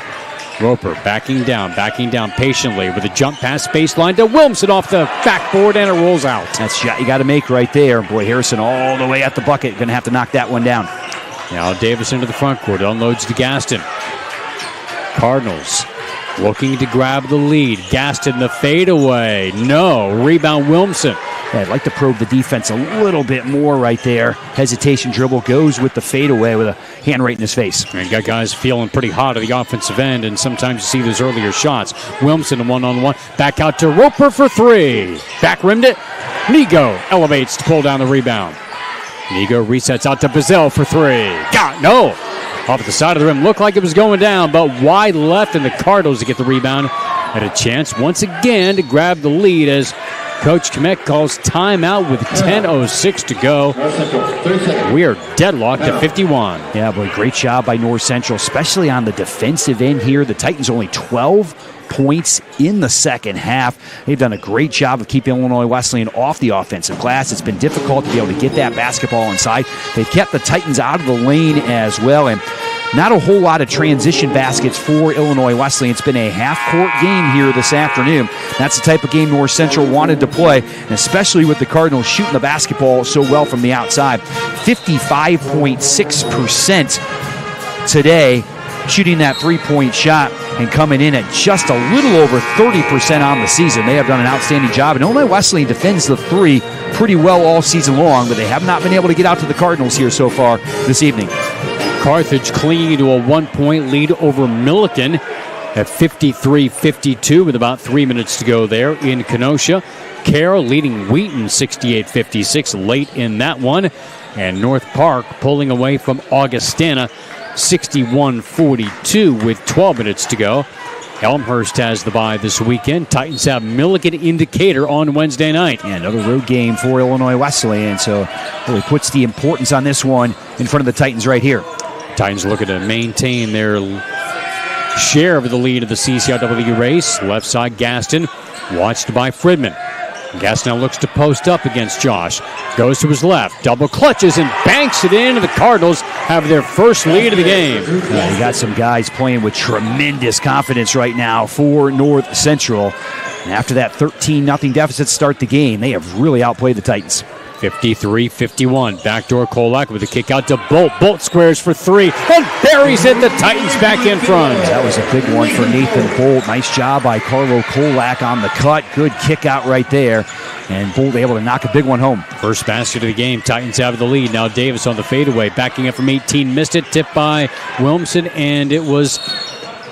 Roper backing down patiently with a jump pass baseline to Wilmson off the backboard, and it rolls out. That's a shot you got to make right there. Boy, Harrison all the way at the bucket. Going to have to knock that one down. Now Davis into the front court. Unloads to Gaston. Cardinals looking to grab the lead. Gaston the fadeaway. No. Rebound Wilmson. Yeah, I'd like to probe the defense a little bit more right there. Hesitation dribble goes with the fadeaway with a hand right in his face. And got guys feeling pretty hot at the offensive end, and sometimes you see those earlier shots. Wilmson one-on-one. Back out to Roper for 3. Back rimmed it. Nego elevates to pull down the rebound. Nego resets out to Bazell for 3. No. Off at the side of the rim. Looked like it was going down, but wide left, and the Cardinals to get the rebound. Had a chance once again to grab the lead as Coach Kmek calls timeout with 10:06 to go. We are deadlocked at 51. Yeah, boy, great job by North Central, especially on the defensive end here. The Titans only 12 points in the second half. They've done a great job of keeping Illinois Wesleyan off the offensive glass. It's been difficult to be able to get that basketball inside. They've kept the Titans out of the lane as well, and not a whole lot of transition baskets for Illinois Wesleyan. It's been a half-court game here this afternoon. That's the type of game North Central wanted to play, and especially with the Cardinals shooting the basketball so well from the outside. 55.6% today, shooting that three-point shot and coming in at just a little over 30% on the season. They have done an outstanding job, and Illinois Wesleyan defends the 3 pretty well all season long, but they have not been able to get out to the Cardinals here so far this evening. Carthage clinging to a 1-point lead over Milliken at 53-52 with about 3 minutes to go there in Kenosha. Carroll leading Wheaton 68-56 late in that one. And North Park pulling away from Augustana 61-42 with 12 minutes to go. Elmhurst has the bye this weekend. Titans have Milliken in Decatur on Wednesday night. Yeah, another road game for Illinois Wesleyan, so really puts the importance on this one in front of the Titans right here. Titans looking to maintain their share of the lead of the CCIW race. Left side, Gaston, watched by Fridman. Gaston now looks to post up against Josh. Goes to his left, double clutches and banks it in, and the Cardinals have their first lead of the game. Yeah, you got some guys playing with tremendous confidence right now for North Central. And after that 13-0 deficit to start the game, they have really outplayed the Titans. 53-51. Backdoor Kolak with a kick out to Bolt. Bolt squares for 3 and buries it. The Titans back in front. That was a big one for Nathan Bolt. Nice job by Carlo Kolak on the cut. Good kick out right there. And Bolt able to knock a big one home. First basket of the game. Titans have the lead. Now Davis on the fadeaway. Backing up from 18. Missed it. Tipped by Wilmson. And it was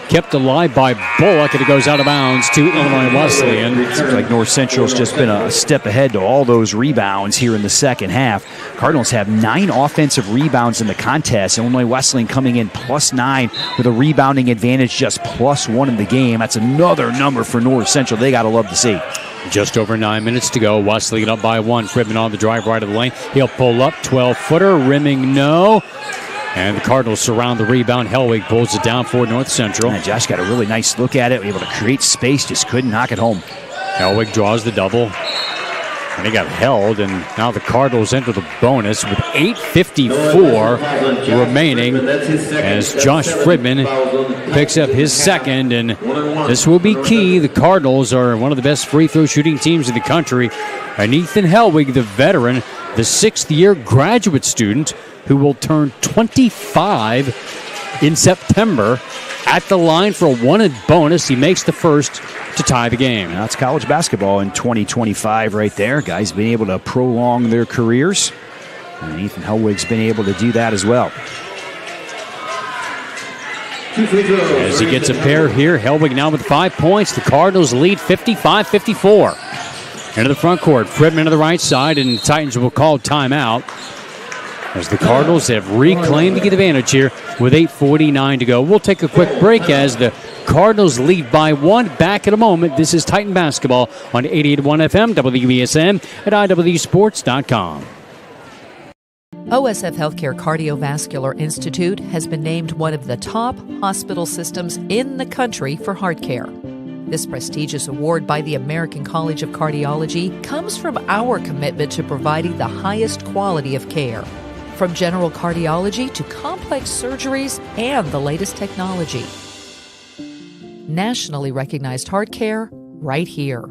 kept alive by Bullock, and it goes out of bounds to Illinois Wesleyan. Seems like North Central's just been a step ahead to all those rebounds here in the second half. Cardinals have 9 offensive rebounds in the contest. Illinois Wesleyan coming in +9 with a rebounding advantage, just +1 in the game. That's another number for North Central they got to love to see. Just over 9 minutes to go. Wesleyan up by 1. Fridman on the drive right of the lane. He'll pull up. 12-footer. Rimming no. And the Cardinals surround the rebound. Hellwig pulls it down for North Central. And Josh got a really nice look at it. Able to create space. Just couldn't knock it home. Hellwig draws the double. And he got held, and now the Cardinals enter the bonus with 8:54 remaining as Josh Fridman picks up his second, and this will be key. The Cardinals are one of the best free throw shooting teams in the country. And Ethan Hellwig, the veteran, the 6th-year graduate student who will turn 25 in September, at the line for a wanted bonus. He makes the first to tie the game. Now, that's college basketball in 2025 right there. Guys been able to prolong their careers. And Ethan Hellwig's been able to do that as well. As he gets a pair here, Hellwig now with 5 points. The Cardinals lead 55-54. Into the front court. Fridman to the right side, and the Titans will call timeout as the Cardinals have reclaimed the advantage here with 8:49 to go. We'll take a quick break as the Cardinals lead by 1. Back in a moment. This is Titan Basketball on 88.1 FM, WBSM, at IWSports.com. OSF Healthcare Cardiovascular Institute has been named one of the top hospital systems in the country for heart care. This prestigious award by the American College of Cardiology comes from our commitment to providing the highest quality of care. From general cardiology to complex surgeries and the latest technology. Nationally recognized heart care right here.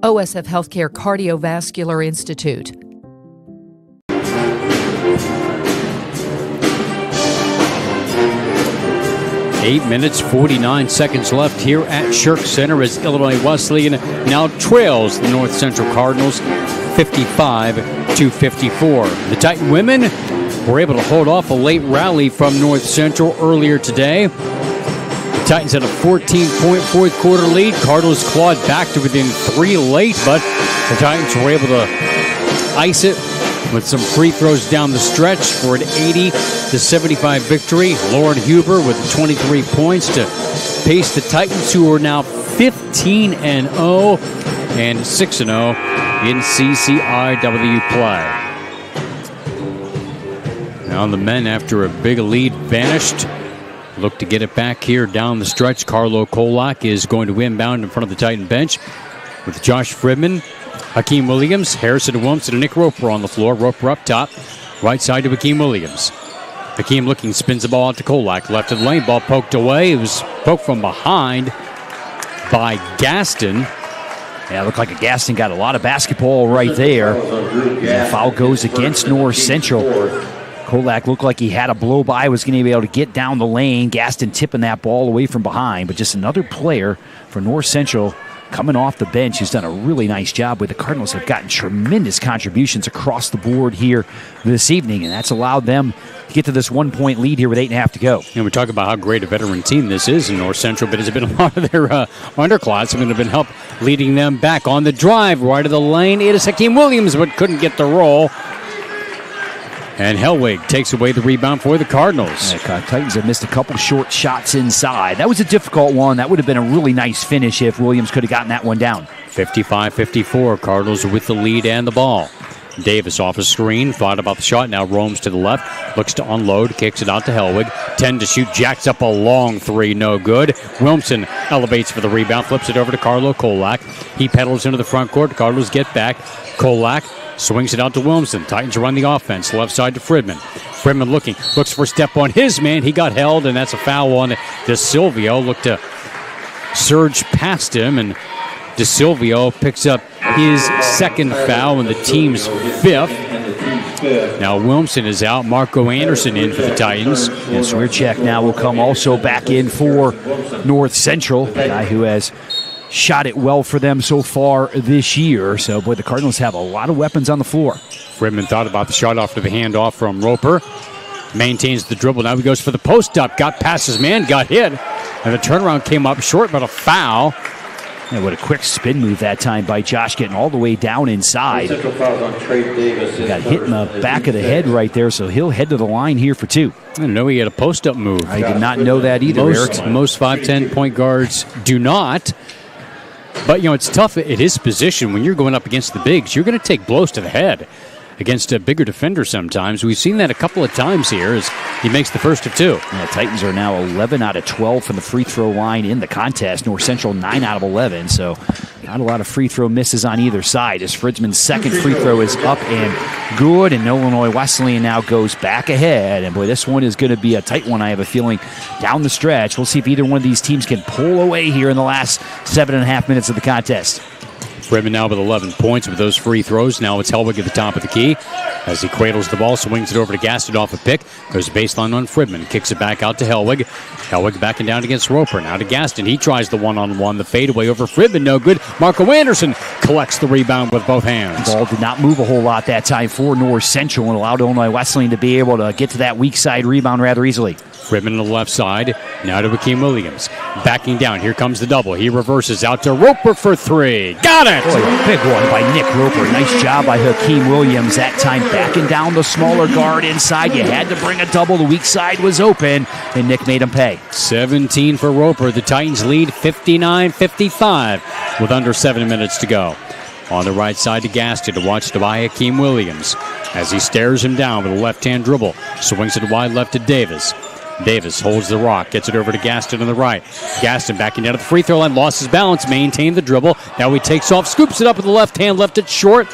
OSF Healthcare Cardiovascular Institute. 8 minutes, 49 seconds left here at Shirk Center as Illinois Wesleyan now trails the North Central Cardinals 55-54. The Titan women were able to hold off a late rally from North Central earlier today. The Titans had a 14-point fourth quarter lead. Cardinals clawed back to within 3 late, but the Titans were able to ice it with some free throws down the stretch for an 80-75 victory. Lauren Huber with 23 points to pace the Titans, who are now 15-0 and 6-0 in CCIW play. Now the men, after a big lead vanished, look to get it back here down the stretch. Carlo Kolak is going to inbound in front of the Titan bench with Josh Fridman, Hakeem Williams, Harrison Williamson, and Nick Roper on the floor. Roper up top, right side to Hakeem Williams. Hakeem looking, spins the ball out to Kolak. Left of the lane, ball poked away. It was poked from behind by Gaston. Yeah, it looked like Gaston got a lot of basketball right there. The foul goes against North Central. Kolak looked like he had a blow by, was going to be able to get down the lane. Gaston tipping that ball away from behind, but just another player for North Central coming off the bench who's done a really nice job with the Cardinals. Have gotten tremendous contributions across the board here this evening, and that's allowed them to get to this 1-point lead here with 8.5 to go. And we talk about how great a veteran team this is in North Central, but it's been a lot of their underclassmen have been help leading them back on the drive. Right of the lane, it is Hakeem Williams, but couldn't get the roll. And Hellwig takes away the rebound for the Cardinals. Yeah, Titans have missed a couple short shots inside. That was a difficult one. That would have been a really nice finish if Williams could have gotten that one down. 55-54, Cardinals with the lead and the ball. Davis off a screen, thought about the shot, now roams to the left, looks to unload, kicks it out to Hellwig. 10 to shoot, jacks up a long three, no good. Williamson elevates for the rebound, flips it over to Carlo Kolak. He pedals into the front court, the Cardinals get back. Kolak swings it out to Williamson. Titans run the offense, left side to Fridman. Fridman looks for a step on his man. He got held, and that's a foul on DeSilvio. Looked to surge past him, and DeSilvio picks up his second foul and the team's 5th. Now Williamson is out. Marco Anderson in for the Titans. And Swearcheck now will come also back in for North Central, a guy who has shot it well for them so far this year. So, boy, the Cardinals have a lot of weapons on the floor. Fridman thought about the shot off to the handoff from Roper. Maintains the dribble. Now he goes for the post-up. Got past his man. Got hit. And the turnaround came up short, but a foul. And what a quick spin move that time by Josh, getting all the way down inside. He got hit in the back of the head right there, so he'll head to the line here for 2. I didn't know he had a post-up move. I did not know that either, Eric. Most 5'10" point guards do not. But, it's tough at his position. When you're going up against the bigs, you're going to take blows to the head against a bigger defender sometimes. We've seen that a couple of times here as he makes the first of 2. Yeah, Titans are now 11 out of 12 from the free throw line in the contest. North Central 9 out of 11, so not a lot of free throw misses on either side as Fritzman's second free throw is up and good, and Illinois Wesleyan now goes back ahead. And boy, this one is going to be a tight one, I have a feeling, down the stretch. We'll see if either one of these teams can pull away here in the last 7.5 minutes of the contest. Friedman now with 11 points with those free throws. Now it's Helwig at the top of the key as he cradles the ball, swings it over to Gaston off a pick. Goes baseline on Friedman, kicks it back out to Helwig. Helwig backing down against Roper. Now to Gaston. He tries the one-on-one. The fadeaway over Friedman, no good. Marco Anderson collects the rebound with both hands. The ball did not move a whole lot that time for North Central and allowed Illinois Wesleyan to be able to get to that weak side rebound rather easily. Friedman on the left side. Now to Hakeem Williams. Backing down. Here comes the double. He reverses out to Roper for 3. Got it! Boy, a big one by Nick Roper. Nice job by Hakeem Williams that time, backing down the smaller guard inside. You had to bring a double. The weak side was open, and Nick made him pay. 17 for Roper. The Titans lead 59-55 with under 7 minutes to go. On the right side to Gaston to watch by Hakeem Williams as he stares him down with a left-hand dribble. Swings it wide left to Davis. Davis holds the rock, gets it over to Gaston on the right. Gaston backing down at the free throw line, lost his balance, maintained the dribble. Now he takes off, scoops it up with the left hand, left it short.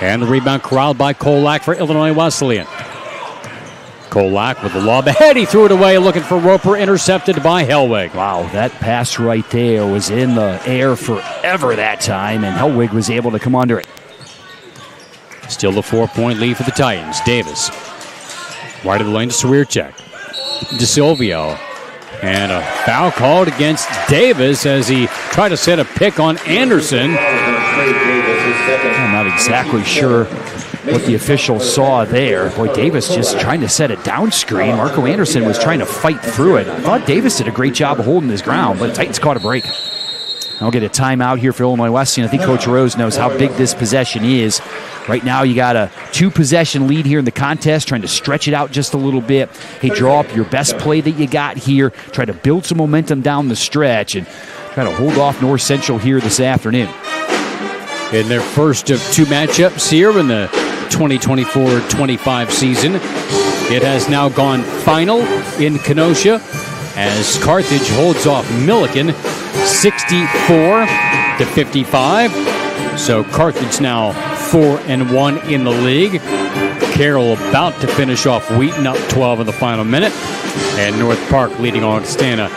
And the rebound corralled by Kolak for Illinois Wesleyan. Kolak with the lob ahead, he threw it away, looking for Roper, intercepted by Helwig. Wow, that pass right there was in the air forever that time, and Helwig was able to come under it. Still the 4-point lead for the Titans. Davis, right of the lane to Sawierczak. DeSilvio, and a foul called against Davis as he tried to set a pick on Anderson. I'm not exactly sure what the official saw there. Boy, Davis just trying to set a down screen. Marco Anderson was trying to fight through it. I thought Davis did a great job of holding his ground, but the Titans caught a break. I'll get a timeout here for Illinois Wesleyan. I think Coach Rose knows how big this possession is. Right now, you got a 2-possession lead here in the contest, trying to stretch it out just a little bit. Hey, draw up your best play that you got here. Try to build some momentum down the stretch and try to hold off North Central here this afternoon. In their first of 2 matchups here in the 2024-25 season, it has now gone final in Kenosha as Carthage holds off Milliken 64-55. So Carthage now 4-1 in the league. Carroll about to finish off Wheaton, up 12 in the final minute. And North Park leading Augustana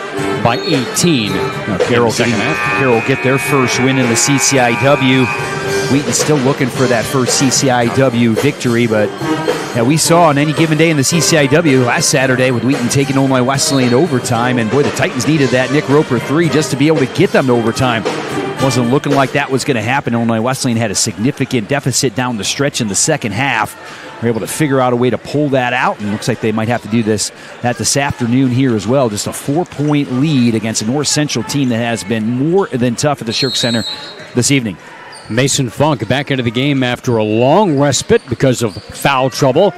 by 18. Now Carroll get their first win in the CCIW. Wheaton still looking for that first CCIW victory, but we saw on any given day in the CCIW last Saturday with Wheaton taking Illinois Wesleyan overtime, and boy, the Titans needed that Nick Roper 3 just to be able to get them to overtime. Wasn't looking like that was going to happen. Illinois Wesleyan had a significant deficit down the stretch in the second half. Were able to figure out a way to pull that out, and looks like they might have to do this afternoon here as well. Just a 4-point lead against a North Central team that has been more than tough at the Shirk Center this evening. Mason Funk back into the game after a long respite because of foul trouble,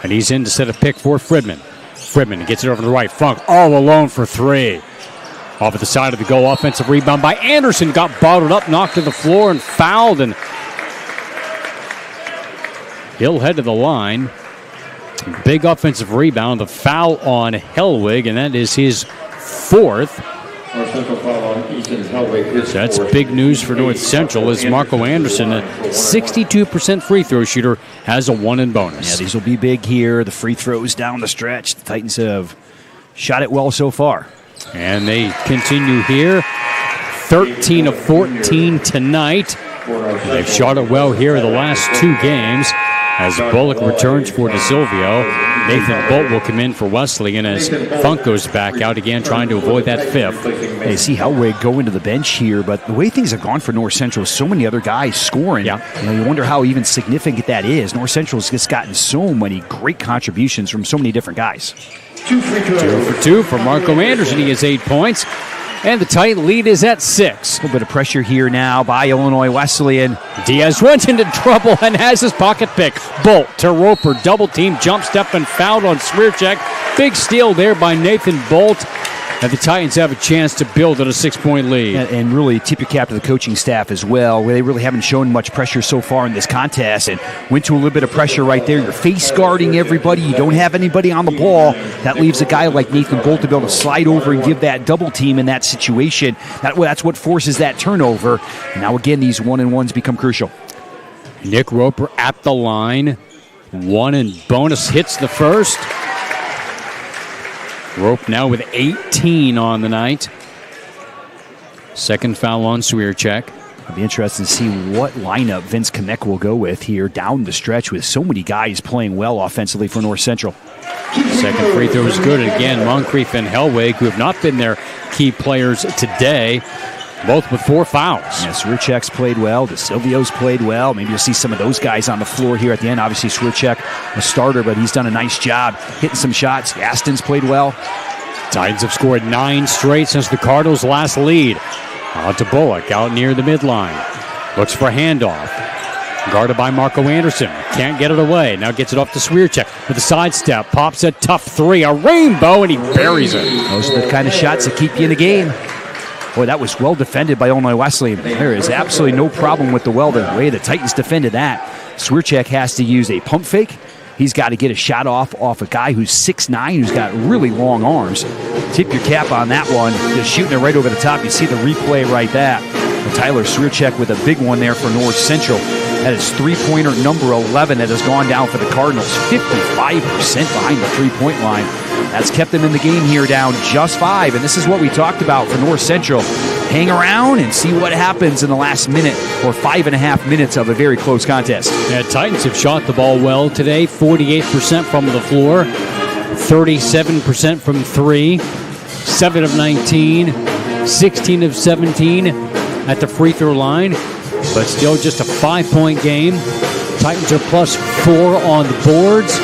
and he's in to set a pick for Friedman. Friedman gets it over to the right. Funk all alone for 3. Off at the side of the goal, offensive rebound by Anderson. Got bottled up, knocked to the floor, and fouled. And he'll head to the line. Big offensive rebound. The foul on Helwig, and that is his 4th. So that's big news for North Central as Marco Anderson, a 62% free throw shooter, has a 1 in bonus. Yeah, these will be big here. The free throws down the stretch. The Titans have shot it well so far. And they continue here. 13 of 14 tonight. They've shot it well here in the last 2 games. As Bullock returns for DeSilvio. Nathan Bolt will come in for Wesleyan as Funk goes back out again, trying to avoid that fifth. You see Hellwig go into the bench here, but the way things have gone for North Central, so many other guys scoring. Yeah. You wonder how even significant that is. North Central's just gotten so many great contributions from so many different guys. 2 for 2 for Marco Anderson. He has 8 points. And the tight lead is at 6. A little bit of pressure here now by Illinois Wesleyan. Diaz runs into trouble and has his pocket pick. Bolt to Roper, double team, jump step and fouled on Swierczek. Big steal there by Nathan Bolt. And the Titans have a chance to build at a 6-point lead. And really tip your cap to the coaching staff as well, where they really haven't shown much pressure so far in this contest and went to a little bit of pressure right there. You're face guarding everybody. You don't have anybody on the ball. That leaves a guy like Nathan Bolt to be able to slide over and give that double team in that situation. That's what forces that turnover. And now again, these 1-and-1s become crucial. Nick Roper at the line. 1 and bonus hits the first. Rope now with 18 on the night. Second foul on Swierczek. It'll be interesting to see what lineup Vince Kamick will go with here down the stretch with so many guys playing well offensively for North Central. Second free throw is good. And again, Moncrief and Hellwig, who have not been their key players today, both with 4 fouls. Yes, Swierczek's played well. DeSilvio's played well. Maybe you'll see some of those guys on the floor here at the end. Obviously, Swierczek, a starter, but he's done a nice job hitting some shots. Gaston's played well. Titans have scored 9 straight since the Cardinals' last lead. Out to Bullock, out near the midline. Looks for a handoff. Guarded by Marco Anderson. Can't get it away. Now gets it off to Swierczek with a sidestep. Pops a tough 3. A rainbow, and he buries it. Those are the kind of shots that keep you in the game. Boy, that was well defended by Illinois Wesleyan. There is absolutely no problem with the way the Titans defended that. Swierczek has to use a pump fake. He's got to get a shot off a guy who's 6'9", who's got really long arms. Tip your cap on that one. Just shooting it right over the top. You see the replay right there. And Tyler Swierczek with a big one there for North Central. That is three-pointer number 11 that has gone down for the Cardinals. 55% behind the three-point line. That's kept them in the game here down just 5. And this is what we talked about for North Central. Hang around and see what happens in the last minute or 5.5 minutes of a very close contest. Yeah, Titans have shot the ball well today. 48% from the floor. 37% from 3. 7 of 19. 16 of 17 at the free throw line. But still just a 5-point game. Titans are plus 4 on the boards.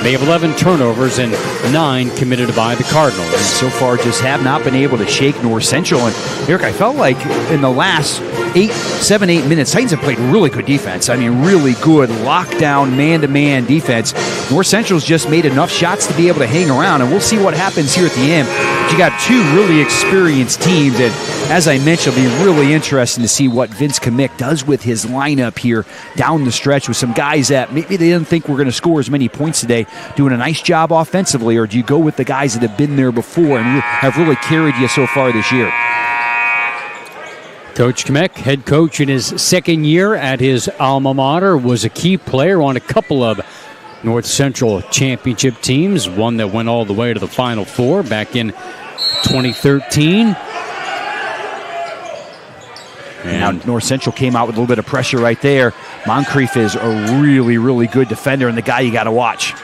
They have 11 turnovers and 9 committed by the Cardinals. And so far just have not been able to shake North Central. And Eric, I felt like in the last 7, 8 minutes, Titans have played really good defense. I mean, really good lockdown, man-to-man defense. North Central's just made enough shots to be able to hang around, and we'll see what happens here at the end. But you got 2 really experienced teams, and as I mentioned, it'll be really interesting to see what Vince Kamick does with his lineup here down the stretch with some guys that maybe they didn't think were going to score as many points today, doing a nice job offensively, or do you go with the guys that have been there before and have really carried you so far this year? Coach Kamick, head coach in his second year at his alma mater, was a key player on a couple of North Central championship teams, one that went all the way to the Final Four back in 2013. And now North Central came out with a little bit of pressure right there. Moncrief is a really, really good defender and the guy you got to watch.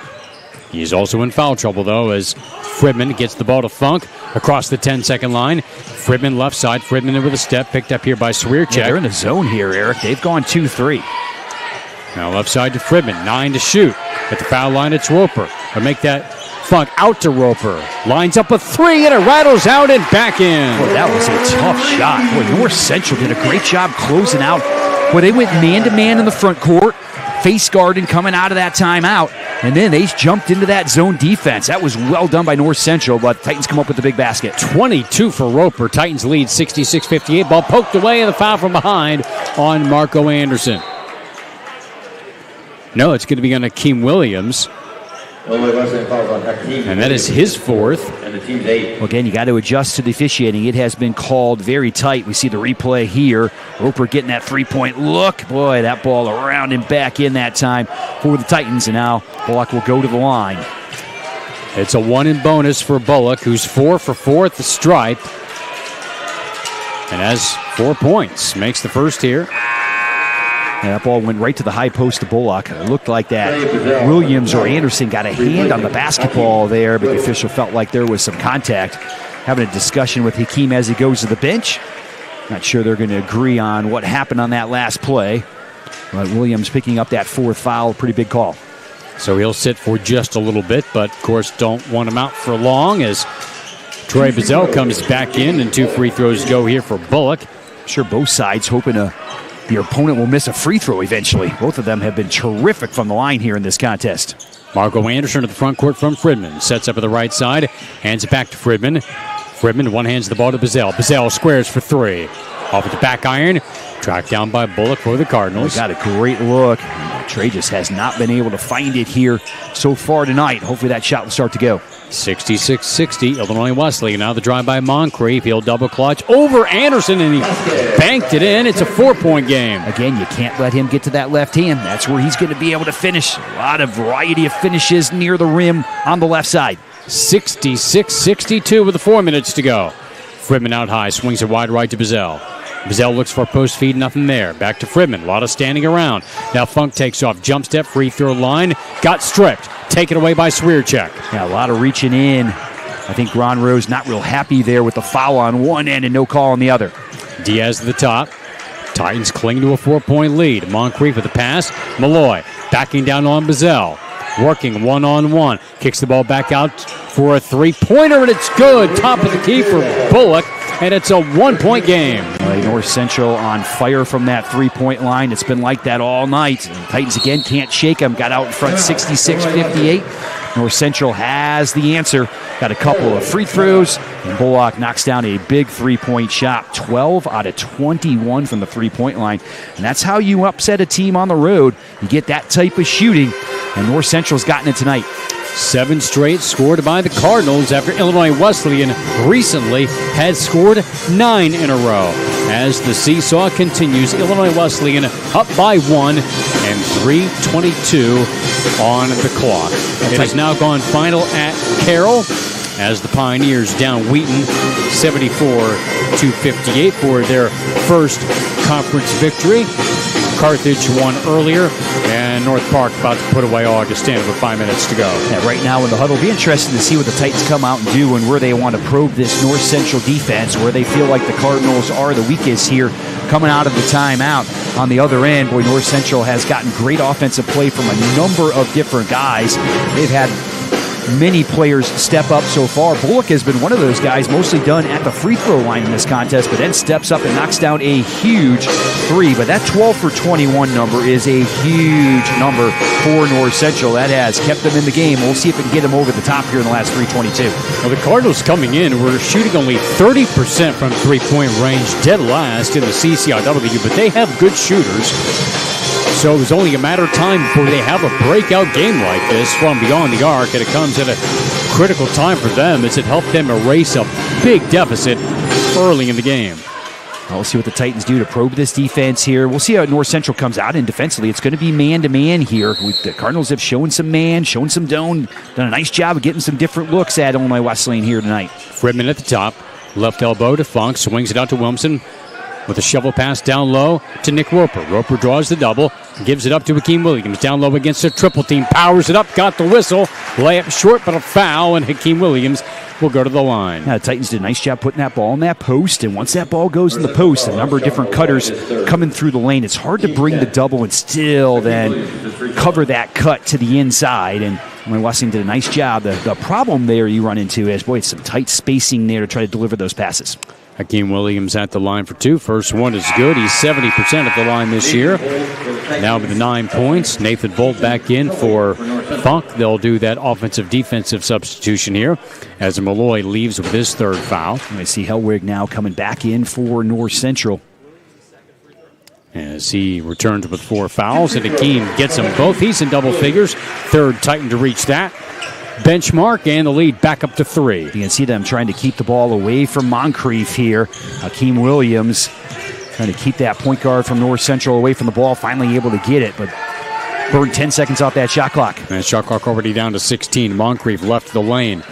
He's also in foul trouble, though, as Fridman gets the ball to Funk across the 10-second line. Fridman left side. Fridman with a step, picked up here by Swierczek. Yeah, they're in the zone here, Eric. They've gone 2-3. Now left side to Fridman, 9 to shoot. At the foul line, it's Roper. They'll make that Funk out to Roper. Lines up a 3, and it rattles out and back in. Boy, that was a tough shot. Boy, North Central did a great job closing out. Boy, they went man-to-man in the front court. Face guarding coming out of that timeout. And then they jumped into that zone defense. That was well done by North Central, but Titans come up with the big basket. 22 for Roper. Titans lead 66-58. Ball poked away and the foul from behind on Marco Anderson. No, it's going to be on Akeem Williams. And that is his 4th. And the team's 8. Well, again, you got to adjust to the officiating. It has been called very tight. We see the replay here. Roper getting that 3-point look. Boy, that ball around and back in that time for the Titans. And now Bullock will go to the line. It's a 1 in bonus for Bullock, who's 4 for 4 at the stripe. And has 4 points. Makes the first here. And that ball went right to the high post of Bullock. It looked like that Williams or Anderson got a hand on the basketball there, but the official felt like there was some contact. Having a discussion with Hakeem as he goes to the bench. Not sure they're going to agree on what happened on that last play. But Williams picking up that 4th foul, pretty big call. So he'll sit for just a little bit, but of course don't want him out for long as Troy Bazell comes back in and 2 free throws go here for Bullock. I'm sure both sides hoping the opponent will miss a free throw eventually. Both of them have been terrific from the line here in this contest. Marco Anderson to the front court from Fridman. Sets up at the right side, hands it back to Fridman. Fridman one hands the ball to Bazell. Bazell squares for 3. Off at the back iron. Tracked down by Bullock for the Cardinals. Got a great look. Trey just has not been able to find it here so far tonight. Hopefully that shot will start to go. 66-60, Illinois Wesleyan. Now the drive by Moncrief. He'll double clutch over Anderson, and he banked it in. It's a 4-point game. Again, you can't let him get to that left hand. That's where he's going to be able to finish. A lot of variety of finishes near the rim on the left side. 66-62 with 4 minutes to go. Fridman out high, swings it wide right to Bazell. Bazell looks for a post feed, nothing there. Back to Fridman, a lot of standing around. Now Funk takes off, jump step, free throw line, got stripped. Taken away by Swierczek. Yeah, a lot of reaching in. I think Ron Rose not real happy there with the foul on one end and no call on the other. Diaz to the top. Titans cling to a 4-point lead. Moncrief with the pass. Malloy backing down on Bazell. Working one-on-one. Kicks the ball back out for a 3-pointer, and it's good. Top of the key for Bullock, and it's a 1-point game. North Central on fire from that 3-point line. It's been like that all night. And Titans again can't shake them. Got out in front 66-58. North Central has the answer. Got a couple of free throws, and Bullock knocks down a big 3-point shot. 12 out of 21 from the 3-point line. And that's how you upset a team on the road. You get that type of shooting, and North Central's gotten it tonight. 7 straight scored by the Cardinals after Illinois Wesleyan recently had scored 9 in a row. As the seesaw continues, Illinois Wesleyan up by 1 and 3:22 on the clock. It has now gone final at Carroll as the Pioneers down Wheaton 74-58 for their first conference victory. Carthage won earlier, and North Park about to put away Augustana with 5 minutes to go. Yeah, right now in the huddle, it'll be interesting to see what the Titans come out and do and where they want to probe this North Central defense, where they feel like the Cardinals are the weakest here coming out of the timeout. On the other end, boy, North Central has gotten great offensive play from a number of different guys. They've had many players step up so far. Bullock has been one of those guys, mostly done at the free throw line in this contest, but then steps up and knocks down a huge 3. But that 12 for 21 number is a huge number for North Central. That has kept them in the game. We'll see if we can get them over the top here in the last 3:22. Well, the Cardinals coming in were shooting only 30% from 3-point range, dead last in the CCIW, but they have good shooters. So it was only a matter of time before they have a breakout game like this from beyond the arc, and it comes at a critical time for them as it helped them erase a big deficit early in the game. We'll see what the Titans do to probe this defense here. We'll see how North Central comes out, and defensively it's going to be man-to-man here. The Cardinals have shown some man, shown some zone, done a nice job of getting some different looks at Illinois Wesleyan here tonight. Fridman at the top, left elbow to Funk, swings it out to Williamson with a shovel pass down low to Nick Roper. Roper draws the double, gives it up to Hakeem Williams. Down low against a triple team, powers it up, got the whistle. Layup short, but a foul, and Hakeem Williams will go to the line. Yeah, the Titans did a nice job putting that ball in that post, and once that ball goes in the post, a number of different cutters coming through the lane. It's hard to bring the double and still then cover that cut to the inside, and Wesleyan did a nice job. The problem there you run into is, boy, it's some tight spacing there to try to deliver those passes. Hakeem Williams at the line for 2. First one is good. He's 70% at the line this year. Now with the 9 points. Nathan Bolt back in for Funk. They'll do that offensive-defensive substitution here as Malloy leaves with his 3rd foul. I see Hellwig now coming back in for North Central. As he returns with 4 fouls, and Hakeem gets them both. He's in double figures. 3rd Titan to reach that benchmark, and the lead back up to 3. You can see them trying to keep the ball away from Moncrief here. Hakeem Williams trying to keep that point guard from North Central away from the ball, finally able to get it, but burned 10 seconds off that shot clock. And shot clock already down to 16. Moncrief left the lane.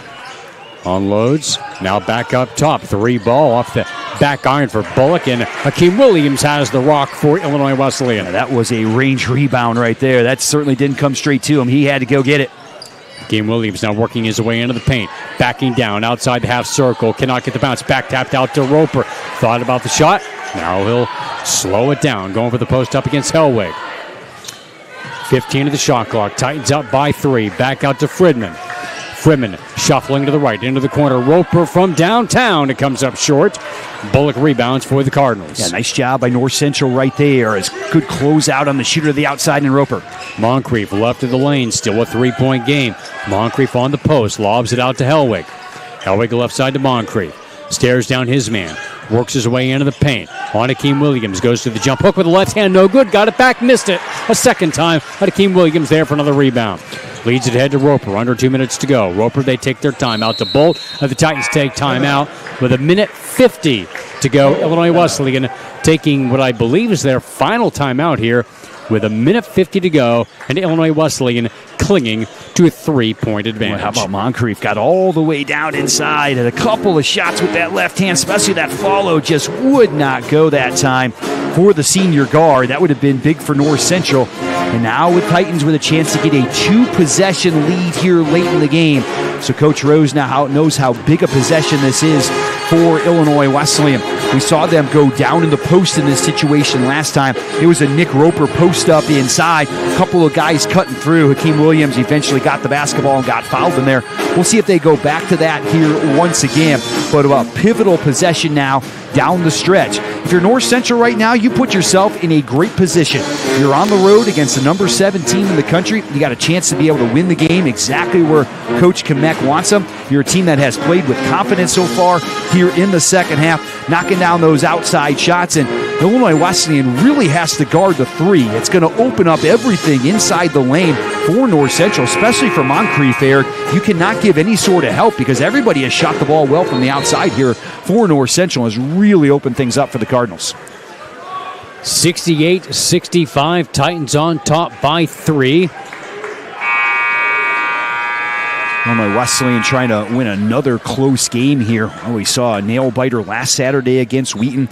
Unloads. Now back up top. 3 ball off the back iron for Bullock, and Hakeem Williams has the rock for Illinois Wesleyan. Yeah, that was a range rebound right there. That certainly didn't come straight to him. He had to go get it. Hakeem Williams now working his way into the paint. Backing down outside the half circle. Cannot get the bounce. Back tapped out to Roper. Thought about the shot. Now he'll slow it down. Going for the post up against Hellwig. 15 of the shot clock. Titans up by 3. Back out to Fridman. Fridman shuffling to the right into the corner. Roper from downtown. It comes up short. Bullock rebounds for the Cardinals. Yeah, nice job by North Central right there. As good closeout on the shooter to the outside and Roper. Moncrief left of the lane. Still a 3-point game. Moncrief on the post. Lobs it out to Hellwig. Hellwig left side to Moncrief. Stares down his man. Works his way into the paint. On Hakeem Williams. Goes to the jump hook with the left hand. No good. Got it back. Missed it. A second time. Hakeem Williams there for another rebound. Leads it ahead to Roper. Under 2 minutes to go. Roper, they take their time out to Bolt. And the Titans take time out with 1:50 to go. Illinois Wesleyan taking what I believe is their final timeout here with 1:50 to go. And Illinois Wesleyan clinging to a 3-point advantage. Well, how about Moncrief? Got all the way down inside. And a couple of shots with that left hand, especially that follow, just would not go that time for the senior guard. That would have been big for North Central. And now with Titans with a chance to get a 2-possession lead here late in the game. So Coach Rose now knows how big a possession this is for Illinois Wesleyan. We saw them go down in the post in this situation last time. It was a Nick Roper post up inside. A couple of guys cutting through. Hakeem Williams eventually got the basketball and got fouled in there. We'll see if they go back to that here once again. But a pivotal possession now down the stretch. If you're North Central right now, you put yourself in a great position. You're on the road against the number 7 team in the country. You got a chance to be able to win the game exactly where Coach Kamek wants them. You're a team that has played with confidence so far here in the second half, knocking down those outside shots. And Illinois Wesleyan really has to guard the 3. It's going to open up everything inside the lane for North Central, especially for Moncrief, Eric. You cannot give any sort of help because everybody has shot the ball well from the outside here for North Central. Has really opened things up for the Cardinals. 68-65, Titans on top by 3. Illinois Wesleyan trying to win another close game here. We saw a nail-biter last Saturday against Wheaton.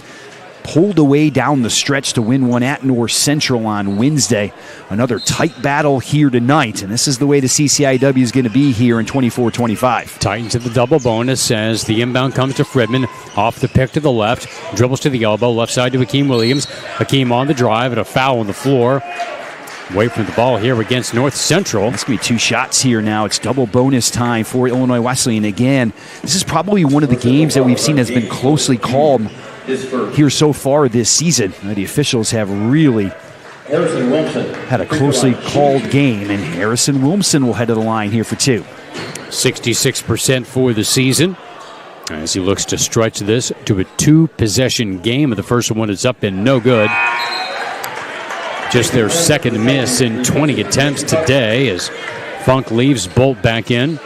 Pulled away down the stretch to win one at North Central on Wednesday. Another tight battle here tonight, and this is the way the CCIW is going to be here in 24-25. Titans at the double bonus as the inbound comes to Fridman. Off the pick to the left. Dribbles to the elbow. Left side to Hakeem Williams. Hakeem on the drive and a foul on the floor. Away from the ball here against North Central. It's going to be 2 shots here now. It's double bonus time for Illinois Wesleyan. Again, this is probably one of the games that we've seen has been closely called here so far this season. The officials have really had a closely called game, and Harrison Wilmson will head to the line here for 2. 66% for the season as he looks to stretch this to a 2-possession game. The first one is up and no good. Just their second miss in 20 attempts today as Funk leaves Bolt back in.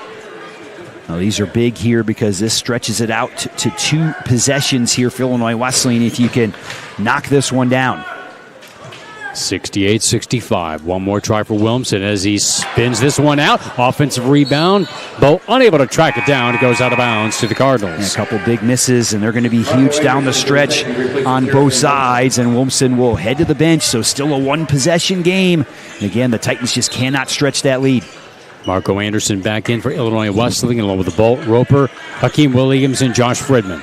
Now, these are big here because this stretches it out to 2 possessions here for Illinois Wesleyan if you can knock this one down. 68-65. One more try for Wilmson as he spins this one out. Offensive rebound. Bolt unable to track it down. It goes out of bounds to the Cardinals. And a couple big misses, and they're going to be huge down the stretch on both sides. And Wilmson will head to the bench, so still a 1-possession game. And again, the Titans just cannot stretch that lead. Marco Anderson back in for Illinois Wesleyan along with the Bolt, Roper, Hakeem Williams, and Josh Fridman.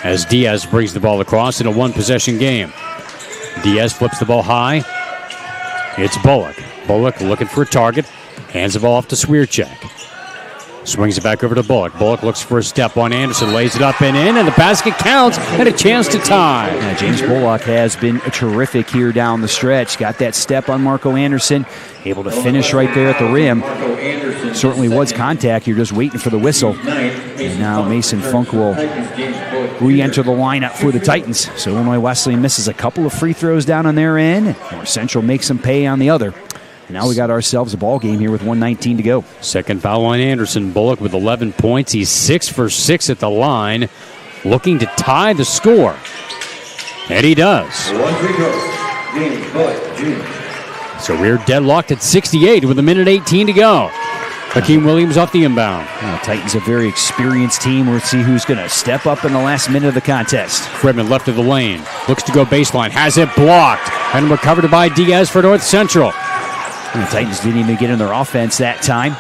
As Diaz brings the ball across in a 1-possession game. Diaz flips the ball high. It's Bullock. Bullock looking for a target. Hands the ball off to Swierczak. Swings it back over to Bullock. Bullock looks for a step on Anderson. Lays it up and in, and the basket counts, and a chance to tie. Yeah, James Bullock has been terrific here down the stretch. Got that step on Marco Anderson. Able to finish right there at the rim. Certainly was contact. You're just waiting for the whistle. And now Mason Funk will re-enter the lineup for the Titans. So Illinois Wesleyan misses a couple of free throws down on their end. North Central makes them pay on the other. And now we got ourselves a ball game here with 1:19 to go. Second foul on Anderson. Bullock with 11 points. He's 6 for 6 at the line, looking to tie the score. And he does. So we're deadlocked at 68 with 1:18 to go. Hakeem Williams off the inbound. Well, Titans a very experienced team. We'll see who's going to step up in the last minute of the contest. Fredman left of the lane. Looks to go baseline. Has it blocked. And recovered by Diaz for North Central. And the Titans didn't even get in their offense that time.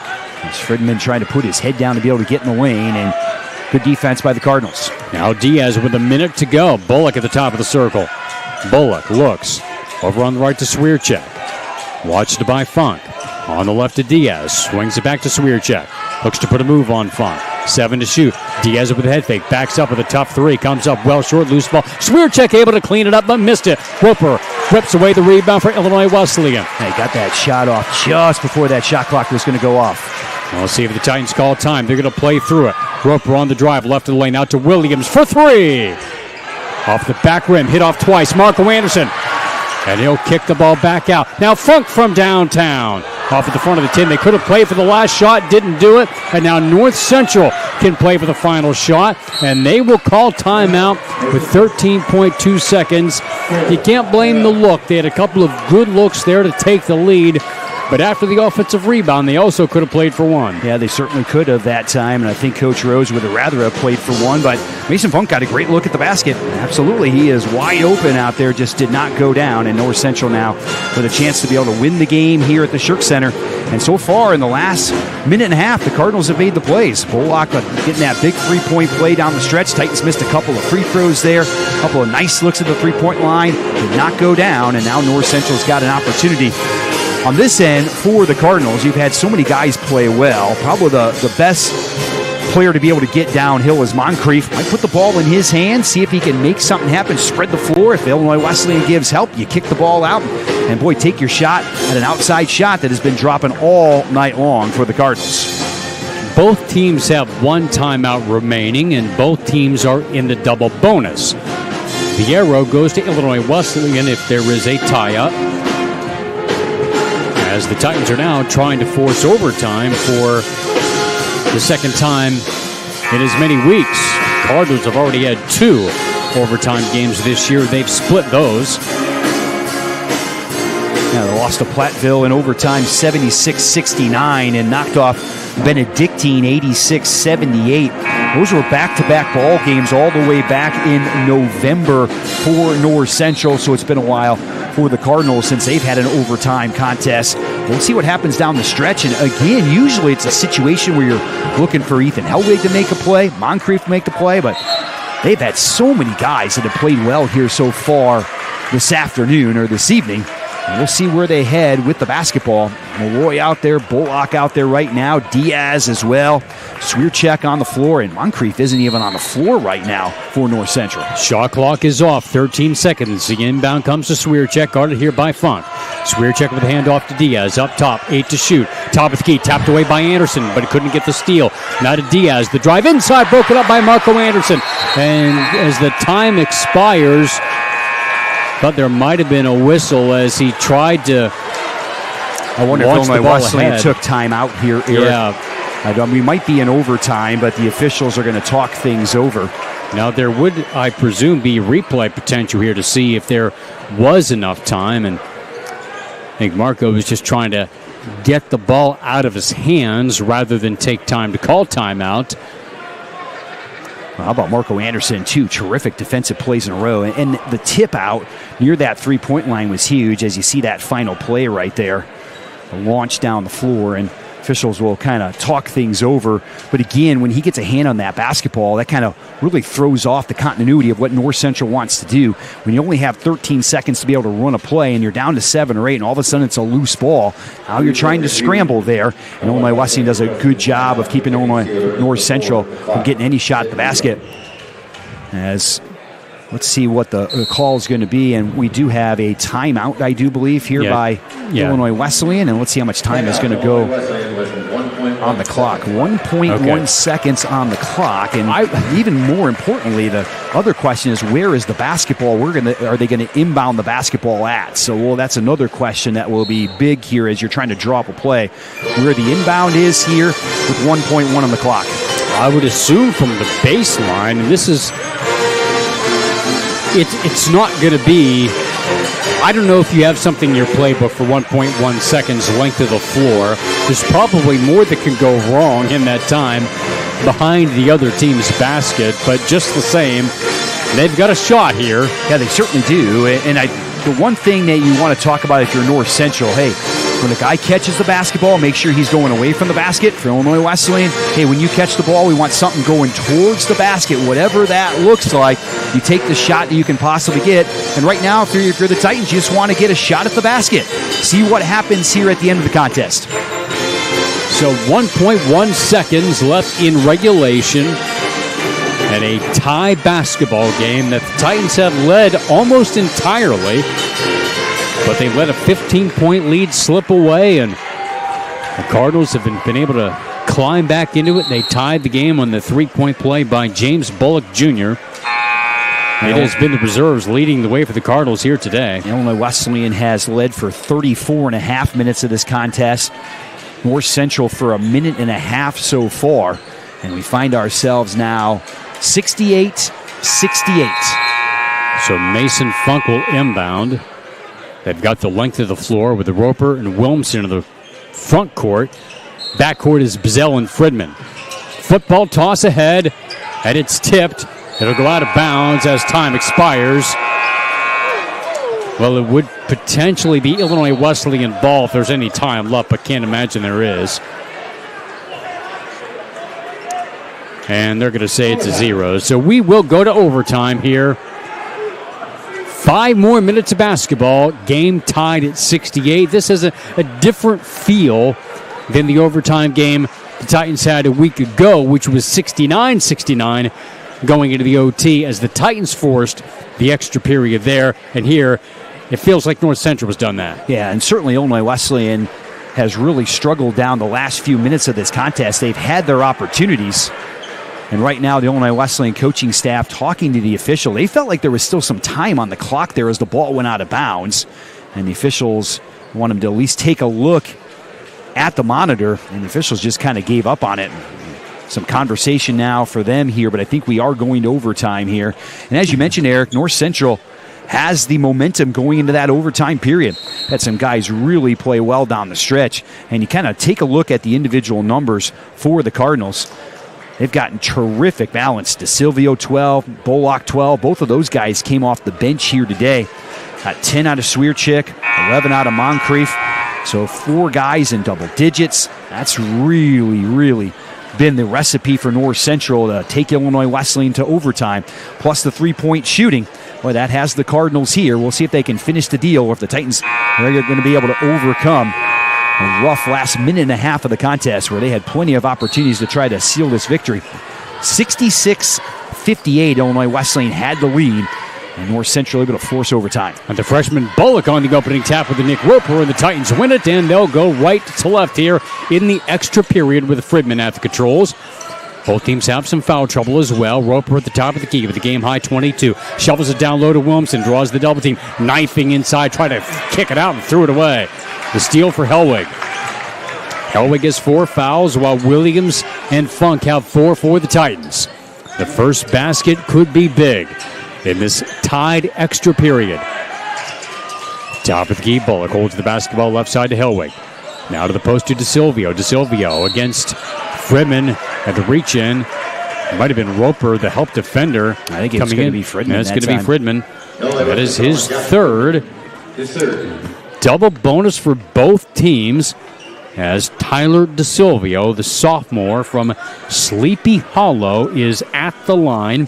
As Fredman trying to put his head down to be able to get in the lane. And good defense by the Cardinals. Now Diaz with a minute to go. Bullock at the top of the circle. Bullock looks over on the right to Swierczek. Watched by Funk. On the left to Diaz. Swings it back to Swierczek. Looks to put a move on Funk. 7 to shoot. Diaz with a head fake. Backs up with a tough three. Comes up well short. Loose ball. Swierczek able to clean it up but missed it. Roper rips away the rebound for Illinois Wesleyan. He got that shot off just before that shot clock was going to go off. We'll see if the Titans call time. They're going to play through it. Roper on the drive. Left of the lane. Out to Williams for three. Off the back rim. Hit off twice. Marco Anderson. And he'll kick the ball back out. Now Funk from downtown. Off at the front of the 10. They could have played for the last shot. Didn't do it. And now North Central can play for the final shot. And they will call timeout with 13.2 seconds. You can't blame the look. They had a couple of good looks there to take the lead. But after the offensive rebound, they also could have played for one. Yeah, they certainly could have that time, and I think Coach Rose would have rather have played for one, but Mason Funk got a great look at the basket. Absolutely, he is wide open out there, just did not go down, and North Central now with a chance to be able to win the game here at the Shirk Center. And so far in the last minute and a half, the Cardinals have made the plays. Bullock getting that big three-point play down the stretch. Titans missed a couple of free throws there, a couple of nice looks at the three-point line, did not go down, and now North Central's got an opportunity. On this end, for the Cardinals, you've had so many guys play well. Probably the best player to be able to get downhill is Moncrief. Might put the ball in his hands, see if he can make something happen, spread the floor. If Illinois Wesleyan gives help, you kick the ball out. And, boy, take your shot at an outside shot that has been dropping all night long for the Cardinals. Both teams have one timeout remaining, and both teams are in the double bonus. The arrow goes to Illinois Wesleyan if there is a tie-up, as the Titans are now trying to force overtime for the second time in as many weeks. Cardinals have already had 2 overtime games this year. They've split those. Yeah, they lost to Platteville in overtime 76-69 and knocked off Benedictine 86-78. Those were back-to-back ball games all the way back in November for North Central, so it's been a while for the Cardinals since they've had an overtime contest. We'll see what happens down the stretch. And again, usually it's a situation where you're looking for Ethan Helwig to make a play, Moncrief to make the play, but they've had so many guys that have played well here so far this afternoon or this evening. And we'll see where they head with the basketball. Malloy out there, Bullock out there right now, Diaz as well. Swierczek on the floor, and Moncrief isn't even on the floor right now for North Central. Shot clock is off, 13 seconds. The inbound comes to Swierczek, guarded here by Funk. Swierczek with a handoff to Diaz, up top, 8 to shoot. Top of the key, tapped away by Anderson, but he couldn't get the steal. Now to Diaz, the drive inside, broken up by Marco Anderson. And as the time expires, thought there might have been a whistle as he tried to. I wonder if Illinois Wesleyan took time out here, Eric. Yeah. We might be in overtime, but the officials are going to talk things over. Now, there would, I presume, be replay potential here to see if there was enough time. And I think Marco was just trying to get the ball out of his hands rather than take time to call timeout. Well, how about Marco Anderson, too? Terrific defensive plays in a row. And the tip out near that three-point line was huge, as you see that final play right there. A launch down the floor, and officials will kind of talk things over. But again, when he gets a hand on that basketball, that kind of really throws off the continuity of what North Central wants to do. When you only have 13 seconds to be able to run a play and you're down to 7 or 8 and all of a sudden it's a loose ball, now you're trying to scramble there. And Illinois Wesleyan does a good job of keeping North Central from getting any shot at the basket. As let's see what the call is going to be. And we do have a timeout, I do believe, here by Illinois Wesleyan. And let's see how much time is going to go on the clock. 1.1 seconds on the clock. And even more importantly, the other question is, where is the basketball? Are they going to inbound the basketball at? So, that's another question that will be big here as you're trying to draw up a play. Where the inbound is here with 1.1 on the clock. I would assume from the baseline, and this is... It's not going to be I don't know if you have something in your playbook for 1.1 seconds length of the floor. There's probably more that can go wrong in that time behind the other team's basket, but just the same, they've got a shot here. Yeah, they certainly do. And the one thing that you want to talk about if you're North Central, hey, when a guy catches the basketball, make sure he's going away from the basket. For Illinois Wesleyan, hey, when you catch the ball, we want something going towards the basket. Whatever that looks like, you take the shot that you can possibly get. And right now, if you're the Titans, you just want to get a shot at the basket. See what happens here at the end of the contest. So 1.1 seconds left in regulation. And a tie basketball game that the Titans have led almost entirely. But they let a 15-point lead slip away, and the Cardinals have been able to climb back into it. They tied the game on the three-point play by James Bullock Jr. It has been the reserves leading the way for the Cardinals here today. Illinois Wesleyan has led for 34.5 minutes of this contest. North Central for a minute and a half so far. And we find ourselves now 68-68. So Mason Funk will inbound. They've got the length of the floor with the Roper and Williamson in the front court. Backcourt is Bazell and Fridman. Football toss ahead, and it's tipped. It'll go out of bounds as time expires. Well, it would potentially be Illinois Wesleyan ball if there's any time left, but can't imagine there is. And they're going to say it's a 0. So we will go to overtime here. 5 more minutes of basketball. Game tied at 68. This has a different feel than the overtime game the Titans had a week ago, which was 69-69 going into the OT as the Titans forced the extra period there. And here, it feels like North Central has done that. Yeah, and certainly Illinois Wesleyan has really struggled down the last few minutes of this contest. They've had their opportunities. And right now, the Illinois Wesleyan coaching staff talking to the official, they felt like there was still some time on the clock there as the ball went out of bounds. And the officials want them to at least take a look at the monitor. And the officials just kind of gave up on it. Some conversation now for them here, but I think we are going to overtime here. And as you mentioned, Eric, North Central has the momentum going into that overtime period. Had some guys really play well down the stretch. And you kind of take a look at the individual numbers for the Cardinals. They've gotten terrific balance. DeSilvio 12, Bullock 12. Both of those guys came off the bench here today. Got 10 out of Swierczyk, 11 out of Moncrief. So 4 guys in double digits. That's really been the recipe for North Central to take Illinois Wesleyan to overtime. Plus the 3-point shooting. Boy, that has the Cardinals here. We'll see if they can finish the deal or if the Titans are going to be able to overcome a rough last minute and a half of the contest where they had plenty of opportunities to try to seal this victory. 66-58, Illinois Wesleyan had the lead, and North Central able to force overtime. And the freshman Bullock on the opening tap with the Nick Roper, and the Titans win it, and they'll go right to left here in the extra period with Fridman at the controls. Both teams have some foul trouble as well. Roper at the top of the key with the game-high 22. Shovels it down low to Williamson, draws the double team, knifing inside, trying to kick it out and threw it away. The steal for Hellwig. Hellwig has 4 fouls, while Williams and Funk have 4 for the Titans. The first basket could be big in this tied extra period. Top of the key, Bullock holds the basketball left side to Hellwig. Now to the post to DeSilvio. DeSilvio against Fridman at the reach-in. It might have been Roper, the help defender. I think it's going to be Fridman. That's going to be Fridman. That is his third. Double bonus for both teams as Tyler DeSilvio, the sophomore from Sleepy Hollow, is at the line.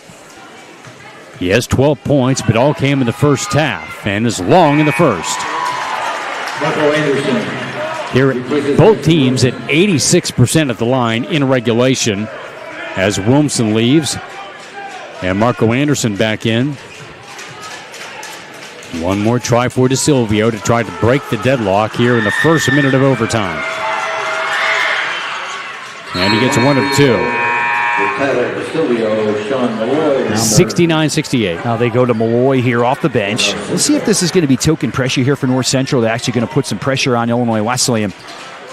He has 12 points, but all came in the first half and is long in the first. Here, both teams at 86% at the line in regulation as Williamson leaves and Marco Anderson back in. One more try for DeSilvio to try to break the deadlock here in the first minute of overtime. And he gets 1 of 2. 69-68. Now they go to Malloy here off the bench. We'll see if this is going to be token pressure here for North Central. They're actually going to put some pressure on Illinois Wesleyan.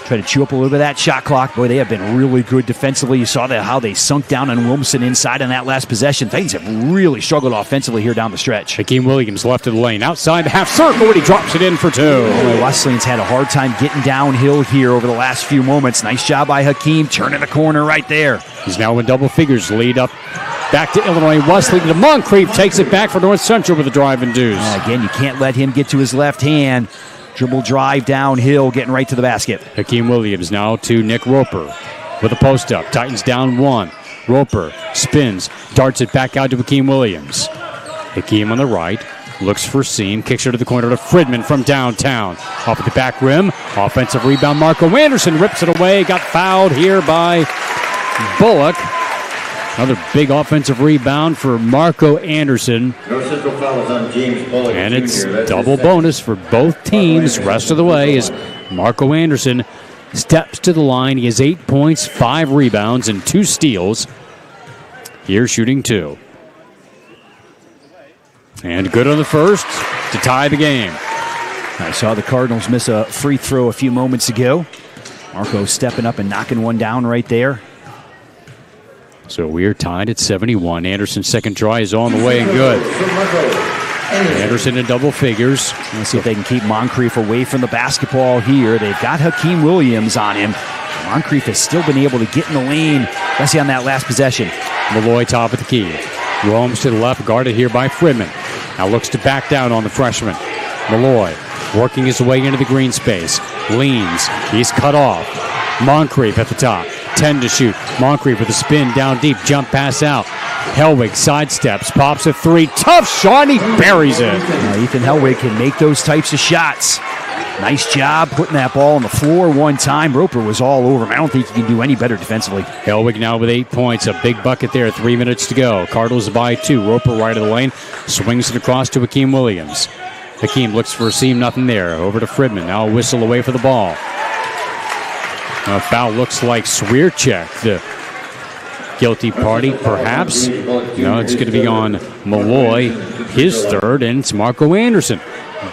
Try to chew up a little bit of that shot clock. Boy, they have been really good defensively. You saw how they sunk down on Williamson inside on that last possession. Titans have really struggled offensively here down the stretch. Hakeem Williams left of the lane, outside the half circle, and he drops it in for 2. Boy, Wesleyan's had a hard time getting downhill here over the last few moments. Nice job by Hakeem, turning the corner right there. He's now in double figures, lead up back to Illinois Wesleyan. Moncrief takes it back for North Central with a drive and deuce. Again, you can't let him get to his left hand. Dribble drive downhill, getting right to the basket. Hakeem Williams now to Nick Roper with a post up. Titans down 1. Roper spins, darts it back out to Hakeem Williams. Hakeem on the right, looks for seam, kicks it to the corner to Fridman from downtown. Off at the back rim, offensive rebound. Marco Anderson rips it away, got fouled here by Bullock. Another big offensive rebound for Marco Anderson. North Central foul is on James Bullock. And it's double bonus for both teams. Rest of the way as Marco Anderson steps to the line. He has 8 points, 5 rebounds, and 2 steals. Here shooting 2. And good on the first to tie the game. I saw the Cardinals miss a free throw a few moments ago. Marco stepping up and knocking one down right there. So we are tied at 71. Anderson's second try is on the way and good. Anderson in double figures. Let's see if they can keep Moncrief away from the basketball here. They've got Hakeem Williams on him. Moncrief has still been able to get in the lane, especially on that last possession. Malloy top of the key. Roams to the left, guarded here by Fridman. Now looks to back down on the freshman. Malloy working his way into the green space. Leans. He's cut off. Moncrief at the top. 10 to shoot. Moncrief with a spin down deep. Jump pass out. Hellwig sidesteps. Pops a 3. Tough shot. And he buries it. Ethan Hellwig can make those types of shots. Nice job putting that ball on the floor one time. Roper was all over him. I don't think he can do any better defensively. Hellwig now with 8 points. A big bucket there. 3 minutes to go. Cardinals by 2. Roper right of the lane. Swings it across to Hakeem Williams. Hakeem looks for a seam. Nothing there. Over to Fridman. Now a whistle away for the ball. A foul looks like Swierczek, the guilty party, perhaps. No, it's going to be on Malloy, his third, and it's Marco Anderson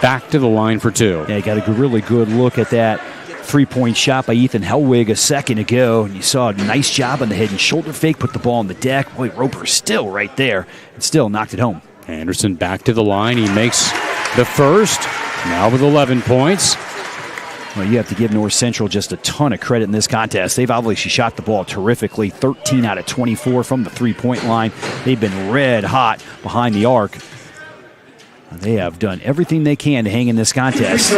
back to the line for 2. Yeah, you got a really good look at that three-point shot by Ethan Hellwig a second ago, and you saw a nice job on the head and shoulder fake, put the ball on the deck. Boy, Roper's still right there and still knocked it home. Anderson back to the line. He makes the first, now with 11 points. Well, you have to give North Central just a ton of credit in this contest. They've obviously shot the ball terrifically, 13 out of 24 from the three-point line. They've been red hot behind the arc. They have done everything they can to hang in this contest. 2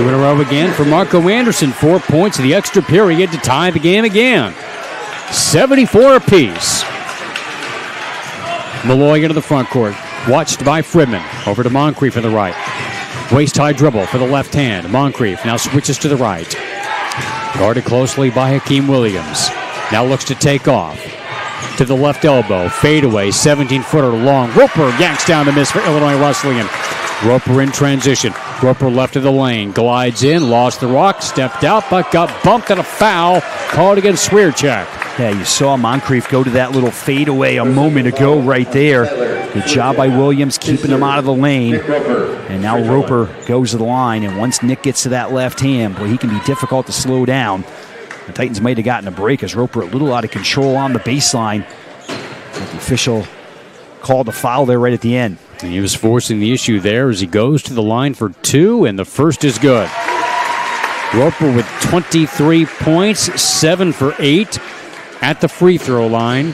in a row again for Marco Anderson. 4 points in the extra period to tie the game again. 74 apiece. Malloy into the front court. Watched by Fridman. Over to Moncrief on the right. Waist-high dribble for the left hand. Moncrief now switches to the right. Guarded closely by Hakeem Williams. Now looks to take off. To the left elbow. Fadeaway. 17-footer long. Roper yanks down the miss for Illinois Wesleyan. Roper in transition. Roper left of the lane. Glides in. Lost the rock. Stepped out, but got bumped and a foul. Called against Swierczek. Yeah, you saw Moncrief go to that little fadeaway a moment ago right there. Good job by Williams keeping him out of the lane. And now Roper goes to the line, and once Nick gets to that left hand, boy, he can be difficult to slow down. The Titans might have gotten a break as Roper a little out of control on the baseline. But the official called a foul there right at the end. And he was forcing the issue there as he goes to the line for 2, and the first is good. Roper with 23 points, 7 for 8 at the free throw line.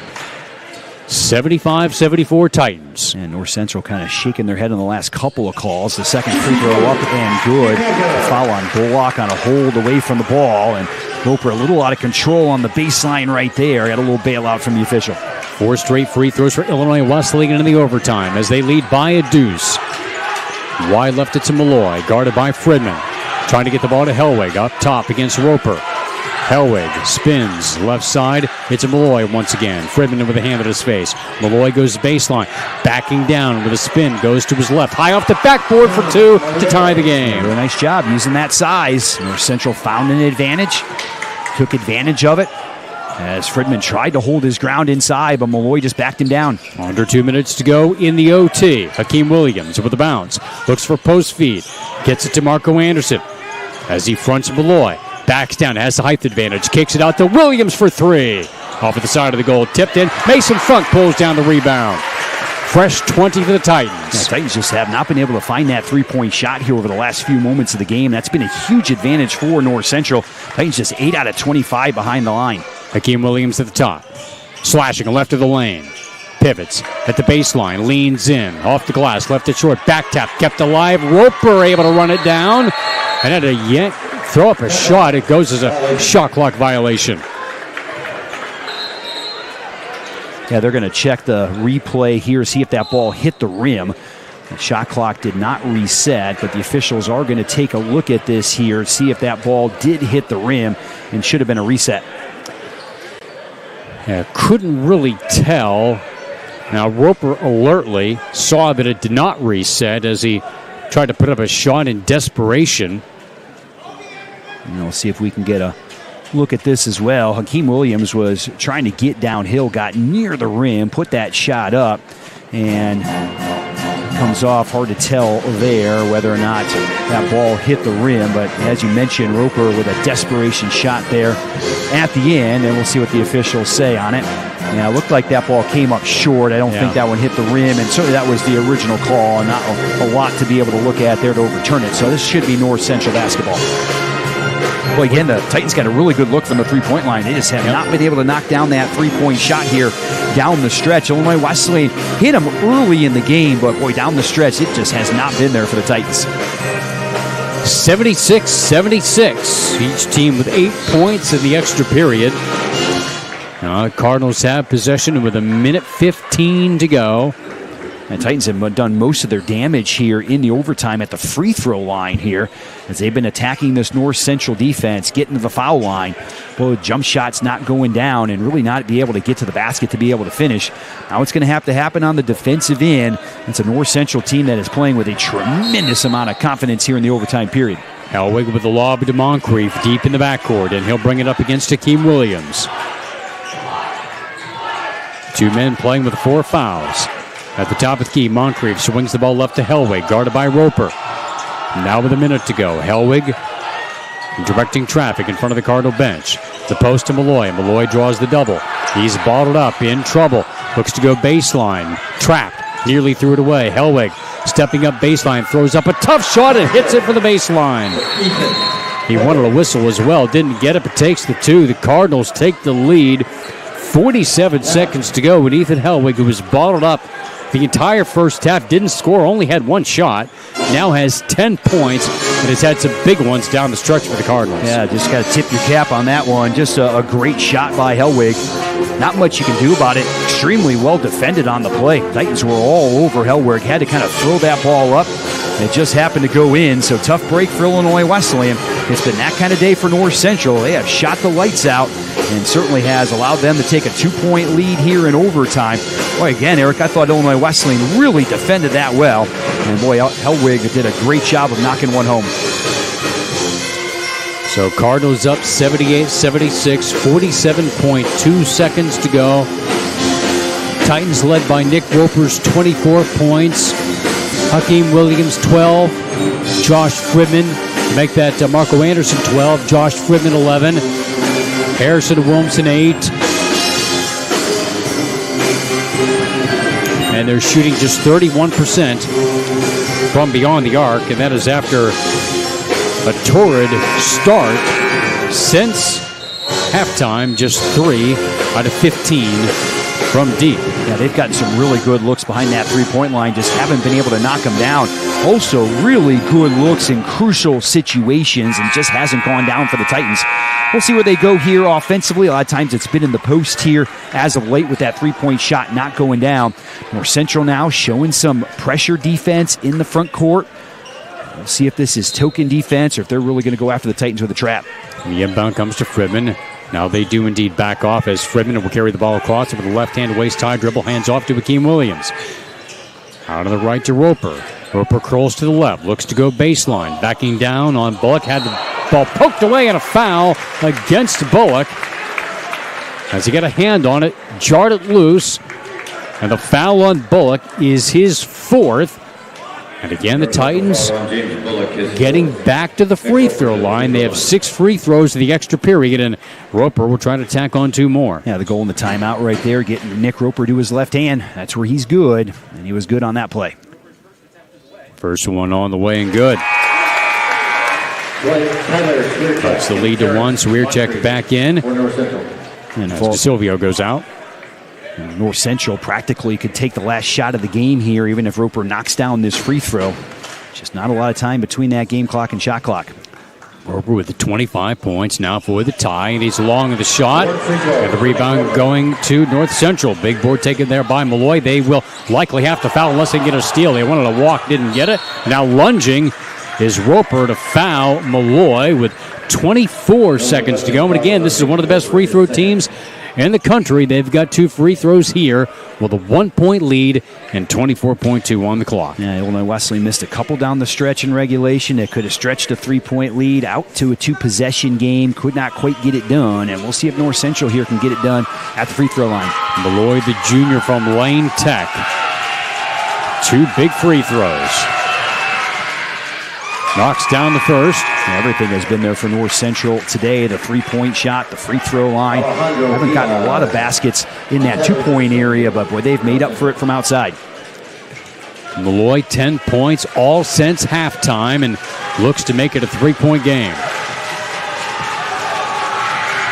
75-74 Titans. And North Central kind of shaking their head on the last couple of calls. The second free throw up and good. A foul on Bullock on a hold away from the ball. And Roper a little out of control on the baseline right there. Got a little bailout from the official. 4 straight free throws for Illinois Wesleyan in the overtime as they lead by a deuce. Wide left it to Malloy, guarded by Fridman. Trying to get the ball to Hellwig up top against Roper. Hellwig spins left side. It's a Malloy once again. Fridman with a hand at his face. Malloy goes baseline. Backing down with a spin. Goes to his left. High off the backboard for 2 to tie the game. Really nice job using that size. North Central found an advantage. Took advantage of it. As Fridman tried to hold his ground inside, but Malloy just backed him down. Under 2 minutes to go in the OT. Hakeem Williams with the bounce. Looks for post feed. Gets it to Marco Anderson as he fronts Malloy. Backs down, has the height advantage, kicks it out to Williams for three. Off at the side of the goal, tipped in. Mason Funk pulls down the rebound. Fresh 20 for the Titans. The Titans just have not been able to find that three-point shot here over the last few moments of the game. That's been a huge advantage for North Central. Titans just 8 out of 25 behind the line. Hakeem Williams at the top. Slashing left of the lane. Pivots at the baseline, leans in, off the glass, left it short, back tap, kept alive. Roper able to run it down, and had to throw up a shot. It goes as a shot clock violation. Yeah, they're going to check the replay here, see if that ball hit the rim. The shot clock did not reset, but the officials are going to take a look at this here, see if that ball did hit the rim and should have been a reset. Yeah, couldn't really tell. Now, Roper alertly saw that it did not reset as he tried to put up a shot in desperation. And we'll see if we can get a look at this as well. Hakeem Williams was trying to get downhill, got near the rim, put that shot up, and comes off. Hard to tell there whether or not that ball hit the rim, but as you mentioned, Roper with a desperation shot there at the end, and we'll see what the officials say on it. Yeah, it looked like that ball came up short. I don't think that one hit the rim, and certainly that was the original call, and not a lot to be able to look at there to overturn it. So this should be North Central basketball. Well, again, the Titans got a really good look from the three-point line. They just have not been able to knock down that three-point shot here down the stretch. Illinois Wesleyan hit them early in the game, but boy, down the stretch, it just has not been there for the Titans. 76-76. Each team with 8 points in the extra period. Cardinals have possession with 1:15 to go. And Titans have done most of their damage here in the overtime at the free throw line here as they've been attacking this North Central defense, getting to the foul line. Well, jump shots not going down and really not be able to get to the basket to be able to finish. Now it's going to have to happen on the defensive end. It's a North Central team that is playing with a tremendous amount of confidence here in the overtime period. Hellwig with the lob to Moncrief deep in the backcourt, and he'll bring it up against Hakeem Williams. Two men playing with 4 fouls. At the top of the key, Moncrief swings the ball left to Hellwig, guarded by Roper. Now with a minute to go, Hellwig directing traffic in front of the Cardinal bench. The post to Malloy. Malloy draws the double. He's balled up, in trouble. Looks to go baseline. Trapped, nearly threw it away. Hellwig stepping up baseline, throws up a tough shot and hits it for the baseline. He wanted a whistle as well, didn't get it, but takes the two. The Cardinals take the lead. 47 seconds to go, and Ethan Hellwig, who was bottled up the entire first half, didn't score, only had 1 shot, now has 10 points, and has had some big ones down the stretch for the Cardinals. Yeah, just got to tip your cap on that one. Just a great shot by Hellwig. Not much you can do about it. Extremely well defended on the play. Titans were all over Hellwig. Had to kind of throw that ball up. It just happened to go in, so tough break for Illinois Wesleyan. It's been that kind of day for North Central. They have shot the lights out and certainly has allowed them to take a 2-point lead here in overtime. Boy, again, Eric, I thought Illinois Wesleyan really defended that well. And boy, Hellwig did a great job of knocking one home. So Cardinals up 78-76, 47.2 seconds to go. Titans led by Nick Roper's 24 points. Hakeem Williams 12. Josh Fridman, make that Marco Anderson 12. Josh Fridman 11. Harrison Wilmson 8. And they're shooting just 31% from beyond the arc, and that is after a torrid start. Since halftime, just 3 out of 15 from deep. Yeah, they've gotten some really good looks behind that three-point line, just haven't been able to knock them down. Also, really good looks in crucial situations, and just hasn't gone down for the Titans. We'll see where they go here offensively. A lot of times it's been in the post here as of late with that three-point shot not going down. North Central now showing some pressure defense in the front court. We'll see if this is token defense or if they're really going to go after the Titans with a trap. The inbound comes to Fridman. Now they do indeed back off as Fridman will carry the ball across with a left-hand waist-high dribble, hands off to Hakeem Williams. Out on the right to Roper. Roper curls to the left, looks to go baseline. Backing down on Bullock, had the ball poked away and a foul against Bullock. As he got a hand on it, jarred it loose. And the foul on Bullock is his 4th. And again, the Titans getting back to the free throw line. They have 6 free throws in the extra period, and Roper will try to tack on 2 more. Yeah, the goal in the timeout right there, getting Nick Roper to his left hand. That's where he's good, and he was good on that play. First one on the way and good. That's the lead to 1. Swierczek back in. And DeSilvio goes out. And North Central practically could take the last shot of the game here, even if Roper knocks down this free throw. Just not a lot of time between that game clock and shot clock. Roper with the 25 points now for the tie, and he's long of the shot. And the rebound going to North Central. Big board taken there by Malloy. They will likely have to foul unless they get a steal. They wanted a walk, didn't get it. Now lunging is Roper to foul Malloy with 24 seconds to go. And again, this is one of the best free throw teams in the country. They've got 2 free throws here with a 1-point lead and 24.2 on the clock. Yeah, Illinois Wesleyan missed a couple down the stretch in regulation. It could have stretched a 3-point lead out to a 2-possession game. Could not quite get it done, and we'll see if North Central here can get it done at the free throw line. Malloy, the junior from Lane Tech. 2 big free throws. Knocks down the first. Everything has been there for North Central today. The 3-point shot, the free throw line. Haven't gotten a lot of baskets in that 2-point area, but boy, they've made up for it from outside. Malloy, 10 points all since halftime, and looks to make it a 3-point game.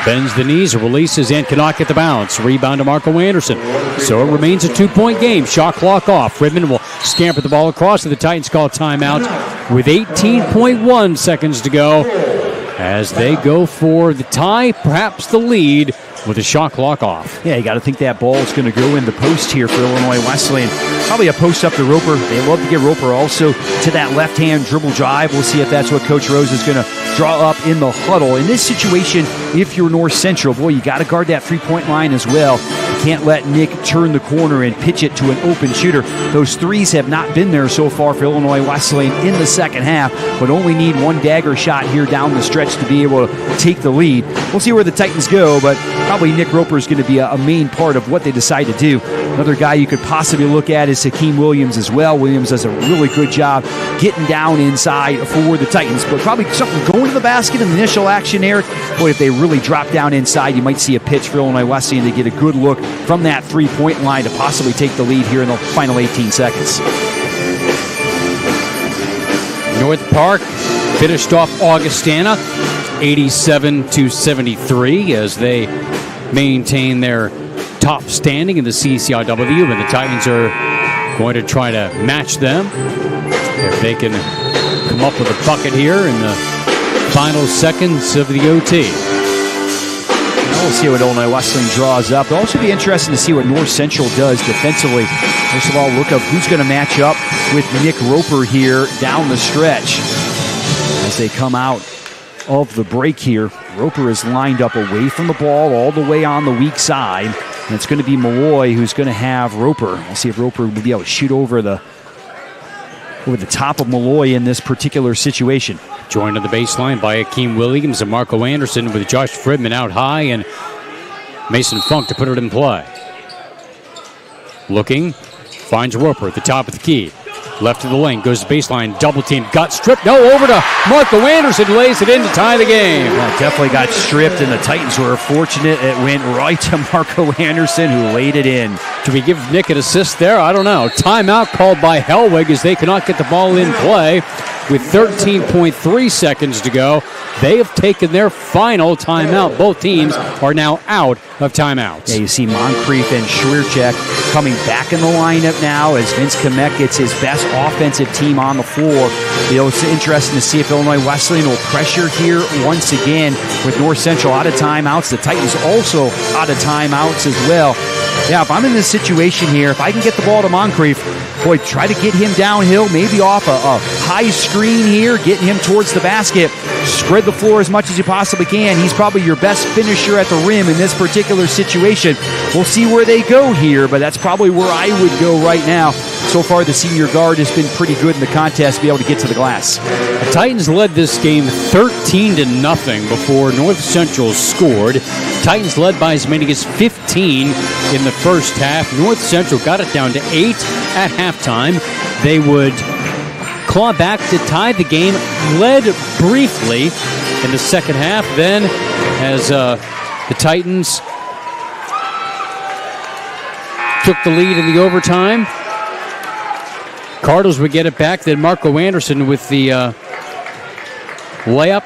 Bends the knees, releases, and cannot get the bounce. Rebound to Marco Anderson. So it remains a 2-point game. Shot clock off. Fridman will scamper the ball across, and the Titans call timeout with 18.1 seconds to go as they go for the tie, perhaps the lead, with the shot clock off. Yeah, you got to think that ball is going to go in the post here for Illinois Wesleyan. Probably a post up to Roper. They love to get Roper also to that left-hand dribble drive. We'll see if that's what Coach Rose is going to draw up in the huddle. In this situation, if you're North Central, boy, you got to guard that 3-point line as well. You can't let Nick turn the corner and pitch it to an open shooter. Those threes have not been there so far for Illinois Wesleyan in the second half, but only need 1 dagger shot here down the stretch to be able to take the lead. We'll see where the Titans go, but probably Nick Roper is going to be a main part of what they decide to do. Another guy you could possibly look at is Hakeem Williams as well. Williams does a really good job getting down inside for the Titans, but probably something going to the basket in the initial action, Eric. Boy, if they really drop down inside, you might see a pitch for Illinois Wesleyan to get a good look from that 3-point line to possibly take the lead here in the final 18 seconds. North Park finished off Augustana 87-73 as they maintain their top standing in the CCIW, and the Titans are going to try to match them if they can come up with a bucket here in the final seconds of the OT. We'll see what Illinois Wesleyan draws up. It'll also be interesting to see what North Central does defensively. First of all, look up who's going to match up with Nick Roper here down the stretch. As they come out of the break here, Roper is lined up away from the ball all the way on the weak side. And it's going to be Malloy who's going to have Roper. We'll see if Roper will be able to shoot over the top of Malloy in this particular situation. Joined on the baseline by Hakeem Williams and Marco Anderson with Josh Fridman out high and Mason Funk to put it in play. Looking, finds Roper at the top of the key. Left of the lane, goes to baseline, double team, got stripped. No, over to Marco Anderson, lays it in to tie the game. Well, definitely got stripped, and the Titans were fortunate. It went right to Marco Anderson, who laid it in. Do we give Nick an assist there? I don't know. Timeout called by Hellwig as they cannot get the ball in play. With 13.3 seconds to go, they have taken their final timeout. Both teams are now out of timeouts. Yeah, you see Moncrief and Swierczek coming back in the lineup now as Vince Kamek gets his best offensive team on the floor. It's interesting to see if Illinois Wesleyan will pressure here once again with North Central out of timeouts. The Titans also out of timeouts as well. Yeah, if I'm in this situation here, if I can get the ball to Moncrief, boy, try to get him downhill, maybe off a high screen here, getting him towards the basket. Spread the floor as much as you possibly can. He's probably your best finisher at the rim in this particular situation. We'll see where they go here, but that's probably where I would go right now. So far, the senior guard has been pretty good in the contest to be able to get to the glass. The Titans led this game 13-0 before North Central scored. Titans led by as many as 15 in the first half. North Central got it down to 8 at halftime. They would claw back to tie the game, led briefly in the second half. Then, as the Titans took the lead in the overtime, Cardinals would get it back. Then Marco Anderson with the layup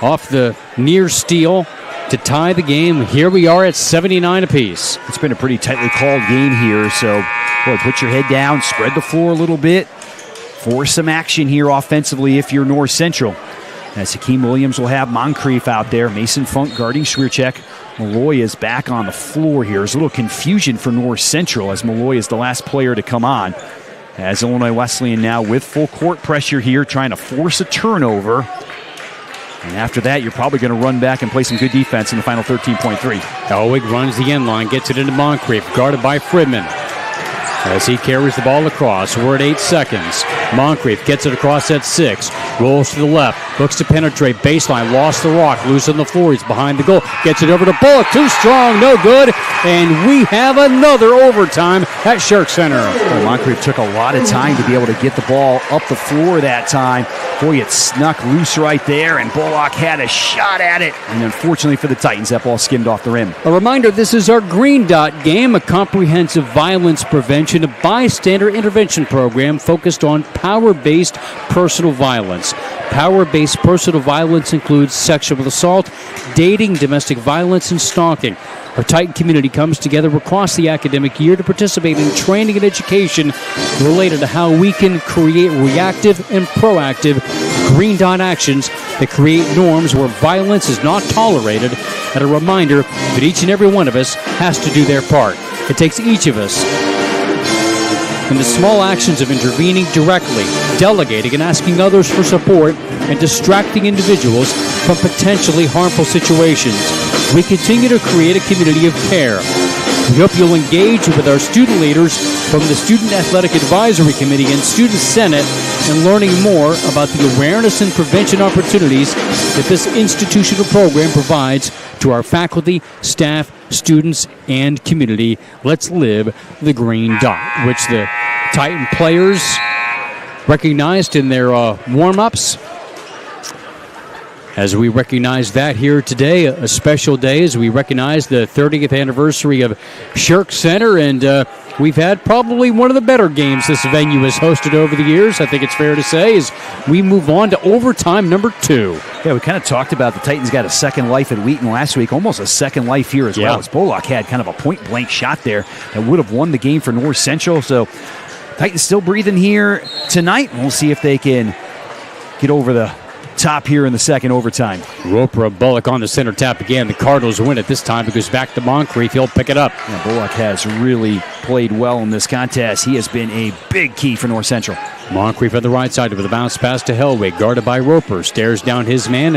off the near steal to tie the game. Here we are at 79 apiece. It's been a pretty tightly called game here, so boy, put your head down, spread the floor a little bit, force some action here offensively if you're North Central. As Hakeem Williams will have Moncrief out there, Mason Funk guarding Swierczek. Malloy is back on the floor here. There's a little confusion for North Central as Malloy is the last player to come on. As Illinois Wesleyan now with full court pressure here, trying to force a turnover. And after that, you're probably going to run back and play some good defense in the final 13.3. Elwig runs the end line, gets it into Moncrief, guarded by Fridman. As he carries the ball across, we're at 8 seconds. Moncrief gets it across at 6. Rolls to the left, looks to penetrate, baseline, lost the rock, loose on the floor, he's behind the goal. Gets it over to Bullock, too strong, no good. And we have another overtime at Shirk Center. Well, Moncrief took a lot of time to be able to get the ball up the floor that time. Boy, it snuck loose right there, and Bullock had a shot at it. And unfortunately for the Titans, that ball skimmed off the rim. A reminder, this is our Green Dot game, a comprehensive violence prevention, a bystander intervention program focused on power-based personal violence. Power-based personal violence includes sexual assault, dating, domestic violence, and stalking. Our Titan community comes together across the academic year to participate in training and education related to how we can create reactive and proactive Green Dot actions that create norms where violence is not tolerated, and a reminder that each and every one of us has to do their part. It takes each of us in the small actions of intervening directly, delegating and asking others for support, and distracting individuals from potentially harmful situations. We continue to create a community of care. We hope you'll engage with our student leaders from the Student Athletic Advisory Committee and Student Senate in learning more about the awareness and prevention opportunities that this institutional program provides to our faculty, staff, students, and community. Let's live the Green Dot, which the Titan players recognized in their warm-ups. As we recognize that here today, a special day as we recognize the 30th anniversary of Shirk Center, and we've had probably one of the better games this venue has hosted over the years, I think it's fair to say, as we move on to overtime number 2. Yeah, we kind of talked about the Titans got a second life at Wheaton last week, almost a second life here as well, as Bullock had kind of a point-blank shot there that would have won the game for North Central. So Titans still breathing here tonight. We'll see if they can get over the top here in the second overtime. Roper and Bullock on the center tap again. The Cardinals win it this time. It goes back to Moncrief. He'll pick it up. Yeah, Bullock has really played well in this contest. He has been a big key for North Central. Moncrief on the right side with a bounce pass to Hellwig, guarded by Roper. Stares down his man,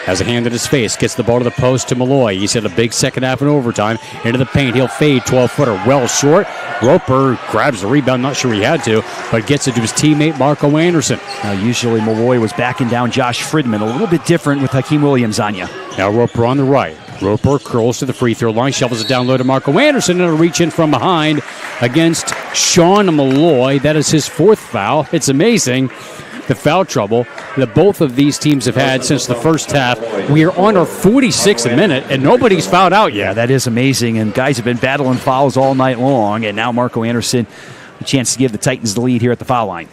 has a hand in his face, gets the ball to the post to Malloy. He's had a big second half in overtime. Into the paint, he'll fade, 12-footer, well short. Roper grabs the rebound, not sure he had to, but gets it to his teammate Marco Anderson. Now, usually Malloy was backing down Josh Fridman, a little bit different with Hakeem Williams on you. Now Roper on the right. Roper curls to the free throw line, shovels it down low to Marco Anderson, and a reach in from behind against Sean Malloy. That is his 4th foul. It's amazing the foul trouble that both of these teams have had since the first half. We are on our 46th minute, and nobody's fouled out yet. Yeah, that is amazing, and guys have been battling fouls all night long, and now Marco Anderson a chance to give the Titans the lead here at the foul line.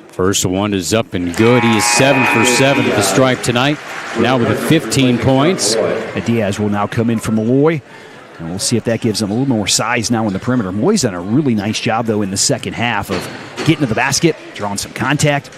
First one is up and good. He is 7 for 7 at the stripe tonight, now with 15 points. Diaz will now come in for Malloy, and we'll see if that gives him a little more size now in the perimeter. Malloy's done a really nice job, though, in the second half of getting to the basket, drawing some contact,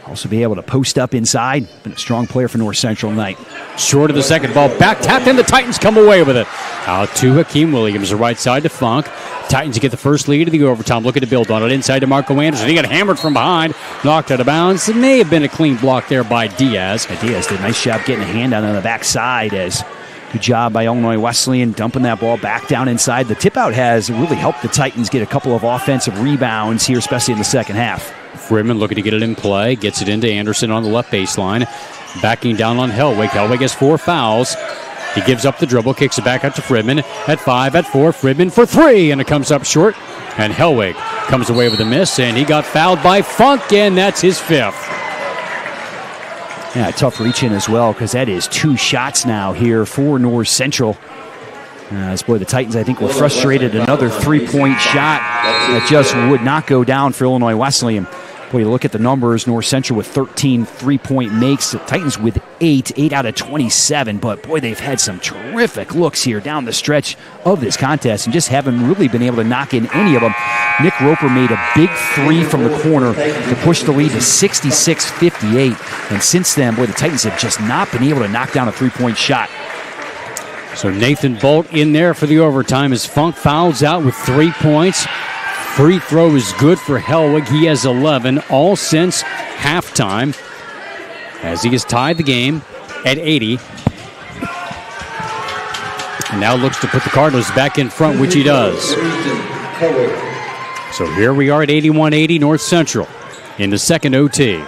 also be able to post up inside. Been a strong player for North Central tonight. Short of the second ball, back tapped in, the Titans come away with it. Out to Hakeem Williams, the right side to Funk. Titans get the first lead of the overtime, looking to build on it. Inside to Marco Anderson. He got hammered from behind, knocked out of bounds. It may have been a clean block there by Diaz. Diaz did a nice job getting a hand out on the backside. Good job by Illinois Wesleyan dumping that ball back down inside. The tip out has really helped the Titans get a couple of offensive rebounds here, especially in the second half. Fridman looking to get it in play, gets it into Anderson on the left baseline. Backing down on Hellwig. Hellwig has 4 fouls. He gives up the dribble, kicks it back out to Fridman. At 5, at 4, Fridman for 3, and it comes up short. And Hellwig comes away with a miss, and he got fouled by Funk, and that's his 5th. Yeah, tough reach in as well, because that is 2 shots now here for North Central. The Titans, I think, were frustrated. Another 3-point shot that just would not go down for Illinois Wesleyan. Boy, you look at the numbers, North Central with 13 3-point makes, the Titans with 8 out of 27. But, boy, they've had some terrific looks here down the stretch of this contest and just haven't really been able to knock in any of them. Nick Roper made a big 3 from the corner to push the lead to 66-58. And since then, boy, the Titans have just not been able to knock down a 3-point shot. So Nathan Bolt in there for the overtime as Funk fouls out with 3 points. Free throw is good for Hellwig. He has 11 all since halftime as he has tied the game at 80. And now looks to put the Cardinals back in front, which he does. So here we are at 81-80 North Central in the second OT.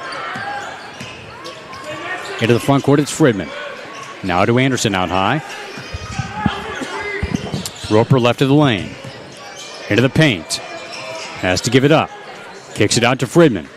Into the front court, it's Fridman. Now to Anderson out high. Roper left of the lane. Into the paint. Has to give it up. Kicks it out to Fridman.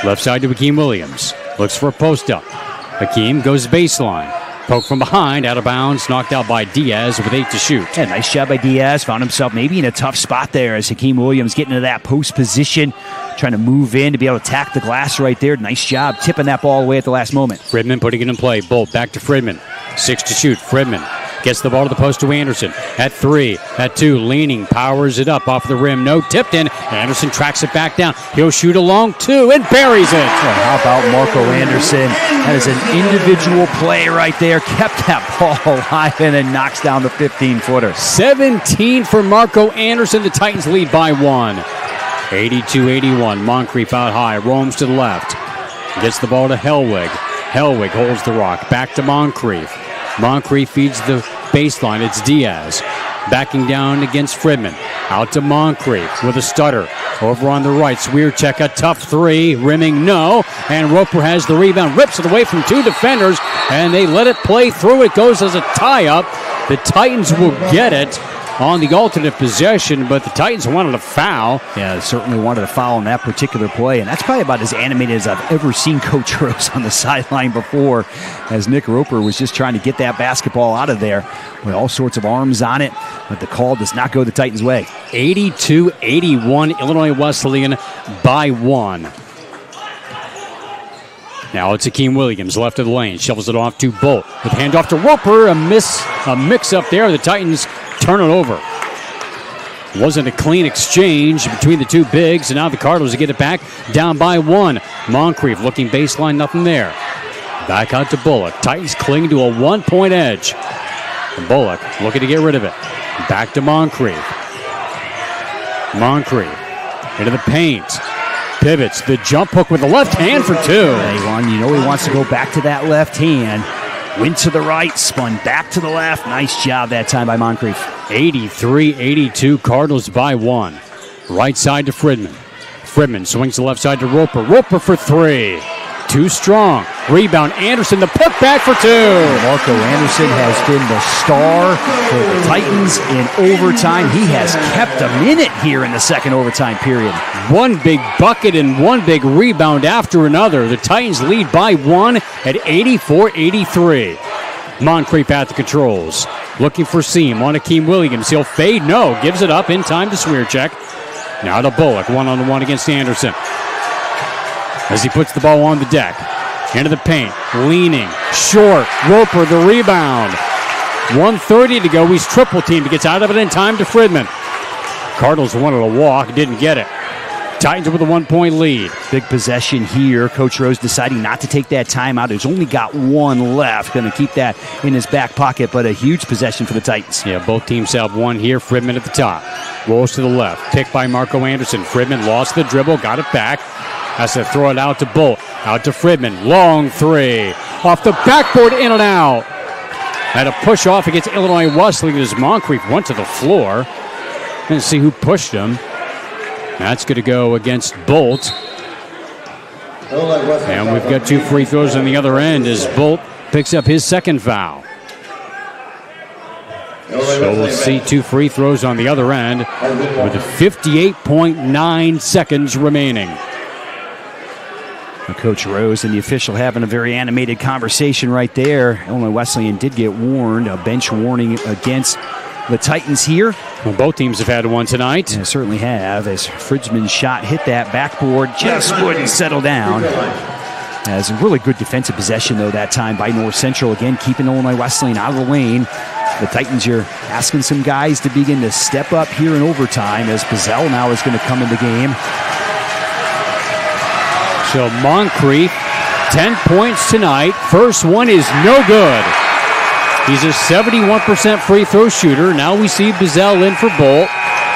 Left side to Hakeem Williams. Looks for a post up. Hakeem goes baseline. Poke from behind, out of bounds, knocked out by Diaz with 8 to shoot. Yeah, nice job by Diaz. Found himself maybe in a tough spot there as Hakeem Williams getting into that post position, trying to move in to be able to attack the glass right there. Nice job tipping that ball away at the last moment. Fridman putting it in play. Bolt back to Fridman. 6 to shoot. Fridman gets the ball to the post to Anderson. At 3, at 2, leaning, powers it up off the rim. No, tipped in. Anderson tracks it back down. He'll shoot a long 2 and buries it. Well, how about Marco Anderson? That is an individual play right there. Kept that ball alive and then knocks down the 15-footer. 17 for Marco Anderson. The Titans lead by 1. 82-81. Moncrief out high. Roams to the left. Gets the ball to Hellwig. Hellwig holds the rock. Back to Moncrief. Moncrief feeds the baseline. It's Diaz. Backing down against Fridman. Out to Moncrief with a stutter. Over on the right. Swierczek, a tough 3. Rimming, no. And Roper has the rebound. Rips it away from 2 defenders. And they let it play through. It goes as a tie-up. The Titans will get it on the alternate possession, but the Titans wanted a foul. Yeah, they certainly wanted a foul on that particular play, and that's probably about as animated as I've ever seen Coach Rose on the sideline before, as Nick Roper was just trying to get that basketball out of there with all sorts of arms on it, but the call does not go the Titans' way. 82-81, Illinois Wesleyan by 1. Now it's Hakeem Williams, left of the lane, shovels it off to Bolt. With handoff to Roper, a mix-up there. The Titans turn it over. Wasn't a clean exchange between the two bigs, and now the Cardinals get it back, down by 1. Moncrief looking baseline, nothing there. Back out to Bullock. Titans cling to a 1-point edge. And Bullock looking to get rid of it. Back to Moncrief. Moncrief into the paint. Pivots the jump hook with the left hand for 2. You know he wants to go back to that left hand. Went to the right, spun back to the left. Nice job that time by Moncrief. 83-82, Cardinals by 1. Right side to Fridman. Fridman swings the left side to Roper. Roper for 3. Too strong. Rebound, Anderson, the putback for 2. Marco Anderson has been the star for the Titans in overtime. He has kept them in it here in the second overtime period. One big bucket and one big rebound after another. The Titans lead by 1 at 84-83. Moncrief at the controls. Looking for seam on Hakeem Williams. He'll fade. No. Gives it up in time to Swierczek. Now to Bullock. 1-on-1 against Anderson. As he puts the ball on the deck. Into the paint. Leaning. Short. Roper the rebound. 1:30 to go. He's triple teamed. He gets out of it in time to Fridman. Cardinals wanted a walk. Didn't get it. Titans with a 1-point lead. Big possession here. Coach Rose deciding not to take that timeout. He's only got 1 left. Going to keep that in his back pocket, but a huge possession for the Titans. Yeah, both teams have 1 here. Fridman at the top. Rolls to the left. Picked by Marco Anderson. Fridman lost the dribble. Got it back. Has to throw it out to Bolt. Out to Fridman. Long 3. Off the backboard, in and out. Had a push off against Illinois Wesleyan as Moncrief went to the floor. Let's see who pushed him. That's going to go against Bolt. And we've got 2 free throws on the other end as Bolt picks up his second foul. So we'll see 2 free throws on the other end with 58.9 seconds remaining. Coach Rose and the official having a very animated conversation right there. Illinois Wesleyan did get warned, a bench warning against the Titans here. Well, both teams have had one tonight. They certainly have, as Fridgman's shot hit that backboard, just wouldn't settle down. As a really good defensive possession, though, that time by North Central. Again, keeping Illinois Wesleyan out of the lane. The Titans are asking some guys to begin to step up here in overtime, as Bizzell now is going to come in the game. So Moncrief, 10 points tonight. First one is no good. He's a 71% free throw shooter. Now we see Bizzell in for Bolt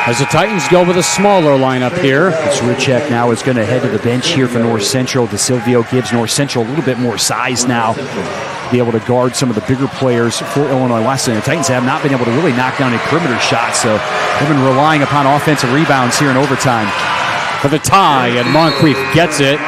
as the Titans go with a smaller lineup here. Swirecek now is going to head to the bench here for North Central. DeSilvio gives North Central a little bit more size now to be able to guard some of the bigger players for Illinois Wesleyan. The Titans have not been able to really knock down any perimeter shots, so they've been relying upon offensive rebounds here in overtime. For the tie, and Moncrief gets it.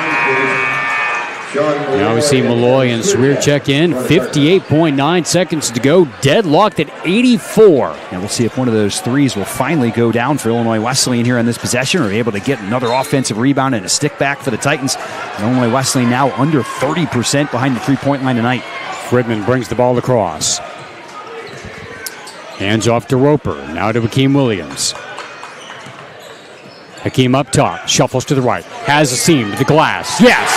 Now we see Malloy and Swirecek in. 58.9 seconds to go. Deadlocked at 84. And we'll see if one of those threes will finally go down for Illinois Wesleyan here on this possession, or able to get another offensive rebound and a stick back for the Titans. And Illinois Wesleyan now under 30% behind the three-point line tonight. Fridman brings the ball across. Hands off to Roper. Now to Hakeem Williams. Hakeem up top. Shuffles to the right. Has a seam to the glass. Yes!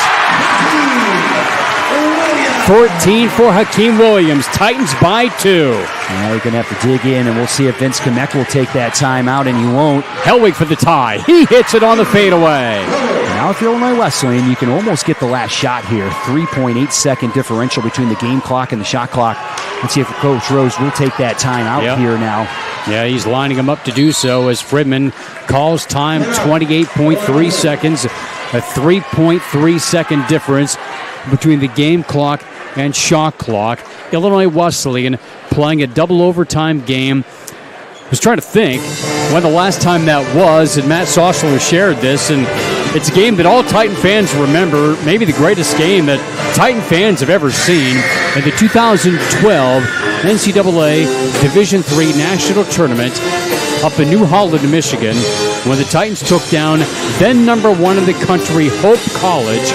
14 for Hakeem Williams. Titans by 2. Now you're going to have to dig in, and we'll see if Vince Kamek will take that time out, and he won't. Hellwig for the tie. He hits it on the fadeaway. Now if you're Illinois Wesleyan, you can almost get the last shot here. 3.8 second differential between the game clock and the shot clock. Let's see if Coach Rose will take that time out here now. Yeah, he's lining him up to do so as Fridman calls time 28.3 seconds. A 3.3 second difference between the game clock and shot clock. Illinois Wesleyan playing a double overtime game. I was trying to think when the last time that was, and Matt Sossler shared this, and it's a game that all Titan fans remember, maybe the greatest game that Titan fans have ever seen in the 2012 NCAA Division III National Tournament up in New Holland, Michigan, when the Titans took down then number 1 in the country, Hope College,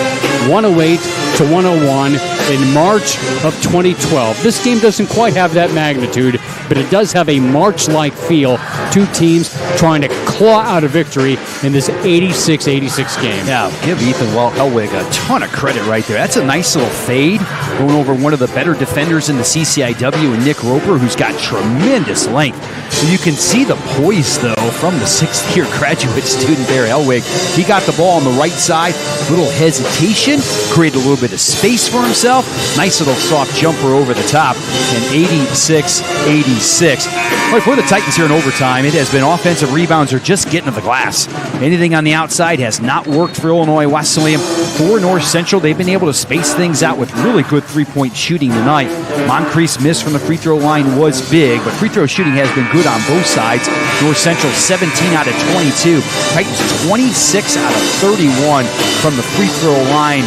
108-101 in March of 2012. This game doesn't quite have that magnitude, but it does have a March-like feel. Two teams trying to claw out a victory in this 86-86 game. Yeah, give Ethan Hellwig a ton of credit right there. That's a nice little fade going over one of the better defenders in the CCIW, and Nick Roper, who's got tremendous length. So you can see the poise, though, from the 6th-year graduate student there, Hellwig. He got the ball on the right side, little hesitation, created a little bit of space for himself. Nice little soft jumper over the top, and 86-86. Well, for the Titans here in overtime, it has been offensive rebounds or just getting to the glass. Anything on the outside has not worked for Illinois Wesleyan. For North Central, they've been able to space things out with really good three-point shooting tonight. Moncrief's miss from the free throw line was big, but free throw shooting has been good on both sides. North Central 17 out of 22. Titans 26 out of 31 from the free throw line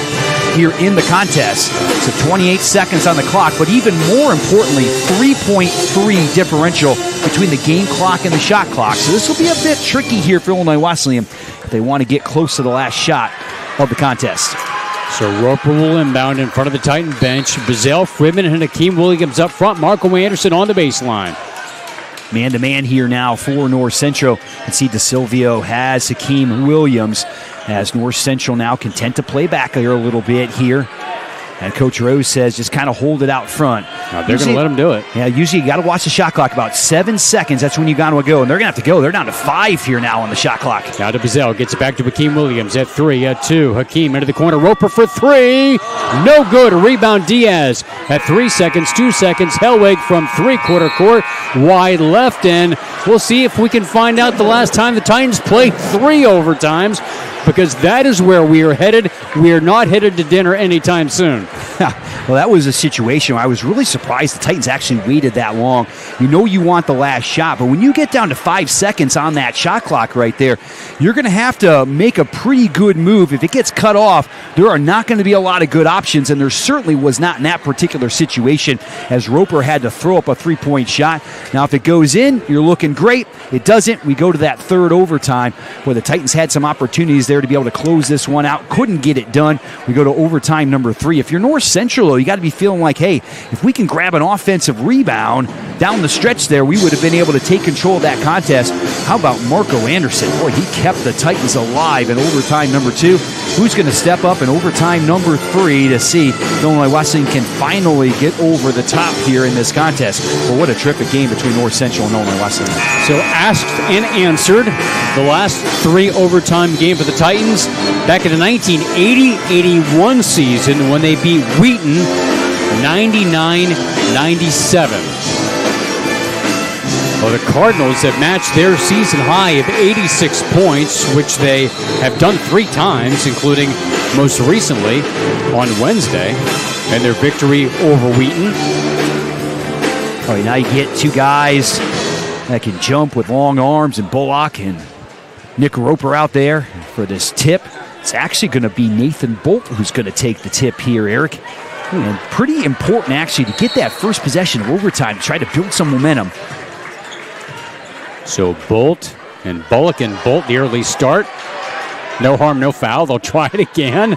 here in the contest. So 28 seconds on the clock, but even more importantly, 3.3 differential between the game clock and the shot clock. So this will be a bit tricky here for Illinois Wesleyan if they want to get close to the last shot of the contest. So Roper will inbound in front of the Titan bench. Bizzell, Fridman, and Hakeem Williams up front. Marco Anderson on the baseline. Man-to-man here now for North Central. You can see DeSilvio has Hakeem Williams as North Central now content to play back here a little bit here. And Coach Rose says just kind of hold it out front. They're going to let him do it. Yeah, usually you got to watch the shot clock. About 7 seconds, that's when you got to go. And they're going to have to go. They're down to 5 here now on the shot clock. Now to Bizzell. Gets it back to Hakeem Williams at 3, at 2. Hakeem into the corner. Roper for 3. No good. Rebound Diaz at 3 seconds, 2 seconds. Hellwig from three-quarter court. Wide left end. We'll see if we can find out the last time the Titans played 3 overtimes, because that is where we are headed. We are not headed to dinner anytime soon. Well, that was a situation where I was really surprised the Titans actually waited that long. You know you want the last shot, but when you get down to 5 seconds on that shot clock right there, you're going to have to make a pretty good move. If it gets cut off, there are not going to be a lot of good options, and there certainly was not in that particular situation as Roper had to throw up a three-point shot. Now, if it goes in, you're looking great. It doesn't. We go to that third overtime where the Titans had some opportunities there to be able to close this one out. Couldn't get it done. We go to overtime number 3. If you're North Central, though, you got to be feeling like, hey, if we can grab an offensive rebound down the stretch there, we would have been able to take control of that contest. How about Marco Anderson? Boy, he kept the Titans alive in overtime number 2. Who's going to step up in overtime number 3 to see if Illinois Wesleyan can finally get over the top here in this contest? Well, what a terrific game between North Central and Illinois Wesleyan. So asked and answered, the last 3 overtime game for the Titans back in the 1980-81 season when they beat Wheaton 99-97. Well, the Cardinals have matched their season high of 86 points, which they have done 3 times, including most recently on Wednesday, and their victory over Wheaton. Oh, now you get 2 guys that can jump with long arms, and Bullock and Nick Roper out there for this tip. It's actually going to be Nathan Bolt who's going to take the tip here, Eric. And pretty important, actually, to get that first possession of overtime to try to build some momentum. So Bolt and Bullock, the early start. No harm, no foul. They'll try it again.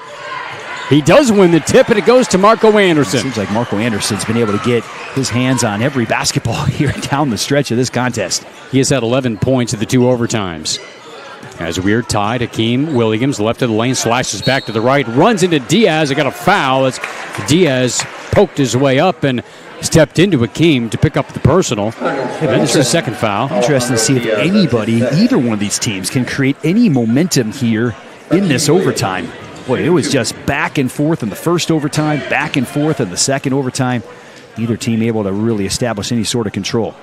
He does win the tip, and it goes to Marco Anderson. It seems like Marco Anderson's been able to get his hands on every basketball here down the stretch of this contest. He has had 11 points in the 2 overtimes. As weird tie, Hakeem Williams, left of the lane, slashes back to the right, runs into Diaz. He got a foul as Diaz poked his way up and stepped into Hakeem to pick up the personal. And it's his second foul. Interesting to see if anybody, either one of these teams, can create any momentum here in this overtime. Boy, it was just back and forth in the first overtime, back and forth in the second overtime. Neither team able to really establish any sort of control.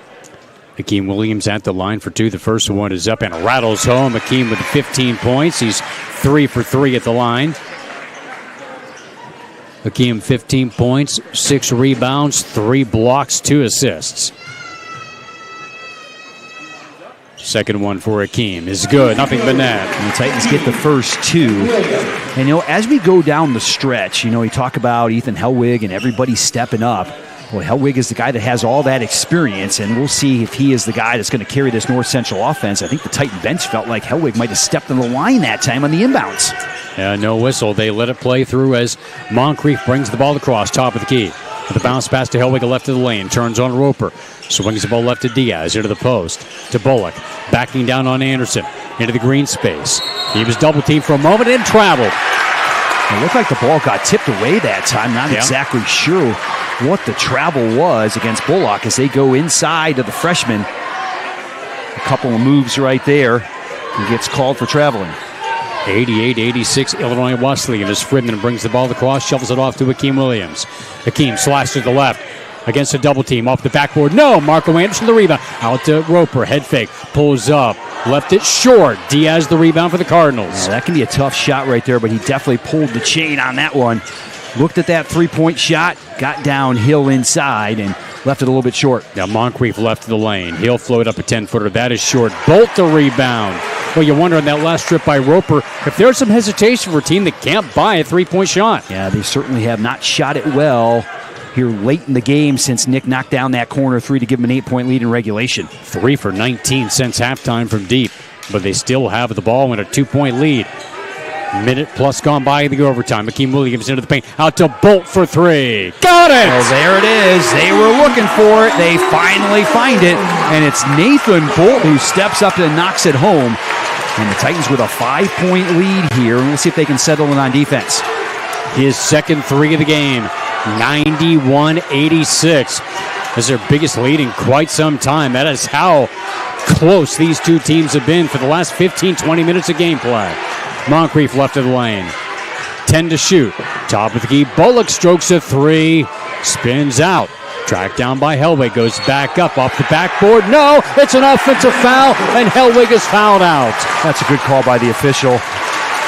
Hakeem Williams at the line for 2. The first one is up and rattles home. Hakeem with 15 points. He's 3 for 3 at the line. Hakeem 15 points, 6 rebounds, 3 blocks, 2 assists. Second one for Hakeem is good. Nothing but net. And the Titans get the first 2. And, as we go down the stretch, you talk about Ethan Hellwig and everybody stepping up. Well, Hellwig is the guy that has all that experience, and we'll see if he is the guy that's going to carry this North Central offense. I think the Titan bench felt like Hellwig might have stepped on the line that time on the inbounds. Yeah, no whistle. They let it play through as Moncrief brings the ball across, top of the key. With a bounce pass to Hellwig, left of the lane, turns on Roper. Swings the ball left to Diaz, into the post, to Bullock. Backing down on Anderson, into the green space. He was double-teamed for a moment and traveled. It looked like the ball got tipped away that time. Not exactly sure what the travel was against Bullock as they go inside of the freshman. A couple of moves right there. He gets called for traveling. 88-86, Illinois Wesleyan as Fridman brings the ball across, shovels it off to Hakeem Williams. Hakeem slashed to the left against a double team off the backboard. No, Marco Anderson the rebound. Out to Roper, head fake, pulls up, left it short. Diaz the rebound for the Cardinals. Yeah, that can be a tough shot right there, but he definitely pulled the chain on that one. Looked at that three-point shot, got downhill inside, and left it a little bit short. Now Moncrief left the lane. He'll float up a 10-footer. That is short. Bolt the rebound. Well, you wonder on that last trip by Roper if there's some hesitation for a team that can't buy a three-point shot. Yeah, they certainly have not shot it well here late in the game since Nick knocked down that corner 3 to give them an 8-point lead in regulation. 3 for 19 since halftime from deep, but they still have the ball in a 2-point lead. Minute plus gone by in the overtime. Hakeem Williams into the paint. Out to Bolt for 3. Got it! Well, there it is. They were looking for it. They finally find it. And it's Nathan Bolt who steps up and knocks it home. And the Titans with a 5-point lead here. And we'll see if they can settle in on defense. His second 3 of the game. 91-86. This is their biggest lead in quite some time. That is how close these two teams have been for the last 15-20 minutes of gameplay. Moncrief left of the lane. 10 to shoot. Top of the key. Bullock strokes a 3. Spins out. Tracked down by Hellwig. Goes back up off the backboard. No! It's an offensive foul, and Hellwig is fouled out. That's a good call by the official.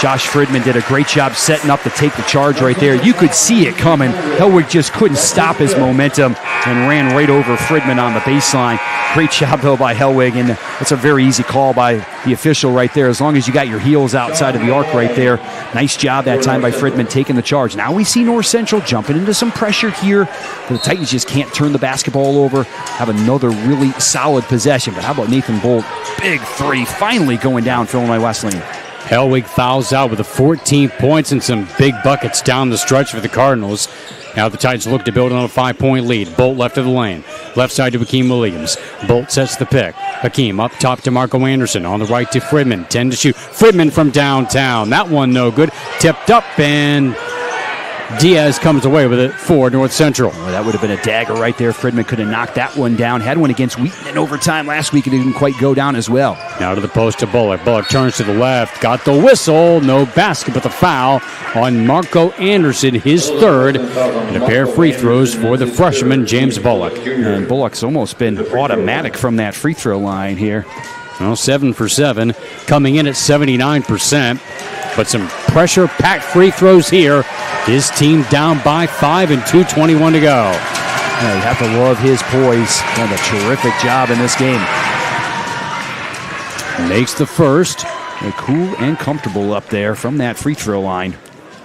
Josh Fridman did a great job setting up to take the charge right there. You could see it coming. Hellwig just couldn't stop his momentum and ran right over Fridman on the baseline. Great job, though, by Hellwig, and it's a very easy call by the official right there. As long as you got your heels outside of the arc right there. Nice job that time by Fridman taking the charge. Now we see North Central jumping into some pressure here. The Titans just can't turn the basketball over. Have another really solid possession. But how about Nathan Bolt? Big three finally going down for Illinois Wesleyan. Hellwig fouls out with the 14 points and some big buckets down the stretch for the Cardinals. Now the Titans look to build on a 5-point lead. Bolt left of the lane. Left side to Hakeem Williams. Bolt sets the pick. Hakeem up top to Marco Anderson. On the right to Fridman. 10 to shoot. Fridman from downtown. That one no good. Tipped up, and Diaz comes away with it for North Central. Well, that would have been a dagger right there. Fridman could have knocked that one down. Had one against Wheaton in overtime last week. It didn't quite go down as well. Now to the post to Bullock. Bullock turns to the left. Got the whistle. No basket, but the foul on Marco Anderson, his third. And a pair of free throws for the freshman, James Bullock. And Bullock's almost been automatic from that free throw line here. Well, 7 for 7. Coming in at 79%. But some pressure-packed free throws here. His team down by 5 and 2:21 to go. Yeah, you have to love his poise. Done a terrific job in this game. Makes the first. They're cool and comfortable up there from that free throw line.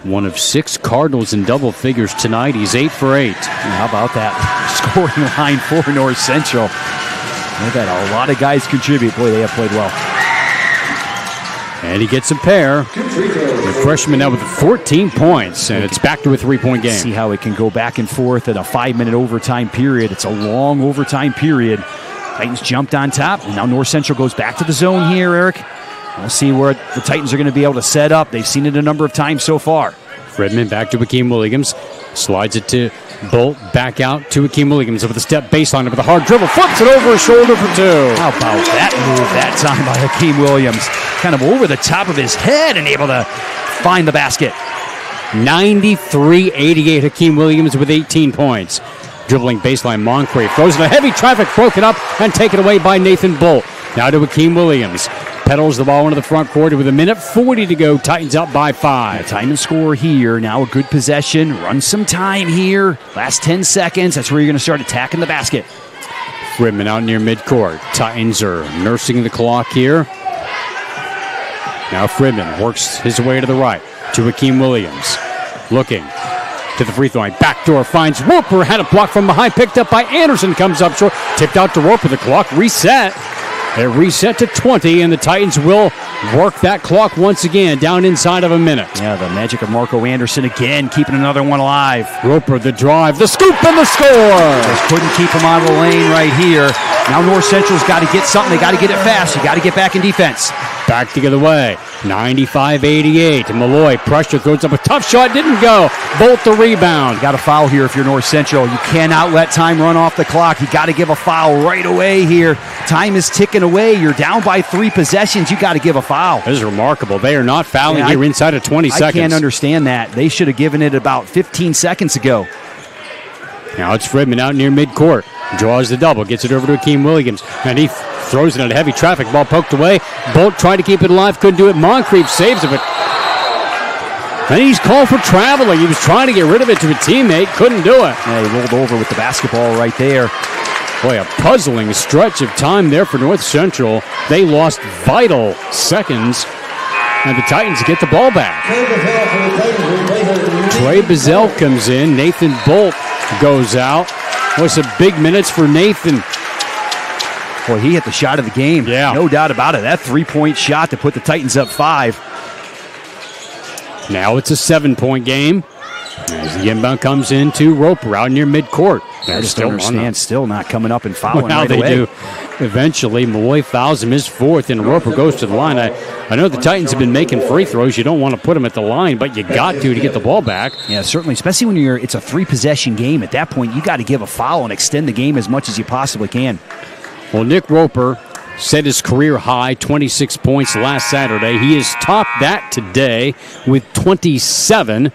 One of 6 Cardinals in double figures tonight. He's 8 for 8. How about that scoring line for North Central? They've had a lot of guys contribute. Boy, they have played well. And he gets a pair. The freshman now with 14 points, and it's back to a 3-point game. See how it can go back and forth in a 5-minute overtime period. It's a long overtime period. Titans jumped on top, and now North Central goes back to the zone here, Eric. We'll see where the Titans are going to be able to set up. They've seen it a number of times so far. Fridman back to Hakeem Williams. Slides it to Bolt, back out to Hakeem Williams with a step baseline with a hard dribble. Flips it over his shoulder for 2. How about that move that time by Hakeem Williams? Kind of over the top of his head and able to find the basket. 93-88, Hakeem Williams with 18 points. Dribbling baseline, Moncrief throws it a heavy traffic, broken up and taken away by Nathan Bolt. Now to Hakeem Williams. Pedals the ball into the front court with 1:40 to go. Titans up by 5. Time and score here. Now a good possession. Run some time here. Last 10 seconds. That's where you're going to start attacking the basket. Fridman out near midcourt. Titans are nursing the clock here. Now Fridman works his way to the right to Hakeem Williams. Looking to the free throw line. Backdoor finds Roper. Had a block from behind. Picked up by Anderson. Comes up short. Tipped out to Roper. The clock reset. It reset to 20, and the Titans will work that clock once again, down inside of a minute. Yeah, the magic of Marco Anderson again, keeping another one alive. Roper, the drive, the scoop, and the score! Just couldn't keep him out of the lane right here. Now North Central's got to get something. They got to get it fast. You got to get back in defense. Back the other way. 95-88. Malloy, pressure, throws up a tough shot, didn't go. Bolt the rebound. You got to foul here if you're North Central. You cannot let time run off the clock. You got to give a foul right away here. Time is ticking away. You're down by 3 possessions. You got to give a foul. This is remarkable. They are not fouling here inside of 20 seconds. I can't understand that. They should have given it about 15 seconds ago. Now it's Fridman out near midcourt. Draws the double, gets it over to Hakeem Williams, and he throws it at a heavy traffic ball, poked away. Bolt tried to keep it alive, couldn't do it. Moncrief saves it, but then he's called for traveling. He was trying to get rid of it to a teammate, couldn't do it. Yeah, he rolled over with the basketball right there. Boy, a puzzling stretch of time there for North Central. They lost vital seconds, and the Titans get the ball back. Trey Bazell comes in. Nathan Bolt goes out. Boy, some big minutes for Nathan. Boy, he hit the shot of the game. Yeah. No doubt about it. That 3-point shot to put the Titans up 5. Now it's a 7-point game. As the inbound comes into Roper out near midcourt. I just don't understand. Still not coming up and fouling right away. They do. Eventually, Malloy fouls him, his 4th, and Roper goes to the line. I know the Titans have been making free throws. You don't want to put them at the line, but you got to get the ball back. Yeah, certainly, especially when it's a 3-possession game. At that point, you got to give a foul and extend the game as much as you possibly can. Well, Nick Roper set his career high, 26 points last Saturday. He has topped that today with 27.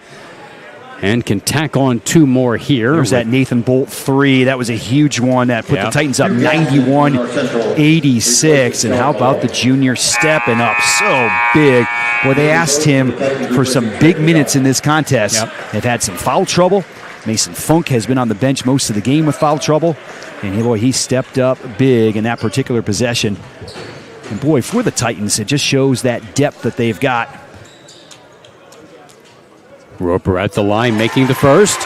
and can tack on 2 more here. There's that Nathan Bolt 3. That was a huge one that put the Titans up 91-86. And how about the junior stepping up so big? Well, they asked him for some big minutes in this contest. They've had some foul trouble. Mason Funk has been on the bench most of the game with foul trouble. And he stepped up big in that particular possession. And boy, for the Titans, it just shows that depth that they've got. Roper at the line, making the first.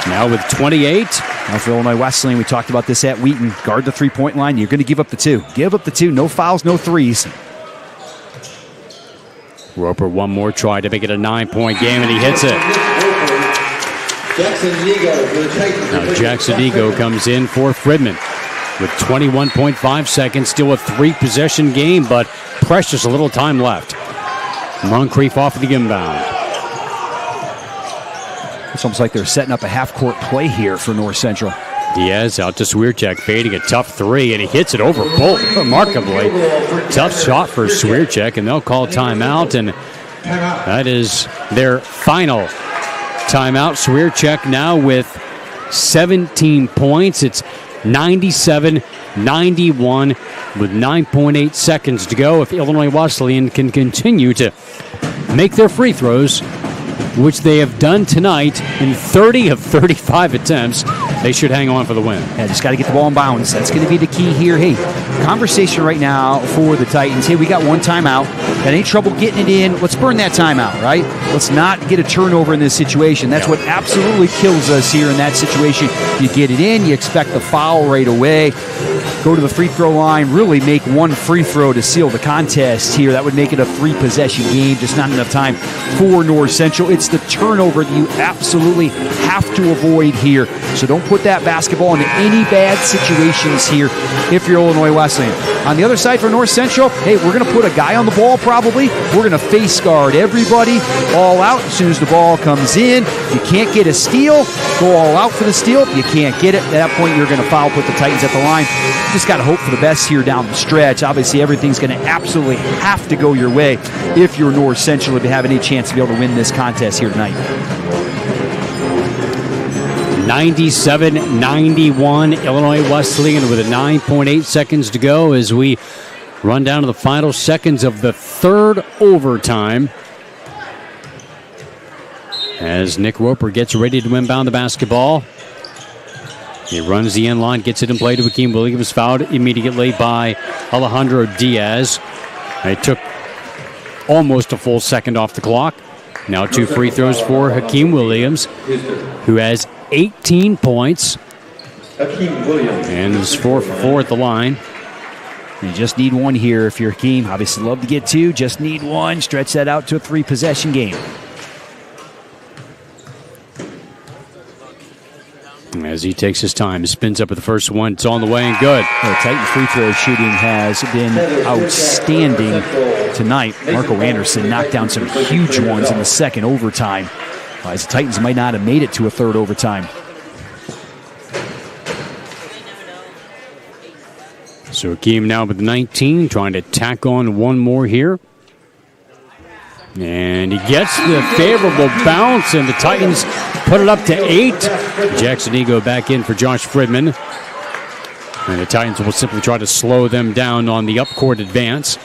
Now with 28. Now for Illinois Wesleyan, we talked about this at Wheaton. Guard the three-point line. You're going to give up the 2. Give up the 2. No fouls, no threes. Roper one more try to make it a 9-point game, and he hits it. Now Jackson Ego comes in for Fridman with 21.5 seconds. Still a 3-possession game, but precious little time left. Moncrief off the inbound. It's almost like they're setting up a half-court play here for North Central. Diaz out to Swierczak, fading a tough 3, and he hits it over Bolt remarkably. Tough shot for Swierczak, and they'll call timeout, and that is their final timeout. Swierczak now with 17 points. It's 97-91 with 9.8 seconds to go. If Illinois Wesleyan can continue to make their free throws, which they have done tonight in 30 of 35 attempts, they should hang on for the win. Yeah, just got to get the ball in bounds. That's going to be the key here. Hey, conversation right now for the Titans. Hey, we got 1 timeout. Got any trouble getting it in? Let's burn that timeout, right? Let's not get a turnover in this situation. That's what absolutely kills us here in that situation. You get it in, you expect the foul right away. Go to the free throw line, really make 1 free throw to seal the contest here. That would make it a 3-possession game, just not enough time for North Central. It's the turnover that you absolutely have to avoid here. So don't put that basketball into any bad situations here if you're Illinois Wesleyan. On the other side for North Central, hey, we're going to put a guy on the ball probably. We're going to face guard everybody all out as soon as the ball comes in. You can't get a steal, go all out for the steal. You can't get it. At that point, you're going to foul, put the Titans at the line. Just got to hope for the best here down the stretch. Obviously, everything's going to absolutely have to go your way if you're North Central to have any chance to be able to win this contest here tonight. 97-91, Illinois Wesleyan with a 9.8 seconds to go as we run down to the final seconds of the 3rd overtime. As Nick Roper gets ready to inbound the basketball. He runs the end line, gets it in play to Hakeem Williams, fouled immediately by Alejandro Diaz. It took almost a full second off the clock. Now 2 free throws for Hakeem Williams, who has 18 points and is 4 for 4 at the line. You just need 1 here if you're Hakeem. Obviously love to get 2, just need 1. Stretch that out to a 3-possession game. As he takes his time, spins up at the first one. It's on the way and good. The Titan free throw shooting has been outstanding tonight. Marco Anderson knocked down some huge ones in the 2nd overtime. As the Titans might not have made it to a 3rd overtime. So Hakeem now with 19, trying to tack on 1 more here. And he gets the favorable bounce, and the Titans put it up to 8. Jackson Ego back in for Josh Fridman. And the Titans will simply try to slow them down on the up-court advance.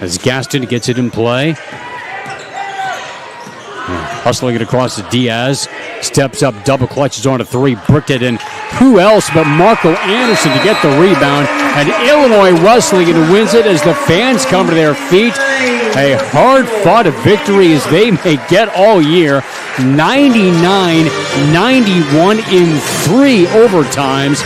As Gaston gets it in play. Hustling it across to Diaz. Steps up, double clutches on a 3, bricked it in. Who else but Marco Anderson to get the rebound? And Illinois Wesleyan wins it as the fans come to their feet. A hard-fought victory as they may get all year. 99-91 in 3 overtimes.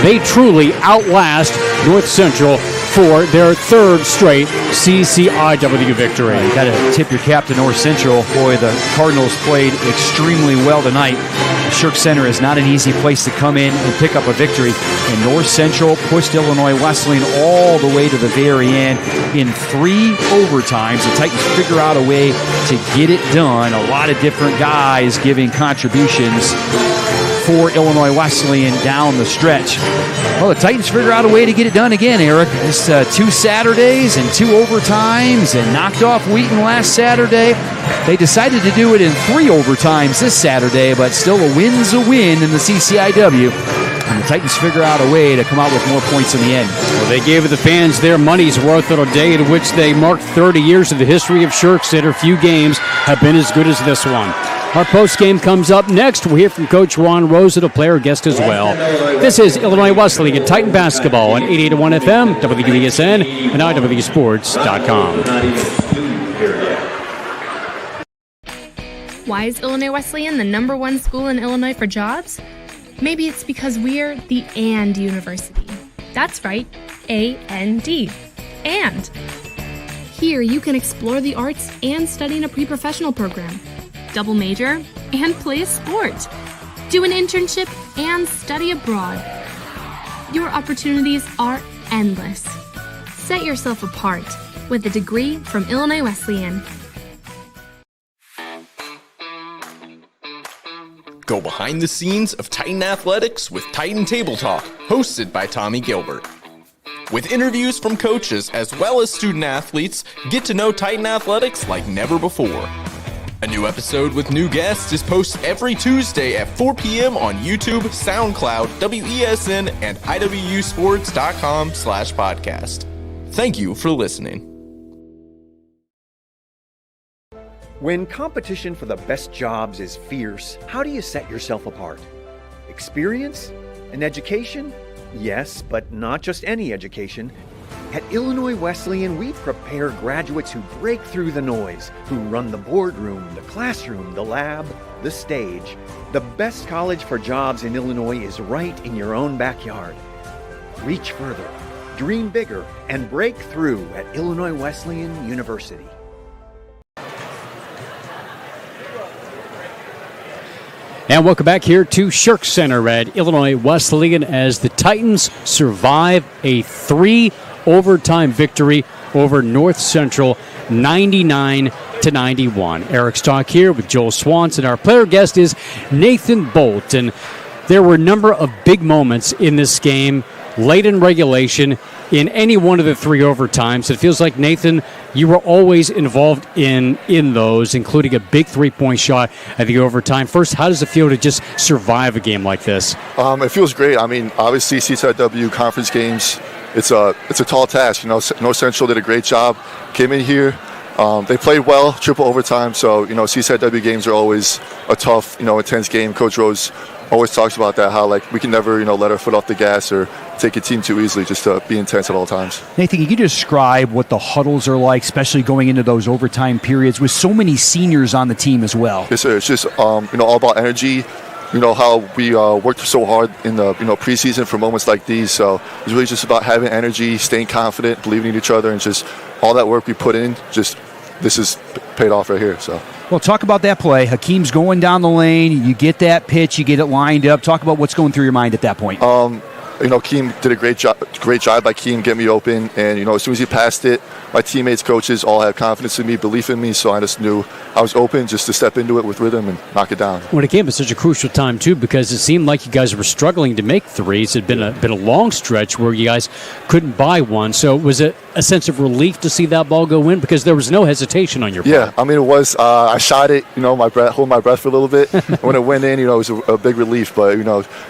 They truly outlast North Central for their 3rd straight CCIW victory. You got to tip your cap to North Central. Boy, the Cardinals played extremely well tonight. The Shirk Center is not an easy place to come in and pick up a victory. And North Central pushed Illinois Wesleyan all the way to the very end. In 3 overtimes, the Titans figure out a way to get it done. A lot of different guys giving contributions for Illinois Wesleyan down the stretch. Well, the Titans figure out a way to get it done again, Eric. Just 2 Saturdays and 2 overtimes and knocked off Wheaton last Saturday. They decided to do it in 3 overtimes this Saturday, but still a win's a win in the CCIW. And the Titans figure out a way to come out with more points in the end. Well, they gave the fans their money's worth on a day in which they marked 30 years of the history of Shirk Center. Few games have been as good as this one. Our post-game comes up next. We'll hear from Coach Ron Rosa, the player guest as well. This is Illinois Wesleyan Titan Basketball on 88.1 FM, WBSN, and IWSports.com. Why is Illinois Wesleyan the #1 school in Illinois for jobs? Maybe it's because we're the AND University. That's right, A-N-D. And. Here you can explore the arts and study in a pre-professional program. Double major and play a sport. Do an internship and study abroad. Your opportunities are endless. Set yourself apart with a degree from Illinois Wesleyan. Go behind the scenes of Titan Athletics with Titan Table Talk, hosted by Tommy Gilbert. With interviews from coaches as well as student athletes, get to know Titan Athletics like never before. A new episode with new guests is posted every Tuesday at 4 p.m. on YouTube, SoundCloud, WESN, and IWSports.com/podcast. Thank you for listening. When competition for the best jobs is fierce, how do you set yourself apart? Experience? An education? Yes, but not just any education. At Illinois Wesleyan, we prepare graduates who break through the noise, who run the boardroom, the classroom, the lab, the stage. The best college for jobs in Illinois is right in your own backyard. Reach further, dream bigger, and break through at Illinois Wesleyan University. And welcome back here to Shirk Center at Illinois Wesleyan as the Titans survive a 3 overtime victory over North Central, 99-91. Eric Stock here with Joel Swanson. Our player guest is Nathan Bolt. And there were a number of big moments in this game, late in regulation, in any one of the 3 overtimes. It feels like, Nathan, you were always involved in those, including a big 3-point shot at the overtime. First, how does it feel to just survive a game like this? It feels great. I mean, obviously, CCIW conference games, it's a tall task. You know, North Central did a great job, came in here. They played well, triple overtime. So, you know, CCIW games are always a tough, intense game. Coach Rose always talks about that, how, we can never, let our foot off the gas or take a team too easily, just to be intense at all times. Nathan, can you describe what the huddles are like, especially going into those overtime periods with so many seniors on the team as well? Yes, sir. It's just, all about energy. You know, how we worked so hard in the, preseason for moments like these. So it's really just about having energy, staying confident, believing in each other, and just all that work we put in, this is paid off right here. So. Well, talk about that play. Hakeem's going down the lane. You get that pitch. You get it lined up. Talk about what's going through your mind at that point. Keem did a great job by Keem getting me open. And, as soon as he passed it, my teammates, coaches all had confidence in me, belief in me. So I just knew I was open just to step into it with rhythm and knock it down. When it came at such a crucial time, too, because it seemed like you guys were struggling to make threes. It had been a long stretch where you guys couldn't buy one. So was it a sense of relief to see that ball go in? Because there was no hesitation on your part. Yeah, I mean, it was. I shot it, hold my breath for a little bit. When it went in, it was a big relief. But,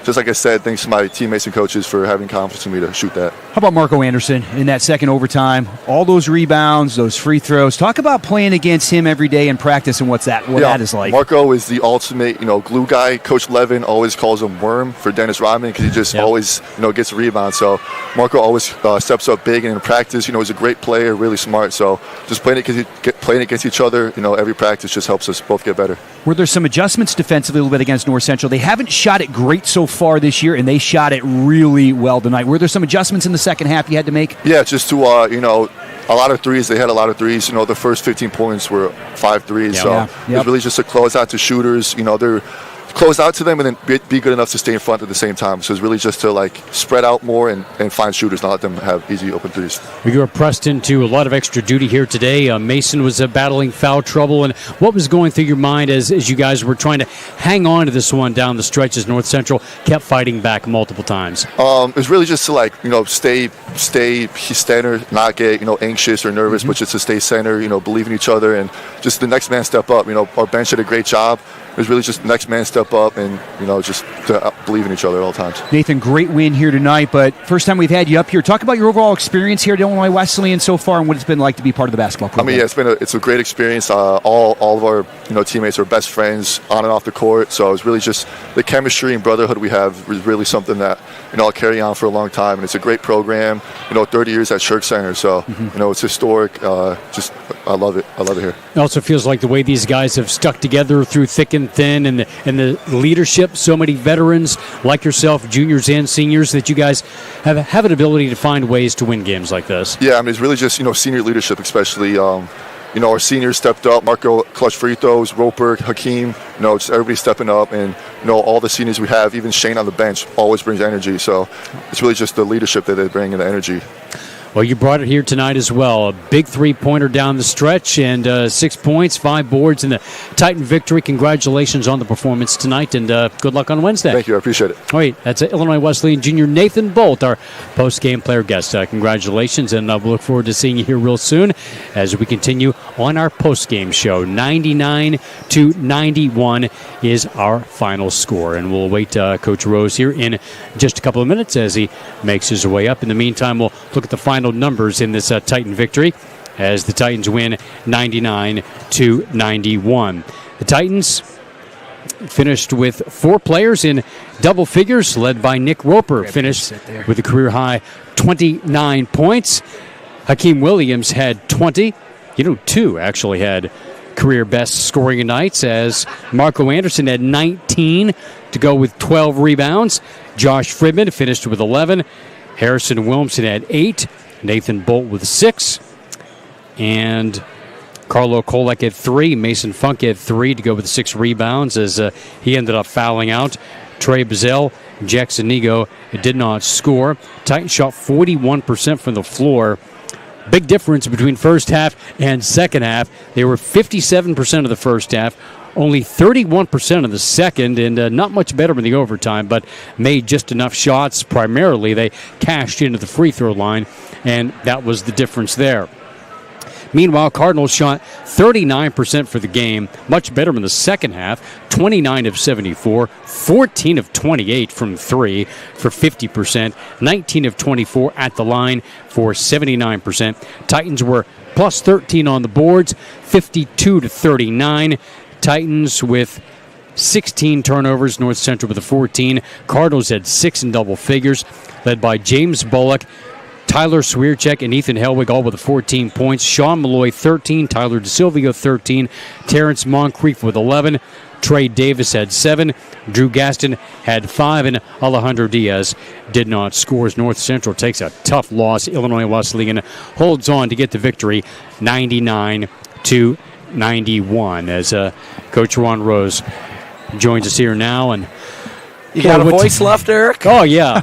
just like I said, thanks to my teammates and coaches for having confidence in me to shoot that. How about Marco Anderson in that second overtime? All those rebounds, those free throws. Talk about playing against him every day in practice and what that is like. Marco is the ultimate, glue guy. Coach Levin always calls him Worm for Dennis Rodman because he just always, gets rebounds. So Marco always steps up big, and in practice, he's a great player, really smart. So just playing against each other, every practice just helps us both get better. Were there some adjustments defensively a little bit against North Central? They haven't shot it great so far this year, and they shot it really well tonight. Were there some adjustments in the second half you had to make? Yeah, just to, a lot of threes. They had a lot of threes. The first 15 points were 5 threes. It was really just a closeout to shooters. They're close out to them and then be good enough to stay in front at the same time. So it's really just to like spread out more and find shooters, not let them have easy open threes. You were pressed into a lot of extra duty here today. Mason was battling foul trouble. And what was going through your mind as you guys were trying to hang on to this one down the stretch as North Central kept fighting back multiple times? It was really just to like, stay center, not get, anxious or nervous, but just to stay center, believe in each other and just the next man step up. Our bench did a great job. It was really just the next man step up and, just to believe in each other at all times. Nathan, great win here tonight, but first time we've had you up here. Talk about your overall experience here at Illinois Wesleyan so far and what it's been like to be part of the basketball program. It's a great experience. All of our teammates are best friends on and off the court, so it's really just the chemistry and brotherhood we have is really something that I'll carry on for a long time, and it's a great program. 30 years at Shirk Center, so it's historic. I love it. I love it here. It also feels like the way these guys have stuck together through thick and thin, and the leadership. So many veterans like yourself, juniors and seniors, that you guys have an ability to find ways to win games like this. Yeah, it's really just senior leadership, especially. Our seniors stepped up. Marco clutch free throws, Roper, Hakeem. Just everybody stepping up, and all the seniors we have, even Shane on the bench, always brings energy. So it's really just the leadership that they bring and the energy. Well, you brought it here tonight as well. A big three-pointer down the stretch and 6 points, 5 boards in the Titan victory. Congratulations on the performance tonight, and good luck on Wednesday. Thank you. I appreciate it. All right, that's Illinois Wesleyan junior Nathan Bolt, our post-game player guest. Congratulations, and we'll look forward to seeing you here real soon as we continue on our post-game show. 99-91 is our final score, and we'll await Coach Rose here in just a couple of minutes as he makes his way up. In the meantime, we'll look at the final numbers in this Titan victory as the Titans win 99-91. The Titans finished with 4 players in double figures, led by Nick Roper, finished with a career-high 29 points. Hakeem Williams had 20. 2 actually had career-best scoring nights, as Marco Anderson had 19 to go with 12 rebounds. Josh Fridman finished with 11. Harrison Wilmson had 8. Nathan Bolt with 6. And Carlo Kolek had 3. Mason Funk had 3 to go with 6 rebounds as he ended up fouling out. Trey Bazell, Jackson Nego did not score. Titans shot 41% from the floor. Big difference between first half and second half. They were 57% of the first half, only 31% of the second, and not much better in the overtime, but made just enough shots. Primarily, they cashed into the free throw line, and that was the difference there. Meanwhile, Cardinals shot 39% for the game, much better in the second half, 29 of 74, 14 of 28 from 3 for 50%, 19 of 24 at the line for 79%. Titans were plus 13 on the boards, 52-39. Titans with 16 turnovers, North Central with a 14. Cardinals had 6 in double figures, led by James Bullock, Tyler Swierczek, and Ethan Helwig, all with 14 points. Sean Malloy, 13. Tyler DeSilvio, 13. Terrence Moncrief with 11. Trey Davis had 7. Drew Gaston had 5. And Alejandro Diaz did not score as North Central takes a tough loss. Illinois Wesleyan holds on to get the victory, 99-91, as Coach Ron Rose joins us here now. And you got a voice left, Eric? Oh, yeah.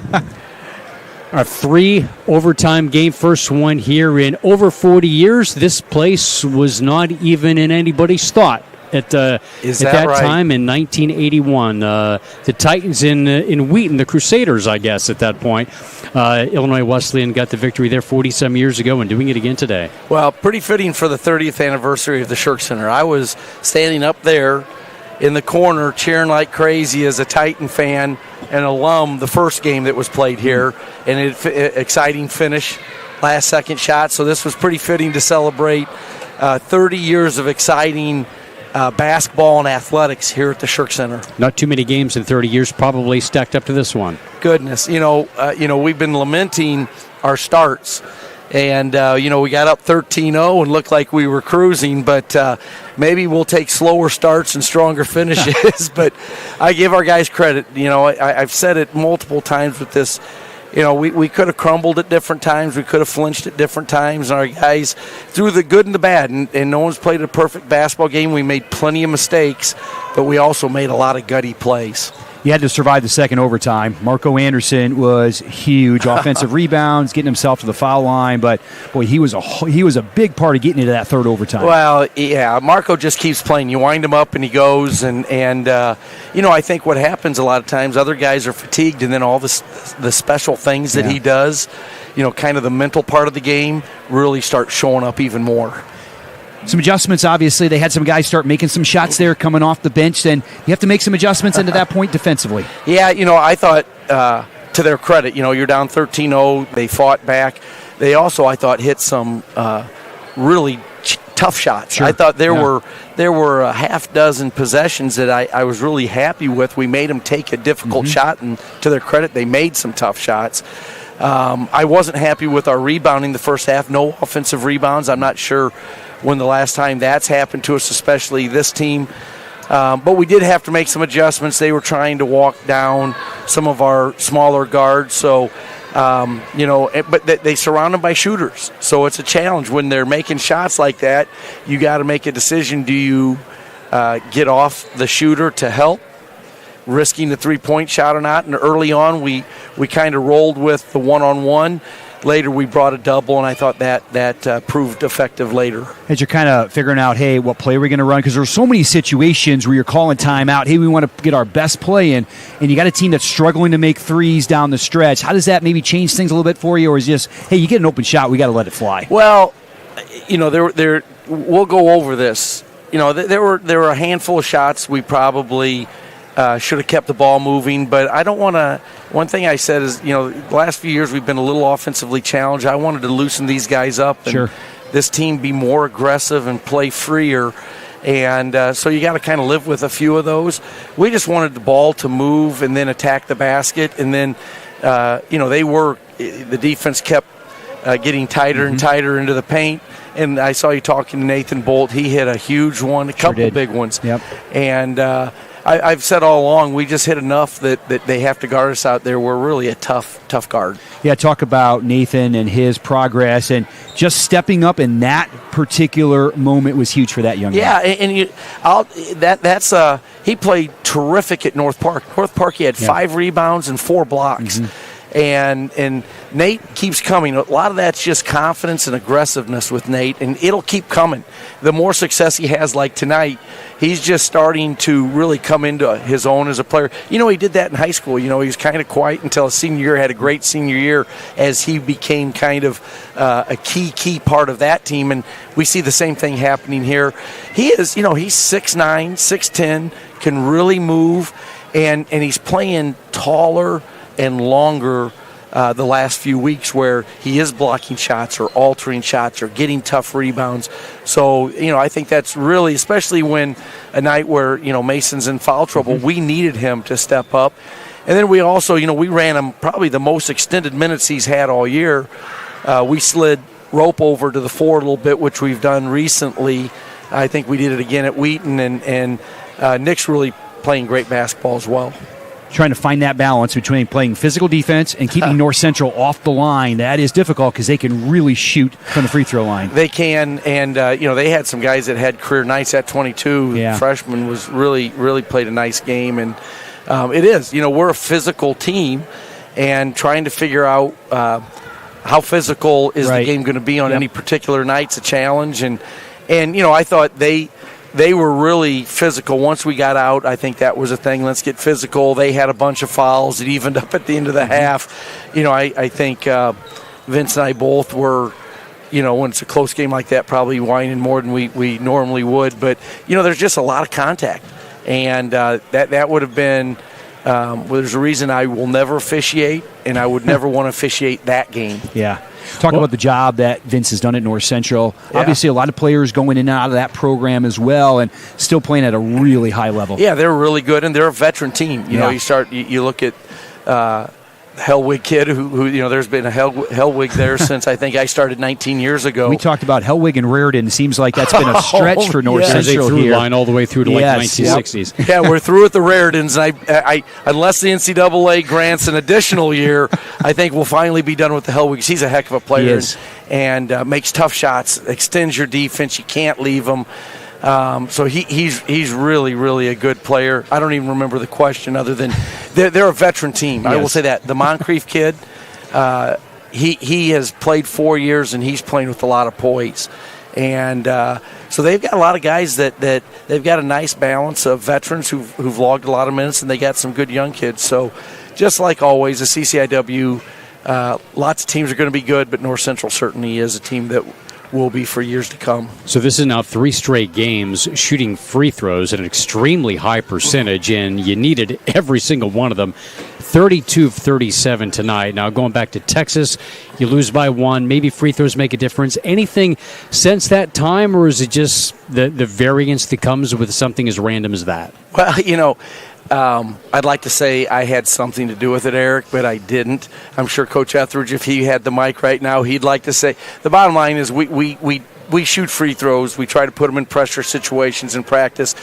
A 3 overtime game, first one here in over 40 years. This place was not even in anybody's thought at that right? time in 1981. The Titans in Wheaton, the Crusaders, I guess, at that point. Illinois Wesleyan got the victory there 40-some years ago and doing it again today. Well, pretty fitting for the 30th anniversary of the Shirk Center. I was standing up there in the corner cheering like crazy as a Titan fan and alum the first game that was played here, and an exciting finish, last second shot. So this was pretty fitting to celebrate 30 years of exciting basketball and athletics here at the Shirk Center. Not too many games in 30 years probably stacked up to this one. Goodness, we've been lamenting our starts. And, we got up 13-0 and looked like we were cruising, but maybe we'll take slower starts and stronger finishes. But I give our guys credit. I've said it multiple times with this we could have crumbled at different times. We could have flinched at different times. And our guys, through the good and the bad, and no one's played a perfect basketball game. We made plenty of mistakes, but we also made a lot of gutty plays. You had to survive the second overtime. Marco Anderson was huge. Offensive rebounds, getting himself to the foul line. But, boy, he was a big part of getting into that third overtime. Well, yeah, Marco just keeps playing. You wind him up and he goes. And I think what happens a lot of times, other guys are fatigued, and then all the special things that he does, kind of the mental part of the game, really start showing up even more. Some adjustments, obviously. They had some guys start making some shots there coming off the bench. Then you have to make some adjustments into that point defensively. Yeah, I thought, to their credit, you're down 13-0. They fought back. They also, I thought, hit some really tough shots. Sure. I thought there were a half dozen possessions that I was really happy with. We made them take a difficult shot, and to their credit, they made some tough shots. I wasn't happy with our rebounding the first half. No offensive rebounds. I'm not sure when the last time that's happened to us, especially this team. But we did have to make some adjustments. They were trying to walk down some of our smaller guards. So, but they surround them by shooters. So it's a challenge when they're making shots like that. You got to make a decision. Do you get off the shooter to help, risking the three-point shot or not? And early on, we kind of rolled with the one-on-one. Later, we brought a double, and I thought that proved effective later. As you're kind of figuring out, hey, what play we're going to run, because there's so many situations where you're calling timeout. Hey, we want to get our best play in, and you got a team that's struggling to make threes down the stretch. How does that maybe change things a little bit for you, or is it just, hey, you get an open shot, we got to let it fly? Well, we'll go over this. There were a handful of shots we probably should have kept the ball moving, but I don't want to. One thing I said is, the last few years we've been a little offensively challenged. I wanted to loosen these guys up and this team be more aggressive and play freer. And so you got to kind of live with a few of those. We just wanted the ball to move and then attack the basket. And then, the defense kept getting tighter and tighter into the paint. And I saw you talking to Nathan Bolt. He hit a huge one, a couple big ones. Yep. And I've said all along, we just hit enough that they have to guard us out there. We're really a tough guard. Yeah, talk about Nathan and his progress, and just stepping up in that particular moment was huge for that young man. Yeah, he played terrific at North Park. North Park, he had 5 rebounds and 4 blocks. And Nate keeps coming. A lot of that's just confidence and aggressiveness with Nate, and it'll keep coming. The more success he has, like tonight, he's just starting to really come into his own as a player. He did that in high school. He was kind of quiet until his senior year, had a great senior year as he became kind of a key part of that team, and we see the same thing happening here. He is, he's 6'9", 6'10", can really move, and he's playing taller and longer the last few weeks, where he is blocking shots or altering shots or getting tough rebounds. So, I think that's really, especially when a night where, Mason's in foul trouble, we needed him to step up. And then we also, we ran him probably the most extended minutes he's had all year. We slid Rope over to the 4 a little bit, which we've done recently. I think we did it again at Wheaton, and Nick's really playing great basketball as well. Trying to find that balance between playing physical defense and keeping North Central off the line. That is difficult because they can really shoot from the free throw line. They can, and they had some guys that had career nights at 22. Yeah. The freshman was really played a nice game, and it is. We're a physical team, and trying to figure out how physical is the game going to be on any particular night's a challenge. And I thought they were really physical. Once we got out, I think that was a thing. Let's get physical. They had a bunch of fouls. It evened up at the end of the half. I think Vince and I both were, when it's a close game like that, probably whining more than we normally would. But, there's just a lot of contact. And that would have been there's a reason I will never officiate, and I would never want to officiate that game. Yeah. Talk about the job that Vince has done at North Central. Yeah. Obviously, a lot of players going in and out of that program as well, and still playing at a really high level. Yeah, they're really good, and they're a veteran team. You look at Hellwig kid who there's been a Hellwig there since I think I started 19 years ago. We talked about Hellwig and Raritan. It seems like that's been a stretch for North Central through here. Line all the way through to like the 1960s. Yeah, we're through with the Raritans. I unless the NCAA grants an additional year, I think we'll finally be done with the Hellwigs. He's a heck of a player. He is. And makes tough shots, extends your defense. You can't leave him. So he's really, really a good player. I don't even remember the question other than they're a veteran team. Yes. I will say that. The Moncrief kid, he has played 4 years, and he's playing with a lot of poise. And so they've got a lot of guys that they've got a nice balance of veterans who've logged a lot of minutes, and they got some good young kids. So just like always, the CCIW, lots of teams are going to be good, but North Central certainly is a team that will be for years to come. So this is now 3 straight games shooting free throws at an extremely high percentage, and you needed every single one of them. 32 of 37 tonight. Now going back to Texas, you lose by 1. Maybe free throws make a difference. Anything since that time, or is it just the variance that comes with something as random as that? Well, I'd like to say I had something to do with it, Eric, but I didn't. I'm sure Coach Etheridge, if he had the mic right now, he'd like to say. The bottom line is we shoot free throws. We try to put them in pressure situations in practice.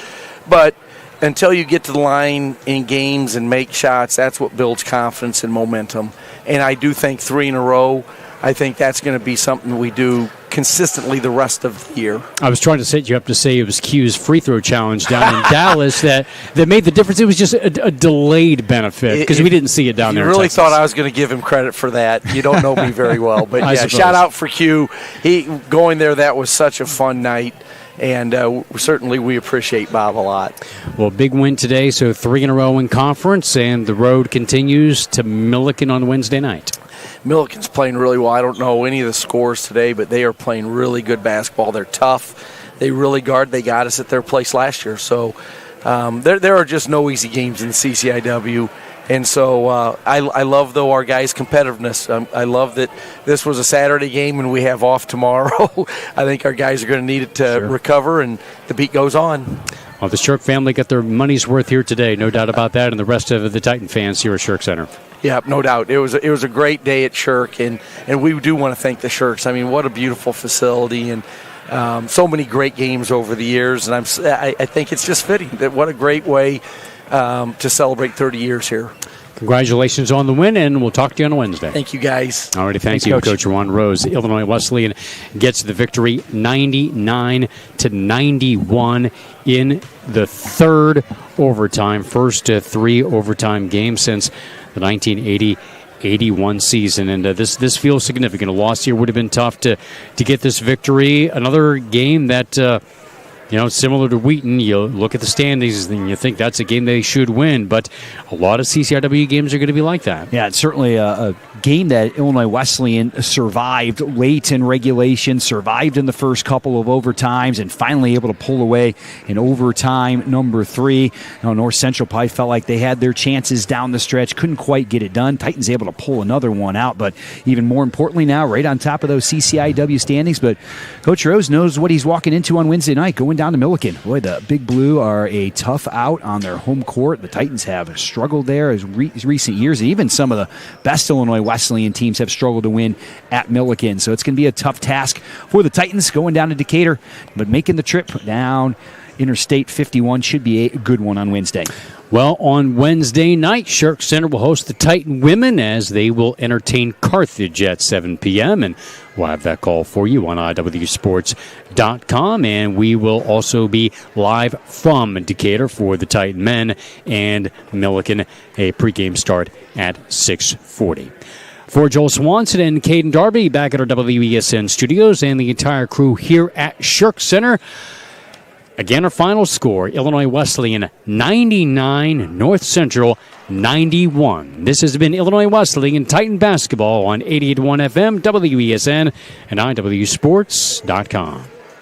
But until you get to the line in games and make shots, that's what builds confidence and momentum. And I do think 3 in a row, I think that's going to be something we do consistently the rest of the year. I was trying to set you up to say it was Q's free throw challenge down in Dallas that made the difference. It was just a delayed benefit because we didn't see it down there. You really thought I was going to give him credit for that. You don't know me very well. But yeah, shout out for Q. He going there, that was such a fun night. And certainly we appreciate Bob a lot. Well, big win today, so 3 in a row in conference, and the road continues to Milliken on Wednesday night. Milliken's playing really well. I don't know any of the scores today, but they are playing really good basketball. They're tough. They really guard. They got us at their place last year. So there are just no easy games in the CCIW. And so I love, though, our guys' competitiveness. I love that this was a Saturday game and we have off tomorrow. I think our guys are going to need it to recover, and the beat goes on. Well, the Shirk family got their money's worth here today, no doubt about that, and the rest of the Titan fans here at Shirk Center. Yeah, no doubt. It was a great day at Shirk, and we do want to thank the Shirks. I mean, what a beautiful facility, and so many great games over the years, and I think it's just fitting that what a great way to celebrate 30 years here. Congratulations on the win, and we'll talk to you on Wednesday. Thank you, guys. All right, thank you, Coach Juan Rose. Illinois Wesleyan gets the victory 99-91 in the third overtime. First 3 overtime games since the 1980-81 season, and this feels significant. A loss here would have been tough to get this victory. Another game that similar to Wheaton, you look at the standings and you think that's a game they should win, but a lot of CCIW games are going to be like that. Yeah, it's certainly a game that Illinois Wesleyan survived late in regulation, survived in the first couple of overtimes, and finally able to pull away in overtime number 3. North Central probably felt like they had their chances down the stretch, couldn't quite get it done. Titans able to pull another one out, but even more importantly now, right on top of those CCIW standings. But Coach Rose knows what he's walking into on Wednesday night, going down to Milliken. Boy, the Big Blue are a tough out on their home court. The Titans have struggled there as recent years. Even some of the best Illinois Wesleyan teams have struggled to win at Milliken. So it's going to be a tough task for the Titans going down to Decatur, but making the trip down Interstate 51 should be a good one on Wednesday. Well, on Wednesday night, Shirk Center will host the Titan women as they will entertain Carthage at 7 p.m. And we'll have that call for you on iwsports.com. And we will also be live from Decatur for the Titan men and Milliken, a pregame start at 6:40. For Joel Swanson and Caden Darby, back at our WESN studios and the entire crew here at Shirk Center. Again, our final score, Illinois Wesleyan 99, North Central 91. This has been Illinois Wesleyan Titan basketball on 88.1 FM, WESN, and iwsports.com.